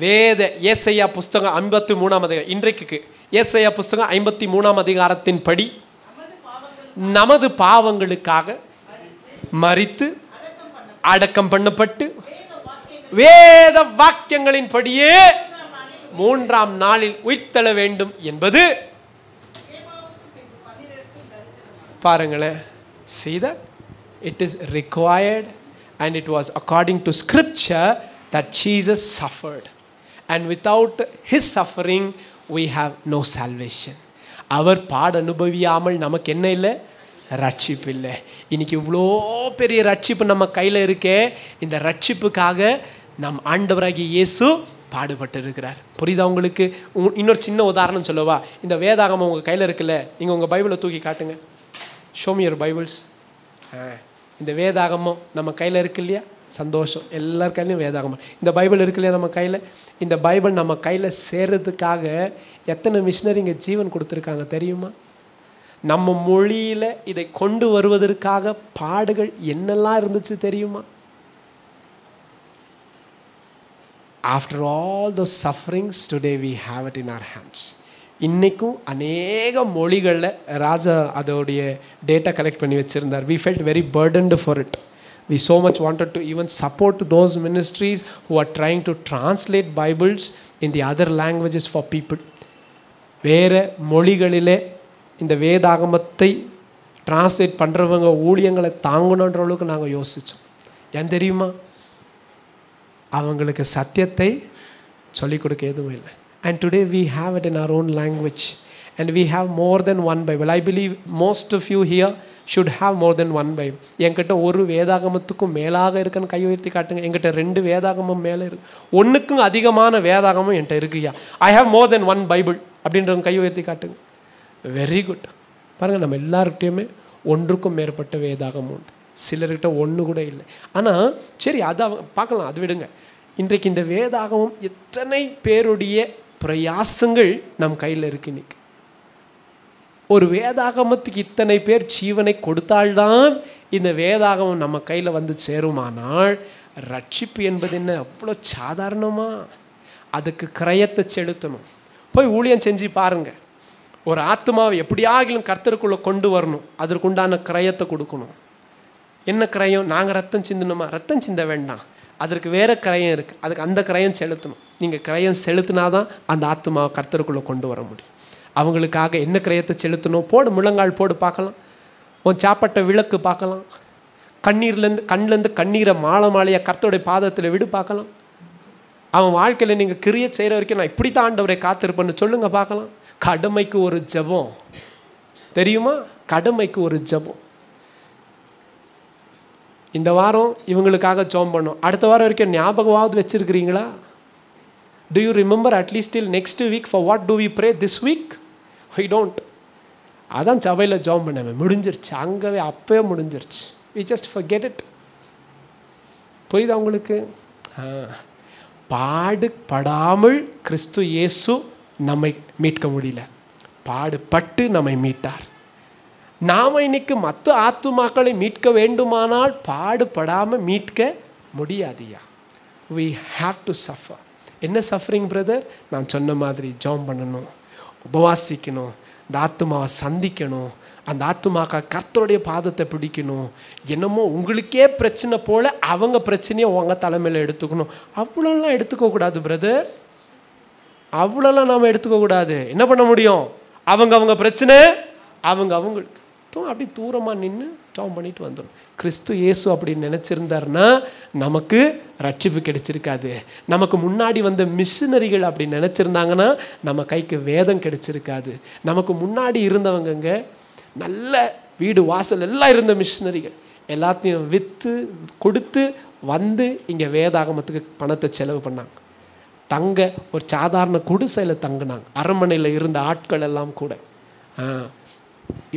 வேத ஏசாயா புஸ்தகம் 53ஆம் அதிகாரம், இன்றைக்கு ஏசாயா புஸ்தகம் 53ஆம் அதிகாரத்தின் படி நமது பாவங்களுக்காக மரித்து அடக்கம் பண்ணப்பட்டு வேத வாக்கியங்களின் படியே 3ஆம் நாளில் உயிர்த்தெழ வேண்டும் என்பது பாருங்களேன். See that? It is required and it was according to scripture that Jesus suffered, and without his suffering we have no salvation. அவர் பாட அனுபவியாமல் நமக்கு என்ன இல்லை? ரட்சிப்பு இல்லை. இன்னைக்கு இவ்வளோ பெரிய ரட்சிப்பு நம்ம கையில் இருக்கே. இந்த ரட்சிப்புக்காக நம் ஆண்டவராகிய இயேசு பாடுபட்டு இருக்கிறார். புரியுதா உங்களுக்கு? இன்னொரு சின்ன உதாரணம் சொல்லவா? இந்த வேதாகமம் உங்கள் கையில் இருக்குல்ல, நீங்கள் உங்கள் பைபிளை தூக்கி காட்டுங்க. Show me your Bibles. இந்த வேதாகமம் நம்ம கையில் இருக்கு இல்லையா? சந்தோஷம். எல்லார் கையிலையும் வேதாகமம். இந்த பைபிள் இருக்கு இல்லையா நம்ம கையில்? இந்த பைபிள் நம்ம கையில் சேர்றதுக்காக எத்தனை மிஷினரிங்க ஜீவன் கொடுத்துருக்காங்க தெரியுமா? நம்ம மொழியில் இதை கொண்டு வருவதற்காக பாடுகள் என்னெல்லாம் இருந்துச்சு தெரியுமா? After all those sufferings, today we have it in our hands. இன்றைக்கும் அநேக மொழிகளில் ராஜா அதோடைய டேட்டா கலெக்ட் பண்ணி வச்சுருந்தார். We felt very burdened for it. We so much wanted to even support those ministries who are trying to translate Bibles in the other languages for people. வேறு மொழிகளிலே இந்த வேதாகமத்தை டிரான்ஸ்லேட் பண்ணுறவங்க ஊழியங்களை தாங்கணுன்ற அளவுக்கு நாங்கள் யோசித்தோம். ஏன் தெரியுமா? அவங்களுக்கு சத்தியத்தை சொல்லிக் கொடுக்க எதுவும் இல்லை. And today we have it in our own language and we have more than one Bible. I believe most of you here should have more than one Bible. என்கிட்ட ஒரு வேதாகமத்துக்கும் மேலாக இருக்குன்னு கை உயர்த்தி காட்டுங்க. என்கிட்ட 2 வேதாகமம் மேலே இருக்கு. ஒன்றுக்கும் அதிகமான வேதாகமம் என்கிட்ட இருக்குயா. I have more then 1 Bible அப்படின்றவங்க கை உயர்த்தி காட்டுங்க. Very good. பாருங்கள், நம்ம எல்லார்கிட்டையுமே ஒன்றுக்கும் மேற்பட்ட வேதாகமம் உண்டு. சிலர்கிட்ட ஒன்று கூட இல்லை. ஆனால் சரி, அதை பார்க்கலாம், அது விடுங்க. இன்றைக்கு இந்த வேதாகமம் எத்தனை பேருடைய பிரயாசங்கள் நம் கையில் இருக்கு. இன்னைக்கு ஒரு வேதாகமத்துக்கு இத்தனை பேர் ஜீவனை கொடுத்தால்தான் இந்த வேதாகமம் நம்ம கையில் வந்து சேருமானால் ரட்சிப்பு என்பது என்ன அவ்வளோ சாதாரணமா? அதுக்கு கிரயத்தை செலுத்தணும். போய் ஊழியம் செஞ்சு பாருங்க. ஒரு ஆத்மாவை எப்படியாகிலும் கர்த்தருக்குள்ளே கொண்டு வரணும். அதற்குண்டான கிரயத்தை கொடுக்கணும். என்ன கிரயம்? நாங்கள் ரத்தம் சிந்தணுமா? ரத்தம் சிந்த வேண்டாம், அதற்கு வேறு கிரயம் இருக்குது. அதுக்கு அந்த கிரயம் செலுத்தணும். நீங்கள் கிரயம் செலுத்தினாதான் அந்த ஆத்மாவை கர்த்தருக்குள்ளே கொண்டு வர முடியும். அவங்களுக்காக என்ன கிரயத்தை செலுத்தணும்? போடு, முழங்கால் போடு பார்க்கலாம். உன் சாப்பட்ட விளக்கு பார்க்கலாம். கண்ணிலேருந்து கண்ணீரை மாலை மாலையாக கர்த்தருடைய பாதத்தில் விடு பார்க்கலாம். அவன் வாழ்க்கையில் நீங்கள் கிரியை செய்கிற வரைக்கும் நான் இப்படி தான் ஆண்டவரை காத்திருப்பேன்னு சொல்லுங்கள் பார்க்கலாம். கடமைக்கு ஒரு ஜெபம் தெரியுமா? கடமைக்கு ஒரு ஜெபம். இந்த வாரம் இவங்களுக்காக ஜெபம் பண்ணோம். அடுத்த வாரம் வரைக்கும் ஞாபகமாவது வச்சுருக்கிறீங்களா? Do you remember at least till next week for what do we pray this week? We don't. அதான் சபையில் ஜெபம் பண்ண முடிஞ்சிருச்சு. அங்கவே அப்பவே முடிஞ்சிருச்சு. We just forget it. புரியுதா உங்களுக்கு? பாடுபடாமல் கிறிஸ்து இயேசு நம்மை மீட்க முடியல. பாடுபட்டு நம்மை மீட்டார். நாம் இன்னைக்கு மற்ற ஆத்துமாக்களை மீட்க வேண்டுமானால் பாடுபடாமல் மீட்க முடியாதுயா. We have to suffer. என்ன சஃபரிங் பிரதர்? நான் சொன்ன மாதிரி ஜெபம் பண்ணணும், உபவாசிக்கணும், அந்த ஆத்துமாவை சந்திக்கணும், அந்த ஆத்துமாக்கா கர்த்தருடைய பாதத்தை பிடிக்கணும். என்னமோ உங்களுக்கே பிரச்சனை போல் அவங்க பிரச்சனையை உங்கள் தலைமையில் எடுத்துக்கணும். அவ்வளோலாம் எடுத்துக்கக்கூடாது பிரதர். அவ்வளோலாம் நாம் எடுத்துக்கக்கூடாது. என்ன பண்ண முடியும்? அவங்க பிரச்சனை அவங்களுக்கு அப்படி தூரமாக நின்று ஜெபம் பண்ணிட்டு வந்துடும். கிறிஸ்து இயேசு அப்படி நினச்சிருந்தாருன்னா நமக்கு ரட்சிப்பு கிடைச்சிருக்காது. நமக்கு முன்னாடி வந்த மிஷினரிகள் அப்படி நினச்சிருந்தாங்கன்னா நம்ம கைக்கு வேதம் கிடைச்சிருக்காது. நமக்கு முன்னாடி இருந்தவங்க நல்ல வீடு வாசல் எல்லாம் இருந்த மிஷினரிகள் எல்லாத்தையும் விற்று கொடுத்து வந்து இங்கே வேதாகமத்துக்கு பணத்தை செலவு பண்ணாங்க. தங்க ஒரு சாதாரண குடிசையில் தங்கினாங்க. அரண்மனையில் இருந்த ஆட்கள் எல்லாம் கூட.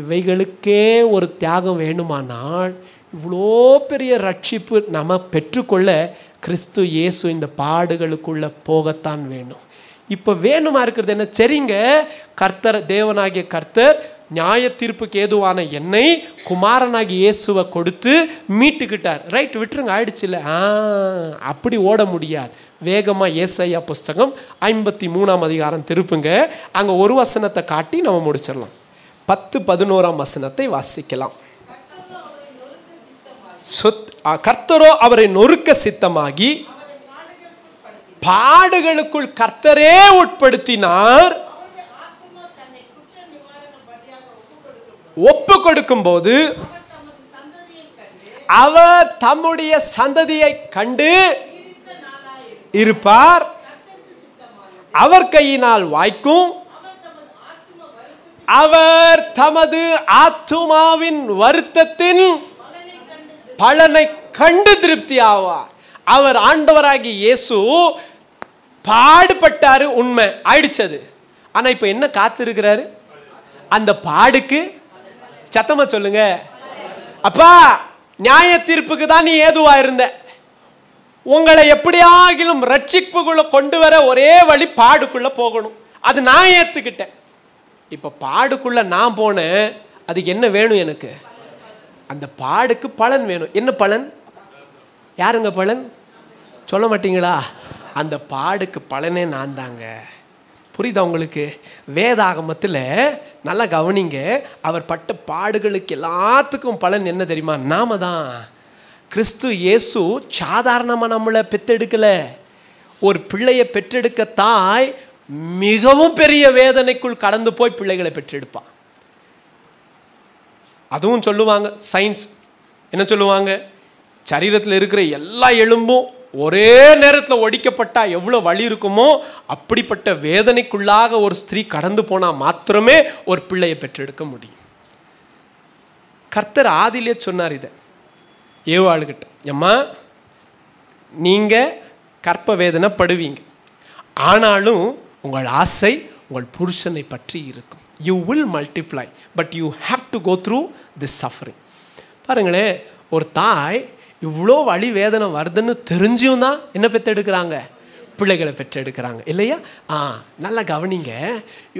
இவைகளுக்கே ஒரு தியாகம் வேணுமானால் இவ்வளோ பெரிய ரட்சிப்பு நம்ம பெற்றுக்கொள்ள கிறிஸ்து இயேசு இந்த பாடுகளுக்குள்ளே போகத்தான் வேணும். இப்போ வேணுமா இருக்கிறது என்ன? சரிங்க, கர்த்தர் தேவனாகிய கர்த்தர் நியாய தீர்ப்புக்கு ஏதுவான என்னை குமாரனாகி இயேசுவை கொடுத்து மீட்டுக்கிட்டார். ரைட், விட்டுருங்க, ஆயிடுச்சு இல்லை? அப்படி ஓட முடியாது. வேகமாக ஏசாயா புஸ்தகம் 53ஆம் அதிகாரம் திருப்புங்க. அங்கே ஒரு வசனத்தை காட்டி நம்ம முடிச்சிடலாம். 10-11ஆம் வசனத்தை வாசிக்கலாம். கர்த்தரோ அவரை நொறுக்க சித்தமாகி பாடுகளுக்குள் கர்த்தரே உட்படுத்தினார். ஒப்பு கொடுக்கும் போது அவர் தம்முடைய சந்ததியை கண்டு இருப்பார். அவர் கையினால் வாய்க்கும். அவர் தமது ஆத்துமாவின் வருத்தத்தின் பலனை கண்டு திருப்தி ஆவார். அவர் ஆண்டவராகி இயேசு பாடுபட்டாரு, உண்மை ஆயிடுச்சது. ஆனா இப்ப என்ன காத்திருக்கிறாரு? அந்த பாடுக்கு சத்தமா சொல்லுங்க. அப்பா, நியாய தீர்ப்புக்கு தான் நீ ஏதுவா இருந்த. உங்களை எப்படியாகிலும் ரட்சிப்புக்குள்ள கொண்டு வர ஒரே வழி பாடுக்குள்ள போகணும். அது நான் ஏத்துக்கிட்டேன். இப்ப பாடுக்குள்ள நான் போனேன். அதுக்கு என்ன வேணும் எனக்கு? அந்த பாடுக்கு பலன் வேணும். என்ன பலன்? யாருங்க பலன்? சொல்ல மாட்டீங்களா? அந்த பாடுக்கு பலனே நான் தாங்க. புரியுதா உங்களுக்கு? வேதாகமத்தில் நல்லா கவனிங்க. அவர் பட்ட பாடுகளுக்கு எல்லாத்துக்கும் பலன் என்ன தெரியுமா? நாம தான். கிறிஸ்து இயேசு சாதாரணமாக நம்மளை பெற்றெடுக்கலை. ஒரு பிள்ளையை பெற்றெடுக்க தாய் மிகவும் பெரிய வேதனைக்குள் கடந்து போய் பிள்ளைகளை பெற்றெடுப்பான். அதுவும் சொல்லுவாங்க, சயின்ஸ் என்ன சொல்லுவாங்க? சரீரத்தில் இருக்கிற எல்லா எலும்பும் ஒரே நேரத்தில் ஒடிக்கப்பட்டா எவ்வளோ வலி இருக்குமோ அப்படிப்பட்ட வேதனைக்குள்ளாக ஒரு ஸ்திரீ கடந்து போனால் மாத்திரமே ஒரு பிள்ளையை பெற்றெடுக்க முடியும். கர்த்தர் ஆதியிலே சொன்னார் இதை ஏவாளுகிட்ட, அம்மா நீங்கள் கற்ப வேதனைப்படுவீங்க, ஆனாலும் உங்கள் ஆசை உங்கள் புருஷனை பற்றி இருக்கும். You will multiply, but you have to go through this suffering. பாருங்களேன், ஒரு தாய் இவ்வளோ வலி வேதனை வருதுன்னு தெரிஞ்சும் தான் என்ன பெற்றெடுக்கிறாங்க? பிள்ளைகளை பெற்றெடுக்கிறாங்க இல்லையா? நல்லா கவனிங்க.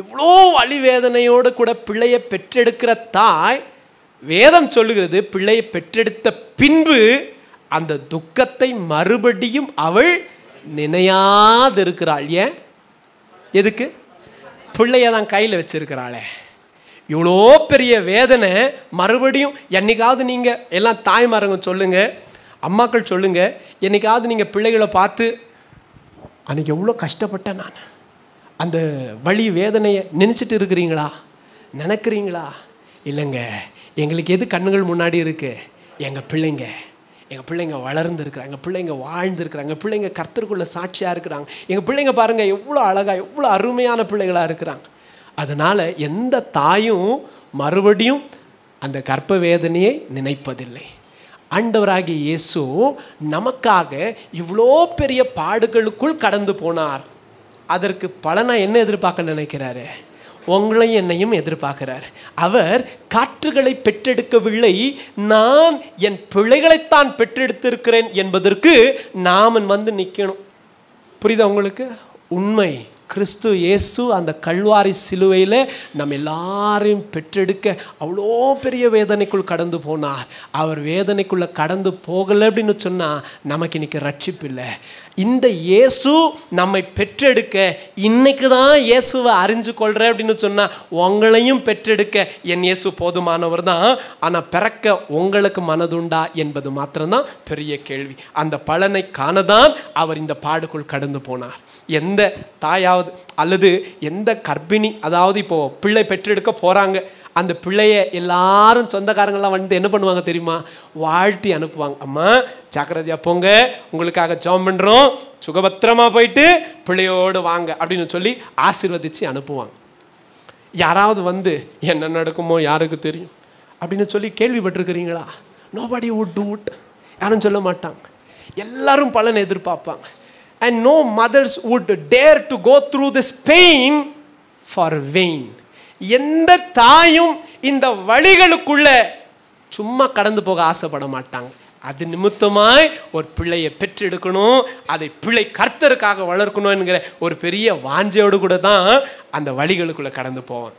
இவ்வளோ வலி வேதனையோடு கூட பிள்ளையை பெற்றெடுக்கிற தாய், வேதம் சொல்லுகிறது, பிள்ளையை பெற்றெடுத்த பின்பு அந்த துக்கத்தை மறுபடியும் அவள் நினையாது இருக்கிறாள். ஏன்? எதுக்கு? பிள்ளைய தான் கையில் வச்சிருக்கிறாளே. இவ்வளோ பெரிய வேதனை மறுபடியும் என்னைக்காவது நீங்கள் எல்லாம் தாய்மாரங்க சொல்லுங்கள், அம்மாக்கள் சொல்லுங்கள், என்னைக்காவது நீங்கள் பிள்ளைகளை பார்த்து அன்றைக்கி எவ்வளோ கஷ்டப்பட்டேன் நான், அந்த வலி வேதனையை நினச்சிட்டு இருக்கிறீங்களா? நினைக்கிறீங்களா? இல்லைங்க, எங்களுக்கு எது கண்ணுகள் முன்னாடி இருக்குது? எங்கள் பிள்ளைங்க வளர்ந்துருக்குறாங்க, எங்கள் பிள்ளைங்க வாழ்ந்துருக்குறாங்க, எங்கள் பிள்ளைங்க கர்த்தருக்குள்ள சாட்சியாக இருக்கிறாங்க, எங்கள் பிள்ளைங்க பாருங்கள் எவ்வளோ அழகாக எவ்வளோ அருமையான பிள்ளைகளாக இருக்கிறாங்க. அதனால் எந்த தாயும் மறுபடியும் அந்த கர்ப்ப வேதனையை நினைப்பதில்லை. ஆண்டவராகிய இயேசு நமக்காக இவ்வளோ பெரிய பாடுகளுக்குள் கடந்து போனார். அதற்கு பலனை என்ன எதிர்பார்க்க நினைக்கிறாரு? உங்களையும் என்னையும் எதிர்பார்க்கிறார். அவர் காற்றுகளை பெற்றெடுக்கவில்லை, நான் என் பிள்ளைகளைத்தான் பெற்றெடுத்திருக்கிறேன் என்பதற்கு நாம் வந்து நிற்கணும். புரியுதா உங்களுக்கு? உண்மை கிறிஸ்து இயேசு அந்த கல்வாரி சிலுவையில் நம்ம எல்லாரையும் பெற்றெடுக்க அவ்வளோ பெரிய வேதனைக்குள் கடந்து போனார். அவர் வேதனைக்குள்ளே கடந்து போகலை அப்படின்னு சொன்னால் நமக்கு இன்றைக்கி ரட்சிப்பு இல்லை. இந்த இயேசு நம்மை பெற்றெடுக்க, இன்னைக்கு தான் இயேசுவை அறிஞ்சு கொள்கிறேன் அப்படின்னு சொன்னால் உங்களையும் பெற்றெடுக்க என் இயேசு போதுமானவர் தான். ஆனால் பிறக்க உங்களுக்கு மனதுண்டா என்பது மாத்திரம்தான் பெரிய கேள்வி. அந்த பலனை காணதான் அவர் இந்த பாடுக்குள் கடந்து போனார். எந்த தாயாவது அல்லது எந்த கர்ப்பிணி, அதாவது இப்போது பிள்ளை பெற்றெடுக்க போகிறாங்க, அந்த பிள்ளைய எல்லாரும் சொந்தக்காரங்களாம் வந்து என்ன பண்ணுவாங்க தெரியுமா? வாழ்த்தி அனுப்புவாங்க. அம்மா ஜாக்கிரதையாக போங்க, உங்களுக்காக ஜெபம் பண்ணுறோம், சுகபத்திரமாக போயிட்டு பிள்ளையோடு வாங்க அப்படின்னு சொல்லி ஆசீர்வதித்து அனுப்புவாங்க. யாராவது வந்து என்ன நடக்குமோ யாருக்கு தெரியும் அப்படின்னு சொல்லி கேள்விப்பட்டிருக்கிறீங்களா? Nobody would do it. யாரும் சொல்ல மாட்டாங்க. எல்லாரும் பலனை எதிர்பார்ப்பாங்க. And no mothers would dare to go through this pain for vain. எந்த தாயும் இந்த வழிகளுக்குள்ள சும்மா கடந்து போக ஆசைப்பட மாட்டாங்க. அது நிமித்தமாய் ஒரு பிள்ளையை பெற்றெடுக்கணும், அதை பிள்ளை கர்த்தருக்காக வளர்க்கணும் என்கிற ஒரு பெரிய வாஞ்சையோடு கூட தான் அந்த வழிகளுக்குள்ள கடந்து போவாங்க.